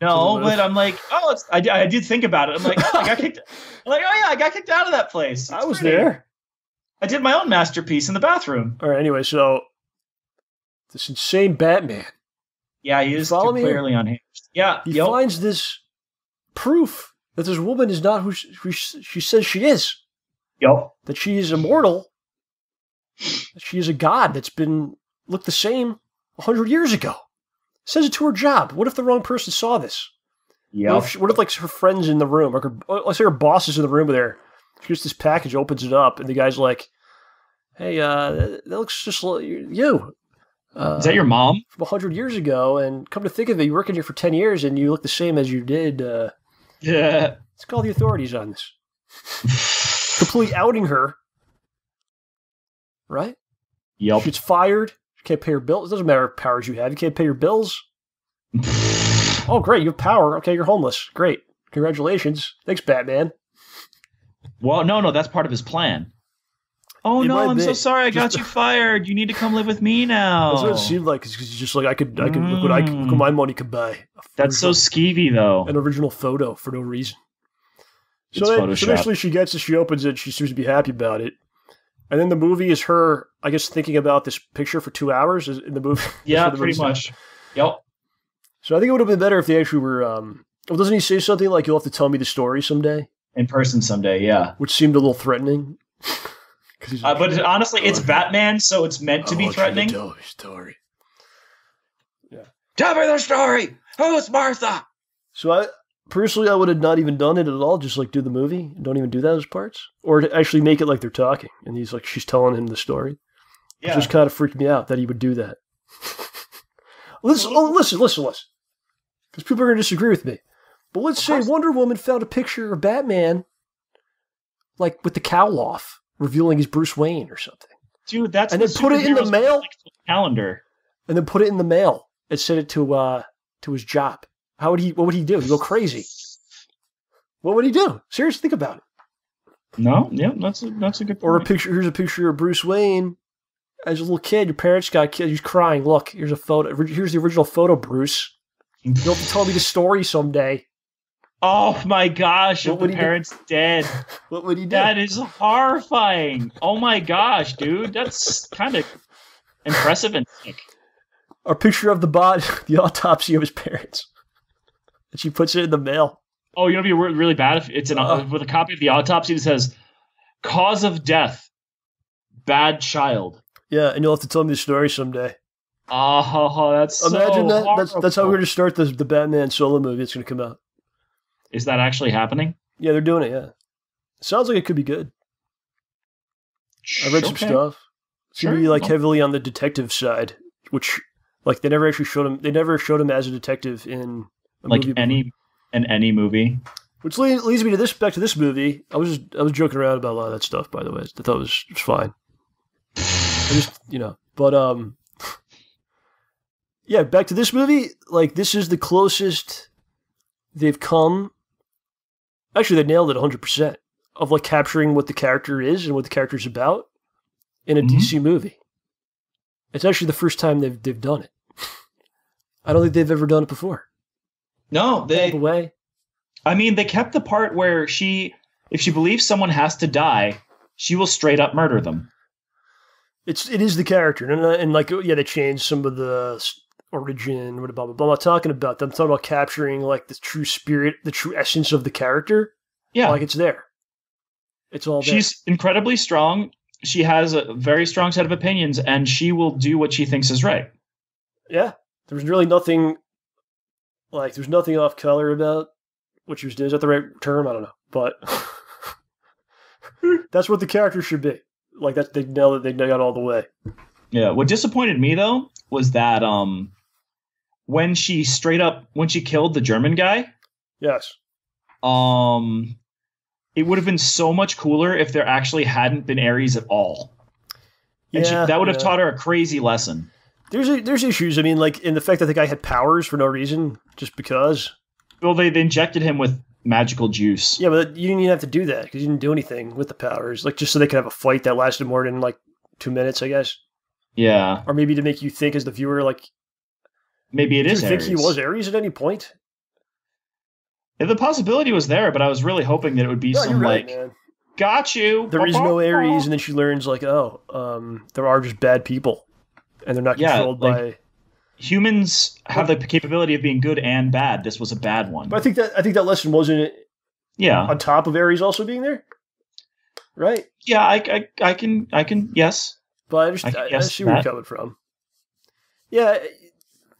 No, but I'm like, oh, I did think about it. I'm like, oh, I got kicked. I'm like, oh yeah, I got kicked out of that place. I was there. I did my own masterpiece in the bathroom. All right. Anyway, so this insane Batman. Yeah, he is clearly unhinged. Yeah, he finds this proof that this woman is not who she says she is. Yep. That she is immortal. That she is a god that's looked the same 100 years ago. Says it to her job. What if the wrong person saw this? Yeah. What if like her friends in the room, or let's say her boss is in the room with her. She gets this package, opens it up, and the guy's like, "Hey, that looks just like you. Is that your mom? From 100 years ago, and come to think of it, you're working here for 10 years, and you look the same as you did. Yeah. Let's call the authorities on this." Completely outing her. Right? Yep. She gets fired. She can't pay her bills. It doesn't matter what powers you have. You can't pay your bills. Oh, great. You have power. Okay, you're homeless. Great. Congratulations. Thanks, Batman. Well, no, that's part of his plan. Oh, no, I'm so sorry. I got you fired. You need to come live with me now. That's what it seemed like. Because he's just like, I could look what my money could buy. That's so skeevy, though. An original photo for no reason. So eventually she gets it, she opens it, she seems to be happy about it. And then the movie is her, I guess, thinking about this picture for 2 hours in the movie. Yeah, pretty much. Yep. So I think it would have been better if they actually were, well, doesn't he say something like, you'll have to tell me the story someday? In person someday, yeah. Which seemed a little threatening. But honestly, it's Batman, so it's meant to be threatening. Tell me the story. Yeah. Tell me the story! Who's Martha? So personally, I would have not even done it at all. Just like do the movie. Don't even do that as parts. Or to actually make it like they're talking. And she's telling him the story. Yeah. It just kind of freaked me out that he would do that. Listen. Because people are going to disagree with me. But let's say Wonder Woman found a picture of Batman, like with the cowl off, revealing he's Bruce Wayne or something. Dude, that's and then put it in the mail. Calendar. And then put it in the mail and send it to his job. What would he do? He'd go crazy. What would he do? Seriously, think about it. No, yeah, that's a good point. Or here's a picture of Bruce Wayne as a little kid. Your parents got killed. He's crying. Look, here's a photo. Here's the original photo, Bruce. You'll have to tell me the story someday. Oh my gosh, if the parents dead. What would he do? That is horrifying. Oh my gosh, dude. That's kind of impressive and sick. Or picture of the body, the autopsy of his parents. And she puts it in the mail. Oh, you know, it'd be really bad if it's with a copy of the autopsy that says, cause of death, bad child. Yeah, and you'll have to tell me the story someday. Oh, that's Imagine so that. That's how we're going to start the Batman Solo movie. It's going to come out. Is that actually happening? Yeah, they're doing it, yeah. It sounds like it could be good. I read some stuff. It's going to be like heavily on the detective side, which like they never showed him as a detective in a movie any movie. Which leads me to back to this movie. I was joking around about a lot of that stuff, by the way. I thought it was fine. Yeah, back to this movie. Like, this is the closest they've come. Actually, they nailed it 100% of like capturing what the character is and what the character's about in a DC movie. It's actually the first time they've done it. I don't think they've ever done it before. No, all the way. I mean, they kept the part where if she believes someone has to die, she will straight up murder them. It is the character, and like, yeah, they changed some of the origin, blah, blah, blah. I'm not talking about that. I'm talking about capturing like the true spirit, the true essence of the character. Yeah. Like, it's there. It's all there. She's incredibly strong. She has a very strong set of opinions, and she will do what she thinks is right. Yeah. There's really nothing, like, there's nothing off color about what she was doing. Is that the right term? I don't know. But that's what the character should be. Like, that's, they nailed it. They got all the way. Yeah. What disappointed me, though, was that when she killed the German guy. Yes. It would have been so much cooler if there actually hadn't been Ares at all. And that would have taught her a crazy lesson. There's issues. I mean, like, in the fact that the guy had powers for no reason, just because. Well, they injected him with magical juice. Yeah, but you didn't even have to do that because you didn't do anything with the powers. Like, just so they could have a fight that lasted more than, like, 2 minutes, I guess. Yeah. Or maybe to make you think as the viewer, like... Maybe it is Ares. Do you think he was Ares at any point? Yeah, the possibility was there, but I was really hoping that it would be some, right, like... Man. Got you! There is no Ares, and then she learns, like, there are just bad people. And they're not controlled by... Humans have the capability of being good and bad. This was a bad one. But I think that lesson wasn't on top of Ares also being there, right? Yeah, I can yes. But I see where you're coming from. Yeah,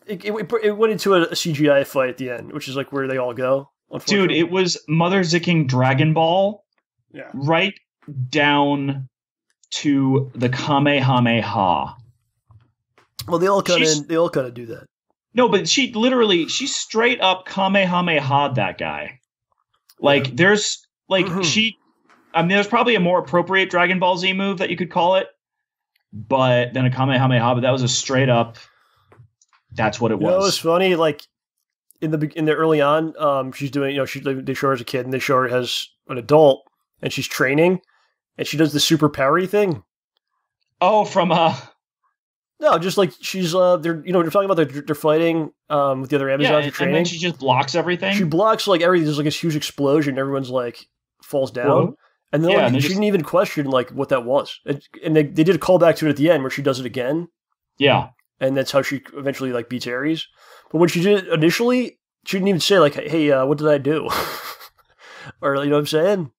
it went into a CGI fight at the end, which is like where they all go. Dude, it was Mother Zicking Dragon Ball, right down to the Kamehameha. Well, they all kind of do that. No, but she straight up Kamehameha that guy. Like there's like there's probably a more appropriate Dragon Ball Z move that you could call it, but then a Kamehameha. But that was a straight up. That's what it was. You know, it was funny. Like in the early on, she's doing. They show her as a kid, and they show her as an adult, and she's training, and she does the super powery thing. Oh, from No, just like she's they're talking about they're fighting with the other Amazons training. And then she just blocks everything. She blocks like everything. There's like this huge explosion. Everyone's like falls down. Whoa. And then she didn't even question like what that was. And they did a callback to it at the end where she does it again. Yeah. And that's how she eventually like beats Ares. But when she did it initially, she didn't even say like, hey, what did I do? Or you know what I'm saying?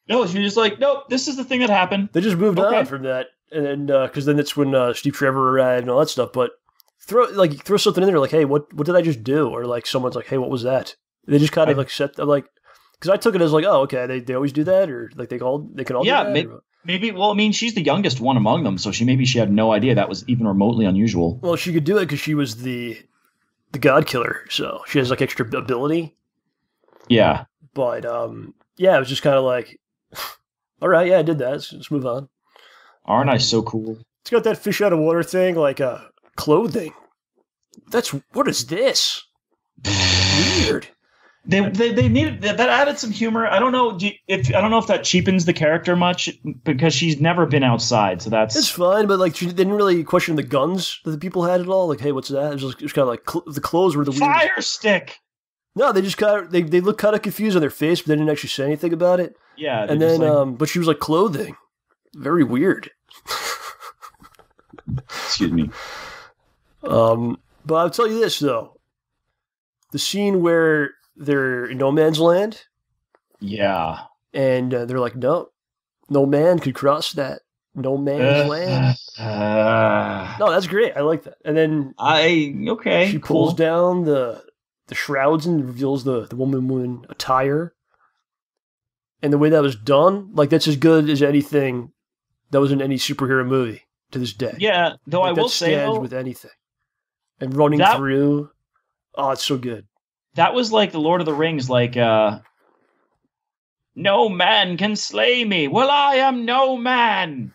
No, she was just like, nope, this is the thing that happened. They just moved on from that. And then, because then that's when Steve Trevor arrived and all that stuff. But throw something in there like, hey, what did I just do? Or like someone's like, hey, what was that? They just kind of like set. I'm like, because I took it as like, oh, okay, they always do that, or like they can all do that. Maybe. Well, I mean, she's the youngest one among them, so she had no idea that was even remotely unusual. Well, she could do it because she was the God Killer, so she has like extra ability. Yeah. But it was just kind of like, all right, I did that. Let's move on. Aren't I so cool? It's got that fish out of water thing, like clothing. What is this? Weird. They needed that added some humor. I don't know if that cheapens the character much because she's never been outside, so it's fine. But like, she didn't really question the guns that the people had at all. Like, hey, what's that? It was kind of like the clothes were the fire stick. No, they just they look kind of confused on their face, but they didn't actually say anything about it. Yeah, and then but she was like clothing. Very weird. Excuse me. But I'll tell you this though: the scene where they're in no man's land. Yeah. And they're like, no man could cross that no man's land. No, that's great. I like that. And then she pulls down the shrouds and reveals the woman attire. And the way that was done, like that's as good as anything that was in any superhero movie to this day. Yeah, though like, I will say though, with anything. And running through, it's so good. That was like the Lord of the Rings, like no man can slay me. Well, I am no man.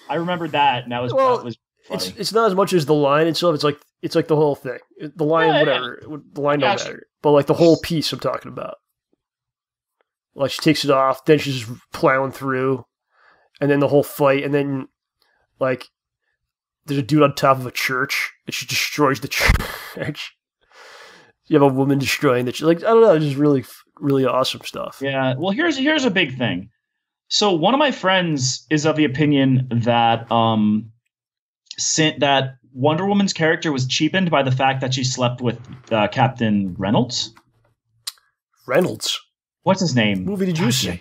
I remembered that, and that was funny. It's not as much as the line itself. It's like the whole thing. The line, whatever. The line don't matter. But like the whole piece I'm talking about. Like she takes it off, then she's plowing through, and then the whole fight, and then like there's a dude on top of a church, and she destroys the church. You have a woman destroying the church. Like I don't know, it's just really, really awesome stuff. Yeah. Well, here's a big thing. So one of my friends is of the opinion that that Wonder Woman's character was cheapened by the fact that she slept with Captain Reynolds. Reynolds. What's his name? What movie did you see?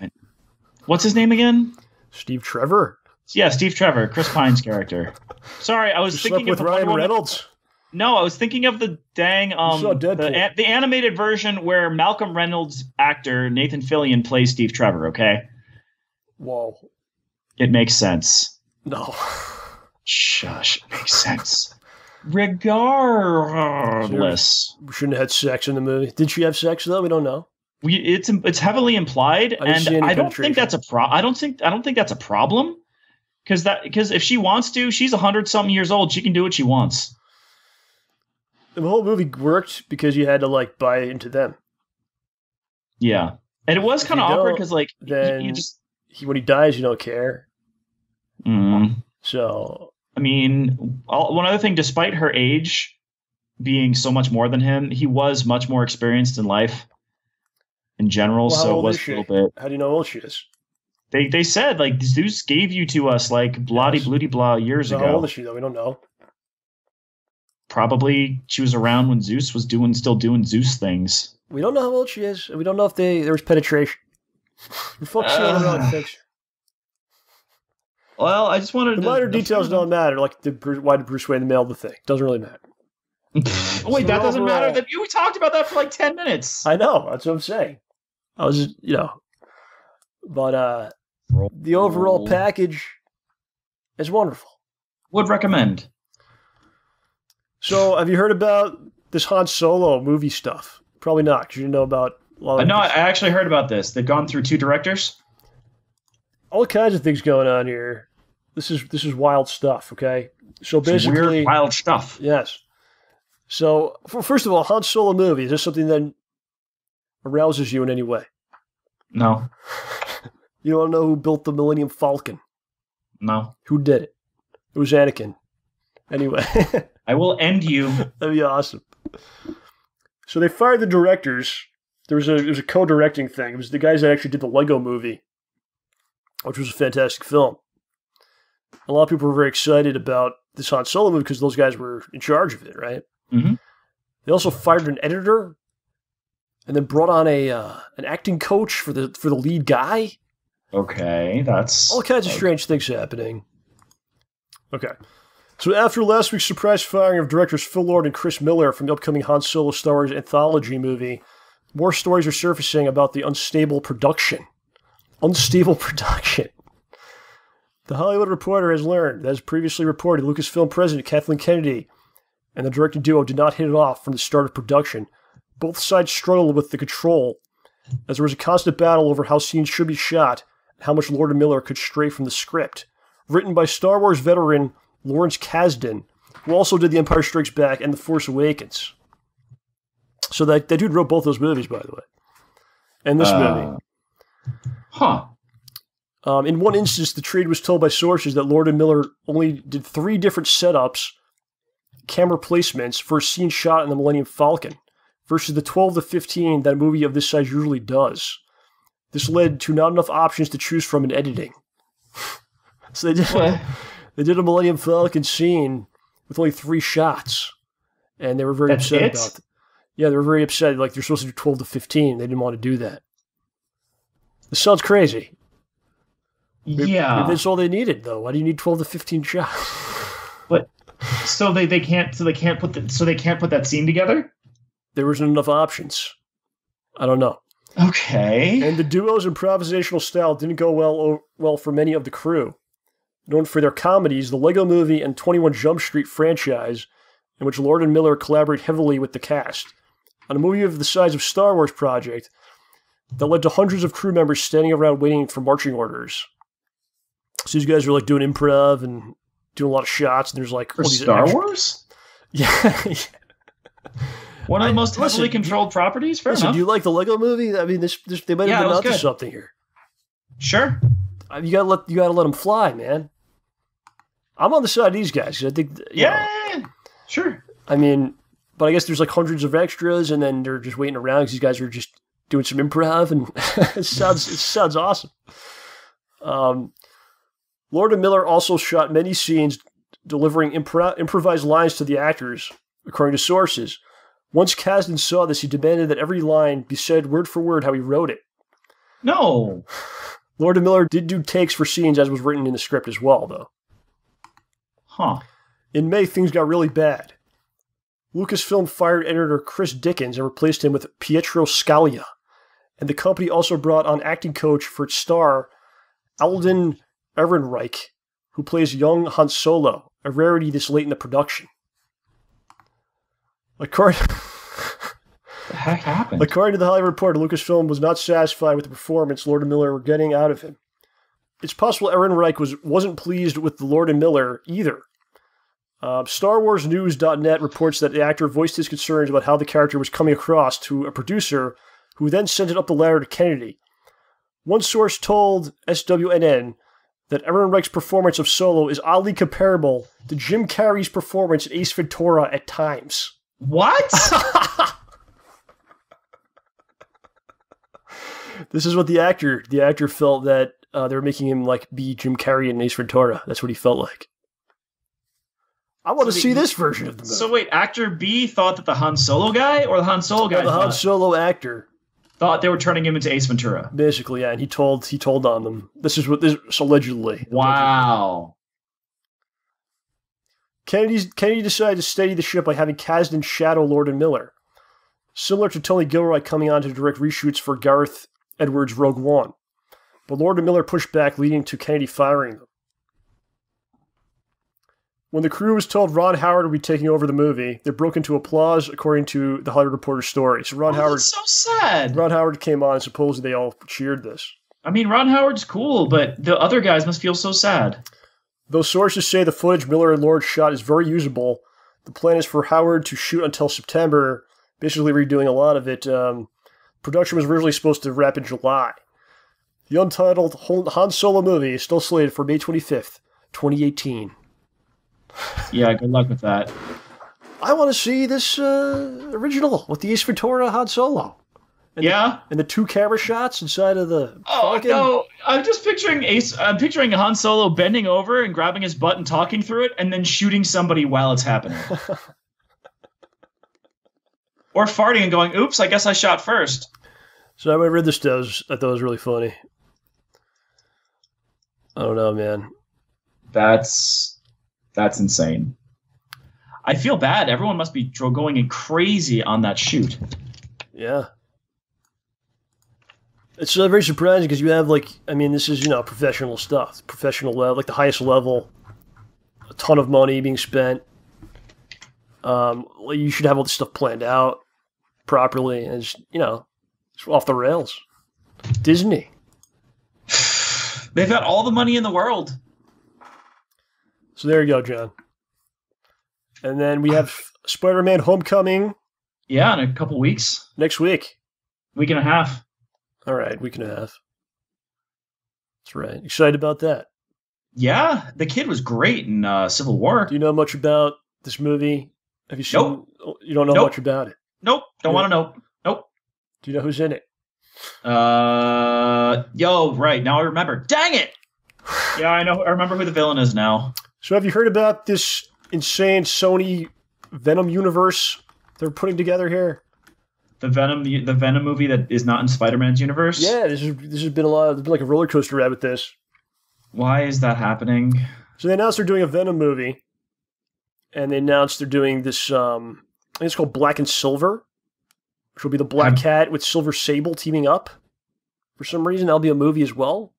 What's his name again? Steve Trevor. Yeah, Steve Trevor, Chris Pine's character. Sorry, I was thinking with Ryan Reynolds. No, I was thinking of the dang the animated version where Malcolm Reynolds' actor Nathan Fillion plays Steve Trevor. Okay. Whoa. It makes sense. No. Shush. It makes sense. Regardless, we shouldn't have had sex in the movie. Did she have sex though? We don't know. It's heavily implied, and I don't think that's a I don't think that's a problem because if she wants to, she's 100-something years old. She can do what she wants. The whole movie worked because you had to like buy into them. Yeah. And it was kind of awkward because, like, you just... when he dies, you don't care. So... I mean, one other thing, despite her age being so much more than him, he was much more experienced in life in general, so it was a little bit... How do you know how old she is? They said, like, Zeus gave you to us, like, bloody-bloody-blah years ago. How old is she, though? We don't know. Probably she was around when Zeus was still doing Zeus things. We don't know how old she is. We don't know if there was penetration. We're focusing on the wrong things. Well, I just wanted the minor details don't matter, like why did Bruce Wayne mail the thing. Doesn't really matter. Wait, that doesn't matter. We talked about that for like 10 minutes. I know. That's what I'm saying. I was just, but the overall package is wonderful. Would recommend. So, have you heard about this Han Solo movie stuff? Probably not, because you didn't know about a lot of No, I actually heard about this. They've gone through 2 directors. All kinds of things going on here. This is wild stuff, okay? So basically... Weird, wild stuff. Yes. So, first of all, Han Solo movie, is this something that arouses you in any way? No. You don't know who built the Millennium Falcon? No. Who did it? It was Anakin. Anyway. I will end you. That'd be awesome. So they fired the directors. There was a co-directing thing. It was the guys that actually did the Lego movie, which was a fantastic film. A lot of people were very excited about this Han Solo movie because those guys were in charge of it, right? Mm-hmm. They also fired an editor, and then brought on an acting coach for the lead guy. Okay, that's all kinds of strange things happening. Okay, so after last week's surprise firing of directors Phil Lord and Chris Miller from the upcoming Han Solo Star Wars anthology movie, more stories are surfacing about the unstable production. Unstable production. The Hollywood Reporter has learned, as previously reported, Lucasfilm president Kathleen Kennedy and the directing duo did not hit it off from the start of production. Both sides struggled with the control, as there was a constant battle over how scenes should be shot and how much Lord and Miller could stray from the script. Written by Star Wars veteran Lawrence Kasdan, who also did The Empire Strikes Back and The Force Awakens. So that dude wrote both those movies, by the way. And this movie. Huh. In one instance, the trade was told by sources that Lord and Miller only did 3 different setups, camera placements, for a scene shot in the Millennium Falcon, versus the 12 to 15 that a movie of this size usually does. This led to not enough options to choose from in editing. So they did a Millennium Falcon scene with only 3 shots, and they were very upset about it. Yeah, they were very upset. Like, they're supposed to do 12 to 15. They didn't want to do that. This sounds crazy. Yeah. Maybe that's all they needed, though. Why do you need 12 to 15 shots? But so they can't put that scene together? There wasn't enough options. I don't know. Okay. And the duo's improvisational style didn't go well for many of the crew. Known for their comedies, the Lego Movie and 21 Jump Street franchise, in which Lord and Miller collaborate heavily with the cast. On a movie of the size of Star Wars project that led to hundreds of crew members standing around waiting for marching orders. So these guys are like doing improv and doing a lot of shots, and there's like for Star Wars? Yeah. One of the most heavily controlled properties? Fair enough. Do you like the Lego Movie? I mean, they might have been up to something here. Sure. You gotta let them fly, man. I'm on the side of these guys, because I think... Yeah, sure. I mean, but I guess there's like hundreds of extras, and then they're just waiting around because these guys are just doing some improv, and it sounds awesome. Lord and Miller also shot many scenes delivering improvised lines to the actors, according to sources. Once Kasdan saw this, he demanded that every line be said word for word how he wrote it. No. Lord and Miller did do takes for scenes as was written in the script as well, though. Huh. In May, things got really bad. Lucasfilm fired editor Chris Dickens and replaced him with Pietro Scalia. And the company also brought on acting coach for its star, Alden Ehrenreich, who plays young Han Solo, a rarity this late in the production. According the heck happened? According to the Hollywood Reporter, Lucasfilm was not satisfied with the performance Lord and Miller were getting out of him. It's possible Ehrenreich wasn't pleased with the Lord and Miller either. StarWarsNews.net reports that the actor voiced his concerns about how the character was coming across to a producer who then sent it up the ladder to Kennedy. One source told SWNN that Edward Reich's performance of Solo is oddly comparable to Jim Carrey's performance in Ace Ventura at times. What? This is what the actor felt that they were making him like be Jim Carrey in Ace Ventura. That's what he felt like. I want to see this version of the movie. So wait, actor B thought that the Han Solo guy or the Han Solo guy? The Han Solo actor thought they were turning him into Ace Ventura. Basically, yeah, and he told on them. This is allegedly. Wow. Kennedy decided to steady the ship by having Kasdan shadow Lord and Miller, similar to Tony Gilroy coming on to direct reshoots for Gareth Edwards' Rogue One. But Lord and Miller pushed back, leading to Kennedy firing them. When the crew was told Ron Howard would be taking over the movie, they broke into applause, according to the Hollywood Reporter's story. So that's so sad. Ron Howard came on, and supposedly they all cheered this. I mean, Ron Howard's cool, but the other guys must feel so sad. Though sources say the footage Miller and Lord shot is very usable, the plan is for Howard to shoot until September, basically redoing a lot of it. Production was originally supposed to wrap in July. The untitled Han Solo movie is still slated for May 25th, 2018. Yeah, good luck with that. I want to see this original with the Ace Ventura Han Solo. And the 2 camera shots inside of the. Falcon. No! I'm just picturing I'm picturing Han Solo bending over and grabbing his butt and talking through it, and then shooting somebody while it's happening. Or farting and going, "Oops! I guess I shot first." So I read this. I thought it was really funny. I don't know, man. That's insane. I feel bad. Everyone must be going in crazy on that shoot. Yeah. It's very surprising because you have this is, professional stuff. Professional level, like the highest level. A ton of money being spent. You should have all this stuff planned out properly. And it's off the rails. Disney. They've got all the money in the world. So there you go, John. And then we have Spider-Man Homecoming. Yeah, in a couple weeks. Next week. Week and a half. All right, week and a half. That's right. Excited about that? Yeah, the kid was great in Civil War. Do you know much about this movie? Have you seen? Nope. You don't know much about it? Nope. Don't want to know. Nope. Do you know who's in it? Right. Now I remember. Dang it! Yeah, I know. I remember who the villain is now. So have you heard about this insane Sony Venom universe they're putting together here? The Venom movie that is not in Spider-Man's universe? Yeah, this has been there's been like a roller coaster ride with this. Why is that happening? So they announced they're doing a Venom movie, and they announced they're doing this, I think it's called Black and Silver, which will be the Black Cat with Silver Sable teaming up. For some reason, that'll be a movie as well.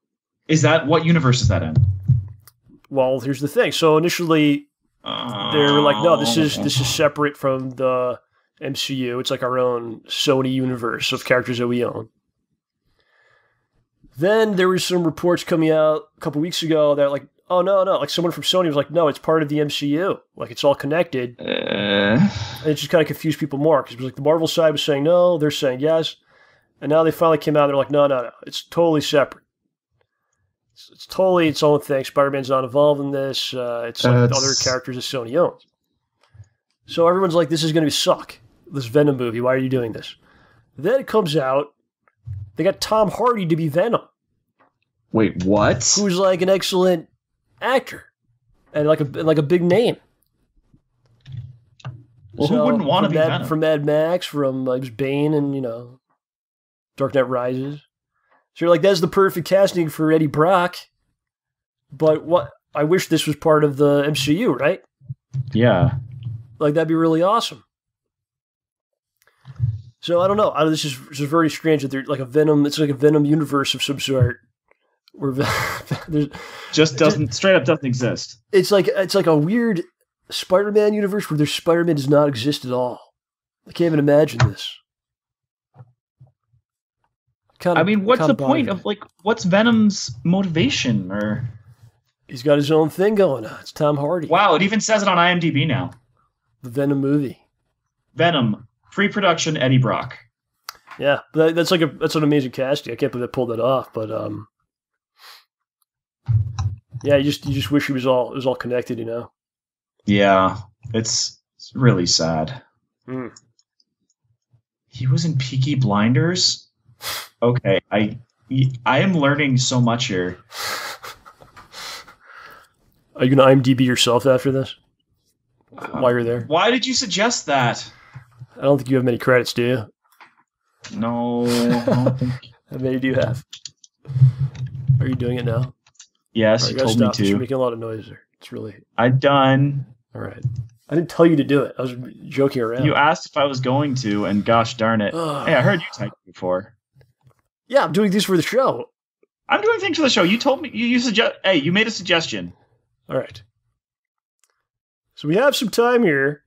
What universe is that in? Well, here's the thing. So initially, they were like, no, this is separate from the MCU. It's like our own Sony universe of characters that we own. Then there were some reports coming out a couple weeks ago that like, oh, no. Like someone from Sony was like, no, it's part of the MCU. Like it's all connected. And it just kind of confused people more because it was like the Marvel side was saying no, they're saying yes. And now they finally came out and they're like, no. It's totally separate. It's totally its own thing. Spider-Man's not involved in this. It's like the other characters that Sony owns. So everyone's like, this is going to suck. This Venom movie. Why are you doing this? Then it comes out, they got Tom Hardy to be Venom. Wait, what? Who's like an excellent actor and like a big name. Well, who wouldn't want to be Venom? From Mad Max, from he was Bane and Dark Knight Rises. So you're like, that's the perfect casting for Eddie Brock. But I wish this was part of the MCU, right? Yeah. Like that'd be really awesome. So I don't know. This is very strange that they're like a Venom. It's like a Venom universe of some sort. Where straight up doesn't exist. It's like a weird Spider-Man universe where their Spider-Man does not exist at all. I can't even imagine this. What's the point of what's Venom's motivation? Or he's got his own thing going on. It's Tom Hardy. Wow, it even says it on IMDb now. The Venom movie. Venom pre-production Eddie Brock. Yeah, that's an amazing casting. I can't believe they pulled that off. But yeah, you just wish it was all connected, you know. Yeah, it's really sad. Mm. He was in Peaky Blinders. Okay, I am learning so much here. Are you going to IMDb yourself after this? While you're there? Why did you suggest that? I don't think you have many credits, do you? No, I don't think. How many do you have? Are you doing it now? Yes, you told me to. You're making a lot of noise there. It's really... I'm done. All right. I didn't tell you to do it. I was joking around. You asked if I was going to, and gosh darn it. Hey, I heard you type before. Yeah, I'm doing these for the show. I'm doing things for the show. You told me, you suggest. Hey, you made a suggestion. All right. So we have some time here.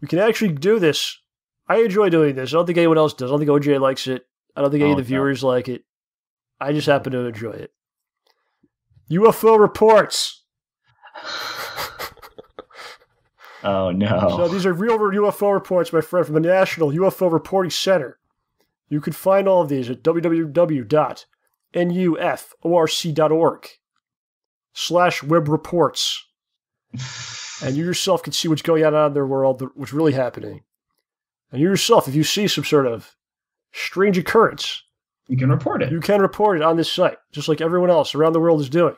We can actually do this. I enjoy doing this. I don't think anyone else does. I don't think OJ likes it. I don't think any of the viewers like it. I just happen to enjoy it. UFO Reports. Oh, no. So these are real UFO reports, my friend, from the National UFO Reporting Center. You can find all of these at www.nuforc.org/webreports. And you yourself can see what's going on in their world, what's really happening. And you yourself, if you see some sort of strange occurrence, you can report it. You can report it on this site, just like everyone else around the world is doing.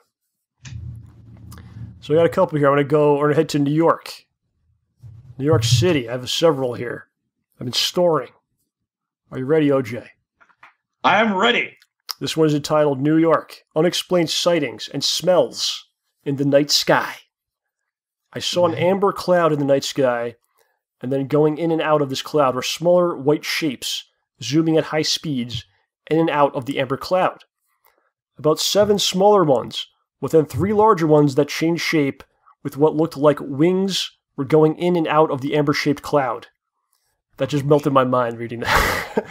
So I got a couple here. I'm going to head to New York. New York City. I have several here. I've been storing. Are you ready, OJ? I am ready. This one is entitled New York, Unexplained Sightings and Smells in the Night Sky. I saw an amber cloud in the night sky, and then going in and out of this cloud were smaller white shapes zooming at high speeds in and out of the amber cloud. About 7 smaller ones, with then 3 larger ones that changed shape with what looked like wings were going in and out of the amber-shaped cloud. That just melted my mind reading that.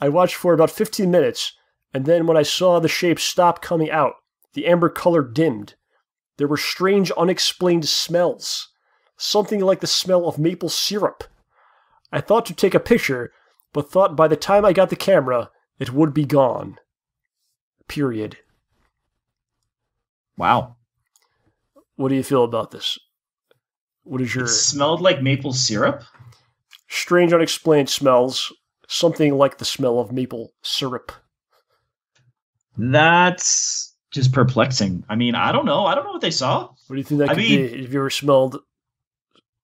I watched for about 15 minutes, and then when I saw the shape stop coming out, the amber color dimmed. There were strange, unexplained smells. Something like the smell of maple syrup. I thought to take a picture, but thought by the time I got the camera, it would be gone. Period. Wow. What do you feel about this? What is your... It smelled like maple syrup? Strange, unexplained smells. Something like the smell of maple syrup. That's just perplexing. I mean, I don't know. I don't know what they saw. What do you think that could be? Have you ever smelled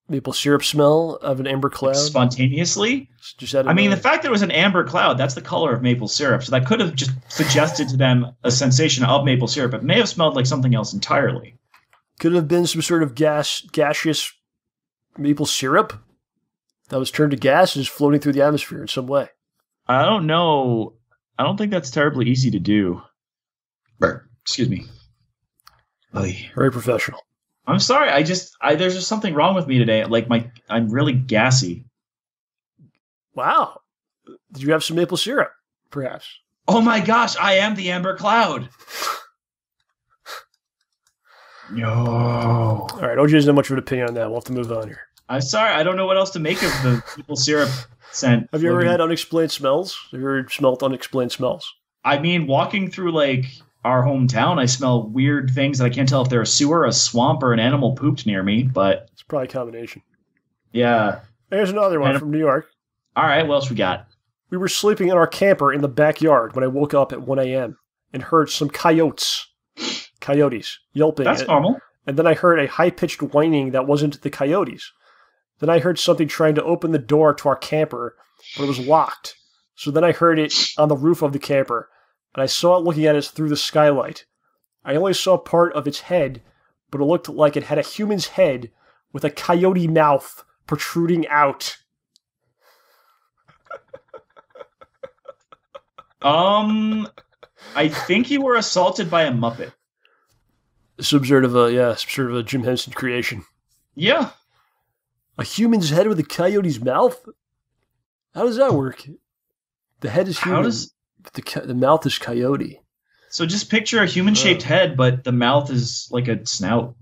maple syrup smell of an amber cloud? Spontaneously? The fact that it was an amber cloud, that's the color of maple syrup. So that could have just suggested to them a sensation of maple syrup. It may have smelled like something else entirely. Could have been some sort of gaseous maple syrup that was turned to gas and is floating through the atmosphere in some way. I don't know. I don't think that's terribly easy to do. Excuse me. Very professional. I'm sorry. There's just something wrong with me today. Like I'm really gassy. Wow. Did you have some maple syrup, perhaps? Oh my gosh, I am the amber cloud. No. All right, OJ doesn't have much of an opinion on that. We'll have to move on here. I'm sorry. I don't know what else to make of the maple syrup scent. Have you ever had unexplained smells? Have you ever smelled unexplained smells? I mean, walking through like our hometown, I smell weird things that I can't tell if they're a sewer, a swamp, or an animal pooped near me, but... It's probably a combination. Yeah. There's another one from New York. All right, what else we got? We were sleeping in our camper in the backyard when I woke up at 1 a.m. and heard some coyotes yelping. That's normal. And then I heard a high-pitched whining that wasn't the coyotes. Then I heard something trying to open the door to our camper, but it was locked. So then I heard it on the roof of the camper, and I saw it looking at us through the skylight. I only saw part of its head, but it looked like it had a human's head with a coyote mouth protruding out. I think you were assaulted by a Muppet. Some sort of a Jim Henson creation. Yeah. A human's head with a coyote's mouth? How does that work? The head is human. The mouth is coyote. So just picture a human-shaped head, but the mouth is like a snout.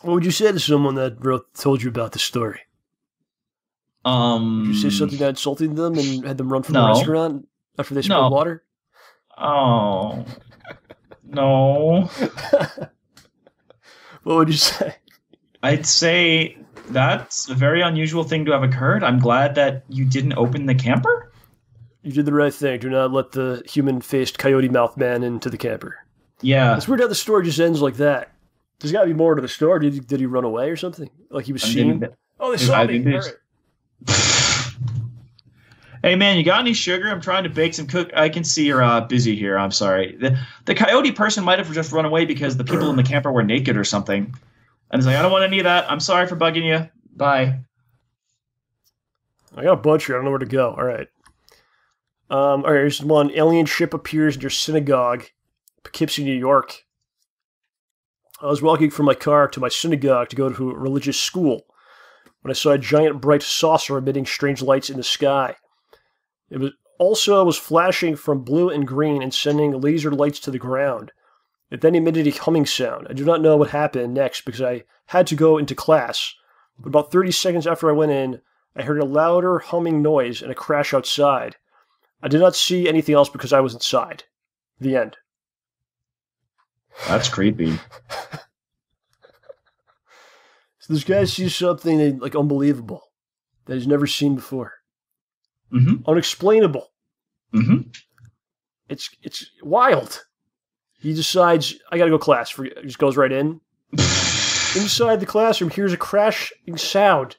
What would you say to someone that told you about the story? Did you say something that insulted them and had them run from the No. restaurant after they spilled water? Oh. No. What would you say? I'd say that's a very unusual thing to have occurred. I'm glad that you didn't open the camper. You did the right thing. Do not let the human-faced coyote mouth man into the camper. Yeah. It's weird how the story just ends like that. There's got to be more to the story. Did he run away or something? Like he was seen? Oh, they saw me. All right. Hey, man, you got any sugar? I'm trying to bake some cook. I can see you're busy here. I'm sorry. The coyote person might have just run away because the people in the camper were naked or something. And he's like, I don't want any of that. I'm sorry for bugging you. Bye. I got a bunch here. I don't know where to go. All right. All right, here's one. Alien ship appears in your synagogue, Poughkeepsie, New York. I was walking from my car to my synagogue to go to a religious school when I saw a giant bright saucer emitting strange lights in the sky. It was flashing from blue and green and sending laser lights to the ground. It then emitted a humming sound. I do not know what happened next because I had to go into class. But about 30 seconds after I went in, I heard a louder humming noise and a crash outside. I did not see anything else because I was inside. The end. That's creepy. So this guy sees something like unbelievable that he's never seen before. Mm-hmm. Unexplainable. Mm-hmm. It's wild. He decides, I gotta go class. He just goes right in. Inside the classroom, hears a crashing sound.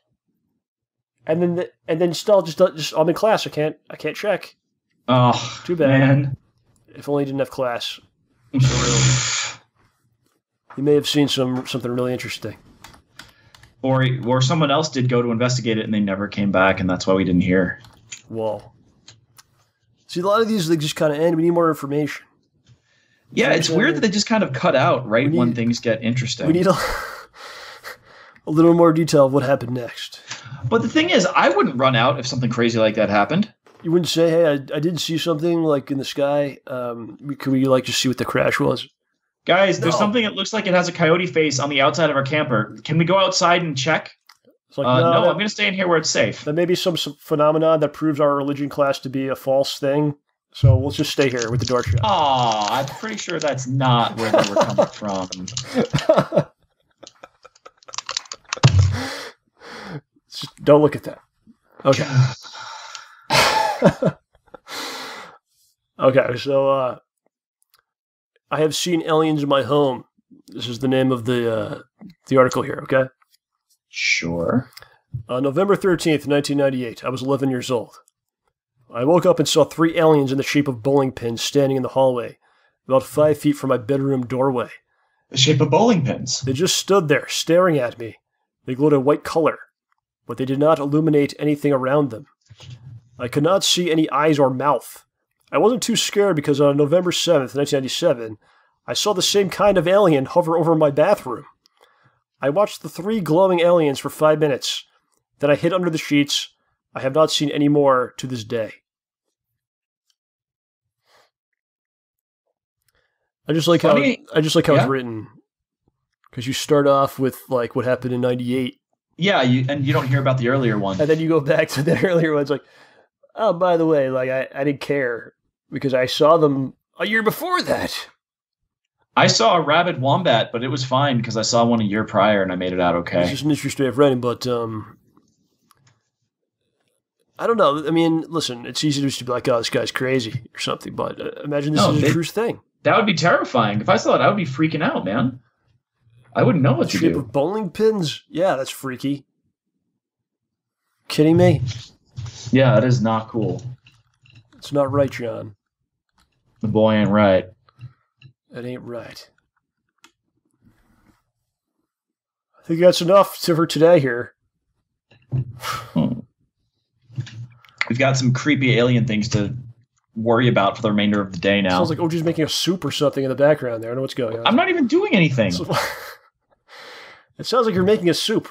And then still just I'm in class. I can't check. Oh, too bad. Man. If only he didn't have class. He may have seen something really interesting. Or someone else did go to investigate it and they never came back, and that's why we didn't hear. Whoa. See, a lot of these they just kind of end. We need more information. Yeah, it's weird that they just kind of cut out when things get interesting. We need a little more detail of what happened next. But the thing is, I wouldn't run out if something crazy like that happened. You wouldn't say, hey, I did see something like in the sky. Could we just see what the crash was? Guys, there's something that looks like it has a coyote face on the outside of our camper. Can we go outside and check? It's like, no, I'm going to stay in here where it's safe. There may be some phenomenon that proves our religion class to be a false thing. So let's just stay here with the door shut. Aw, I'm pretty sure that's not where they were coming from. Just don't look at that. Okay. Okay, so I have seen aliens in my home. This is the name of the article here, okay? Sure. November 13th, 1998. I was 11 years old. I woke up and saw 3 aliens in the shape of bowling pins standing in the hallway, about 5 feet from my bedroom doorway. The shape of bowling pins? They just stood there, staring at me. They glowed a white color, but they did not illuminate anything around them. I could not see any eyes or mouth. I wasn't too scared because on November 7th, 1997, I saw the same kind of alien hover over my bathroom. I watched the 3 glowing aliens for 5 minutes. Then I hid under the sheets. I have not seen any more to this day. I just like how it's written, because you start off with like what happened in '98. Yeah, and you don't hear about the earlier one, and then you go back to the earlier ones. Like, oh, by the way, like I didn't care because I saw them a year before that. I saw a rabid wombat, but it was fine because I saw one a year prior and I made it out okay. It's just an interesting way of writing, but I don't know. I mean, listen, it's easy to just be like, oh, this guy's crazy or something, but imagine this is a true thing. That would be terrifying. If I saw it, I would be freaking out, man. I wouldn't know what to do. Shape of bowling pins? Yeah, that's freaky. Kidding me? Yeah, that is not cool. It's not right, John. The boy ain't right. That ain't right. I think that's enough for today here. We've got some creepy alien things to worry about for the remainder of the day now. Sounds like OG's making a soup or something in the background there. I don't know what's going on. I'm not even doing anything. It sounds like you're making a soup.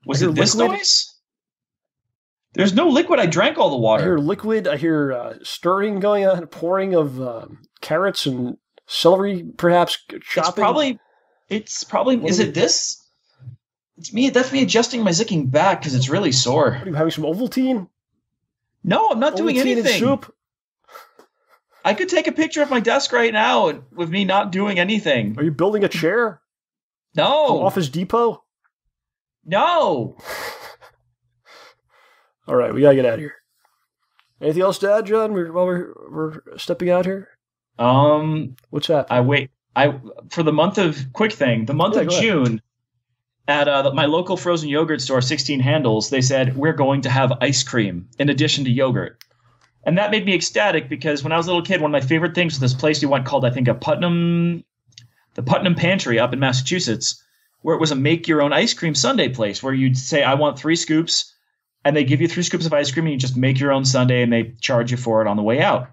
Was it this noise? There's no liquid. I drank all the water. I hear liquid. I hear stirring going on, pouring of carrots and celery, perhaps chopping. It's probably. Is it this? It's me. That's me adjusting my zicking back because it's really sore. What, are you having some Ovaltine? No, I'm not doing anything. And soup? I could take a picture of my desk right now with me not doing anything. Are you building a chair? No. From Office Depot? No. All right, we gotta get out of here. Anything else to add, John? While we're stepping out here. What's that? For the month of of June, at my local frozen yogurt store, 16 Handles, they said we're going to have ice cream in addition to yogurt, and that made me ecstatic because when I was a little kid, one of my favorite things was this place we went called the Putnam Pantry up in Massachusetts, where it was a make your own ice cream sundae place where you'd say I want 3 scoops. And they give you 3 scoops of ice cream, and you just make your own sundae, and they charge you for it on the way out.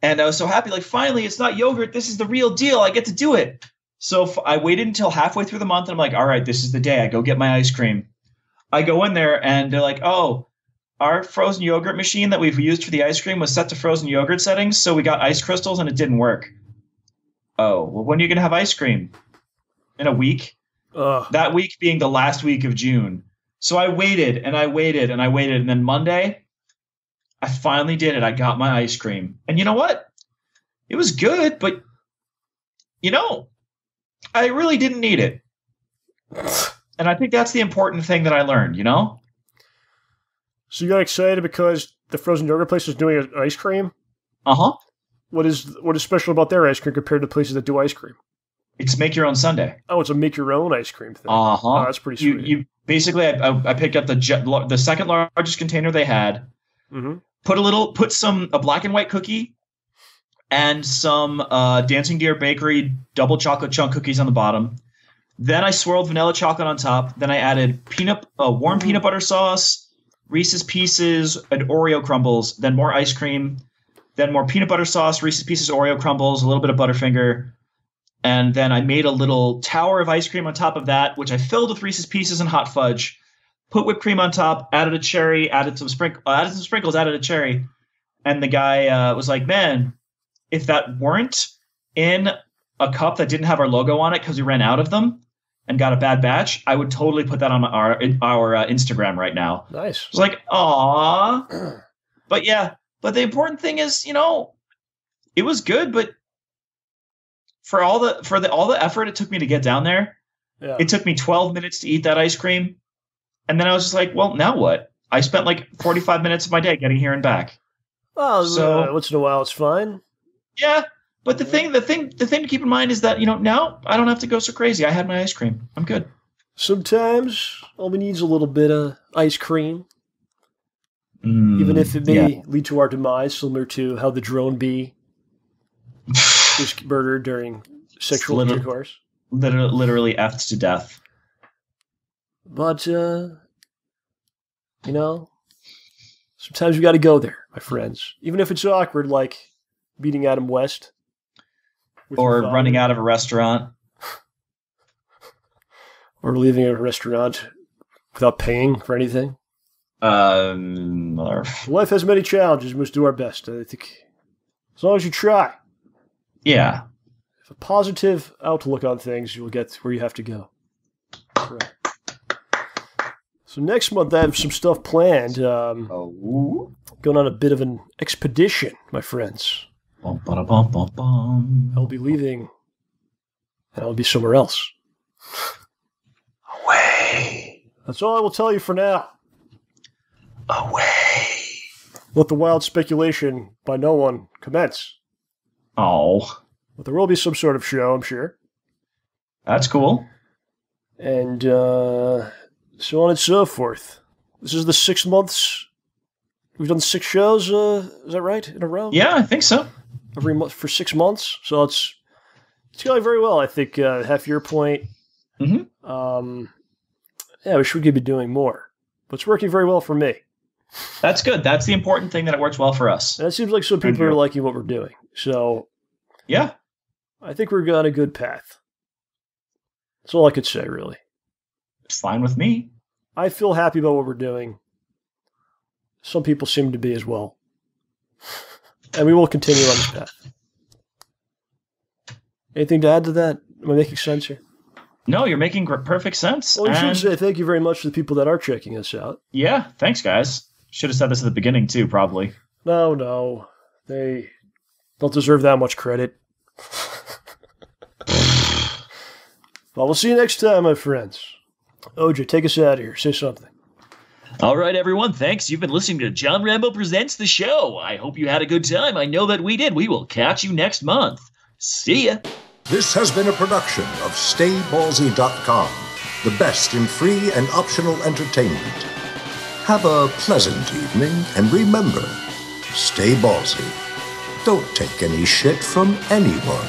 And I was so happy, like, finally, it's not yogurt. This is the real deal. I get to do it. So I waited until halfway through the month, and I'm like, all right, this is the day. I go get my ice cream. I go in there, and they're like, oh, our frozen yogurt machine that we've used for the ice cream was set to frozen yogurt settings, so we got ice crystals, and it didn't work. Oh, well, when are you going to have ice cream? In a week? That week being the last week of June. So I waited and I waited and I waited. And then Monday, I finally did it. I got my ice cream. And you know what? It was good, but, I really didn't need it. And I think that's the important thing that I learned, So you got excited because the frozen yogurt place is doing an ice cream? Uh-huh. What is special about their ice cream compared to places that do ice cream? It's make your own sundae. Oh, it's a make your own ice cream thing. Uh-huh. Oh, that's pretty sweet. You basically, I picked up the second largest container they had. Mm-hmm. Put a black and white cookie and some Dancing Deer Bakery double chocolate chunk cookies on the bottom. Then I swirled vanilla chocolate on top. Then I added warm peanut butter sauce, Reese's Pieces, and Oreo crumbles. Then more ice cream. Then more peanut butter sauce, Reese's Pieces, Oreo crumbles, a little bit of Butterfinger. And then I made a little tower of ice cream on top of that, which I filled with Reese's Pieces and hot fudge. Put whipped cream on top, added a cherry, added some sprinkles, added a cherry. And the guy was like, man, if that weren't in a cup that didn't have our logo on it because we ran out of them and got a bad batch, I would totally put that on our Instagram right now. Nice. I was like, aw. But the important thing is, it was good, but for all the effort it took me to get down there, It took me 12 minutes to eat that ice cream. And then I was just like, well, now what? I spent like 45 minutes of my day getting here and back. Well, so once in a while it's fine. Yeah, but the thing to keep in mind is that, now I don't have to go so crazy. I had my ice cream. I'm good. Sometimes all we need is a little bit of ice cream. Even if it may lead to our demise, similar to how the drone bee is murdered during sexual intercourse. Literally effed to death. But, sometimes you got to go there, my friends. Even if it's awkward, like meeting Adam West. Or running out of a restaurant. Or leaving a restaurant without paying for anything. Life has many challenges. We must do our best. I think as long as you try. Yeah. If a positive outlook on things, you'll get where you have to go. Right. So next month I have some stuff planned. Going on a bit of an expedition, my friends. I'll be leaving, and I'll be somewhere else. Away. That's all I will tell you for now. Away. Let the wild speculation by no one commence. Oh. But there will be some sort of show, I'm sure. That's cool. And so on and so forth. This is the 6 months. We've done 6 shows, is that right, in a row? Yeah, I think so. Every month for 6 months. So it's going very well, I think, half your point. Mm-hmm. Yeah, we should be doing more. But it's working very well for me. That's good. That's the important thing, that it works well for us. And it seems like some people are liking what we're doing. So, yeah. I think we're on a good path. That's all I could say, really. It's fine with me. I feel happy about what we're doing. Some people seem to be as well. And we will continue on this path. Anything to add to that? Am I making sense here? No, you're making perfect sense. Well, you should say thank you very much to the people that are checking us out. Yeah, thanks, guys. Should have said this at the beginning, too, probably. No. They don't deserve that much credit. Well, we'll see you next time, my friends. OJ, take us out of here. Say something. All right, everyone. Thanks. You've been listening to John Rambo Presents the show. I hope you had a good time. I know that we did. We will catch you next month. See ya. This has been a production of STAYBALLSY.com, the best in free and optional entertainment. Have a pleasant evening, and remember, stay ballsy. Don't take any shit from anyone.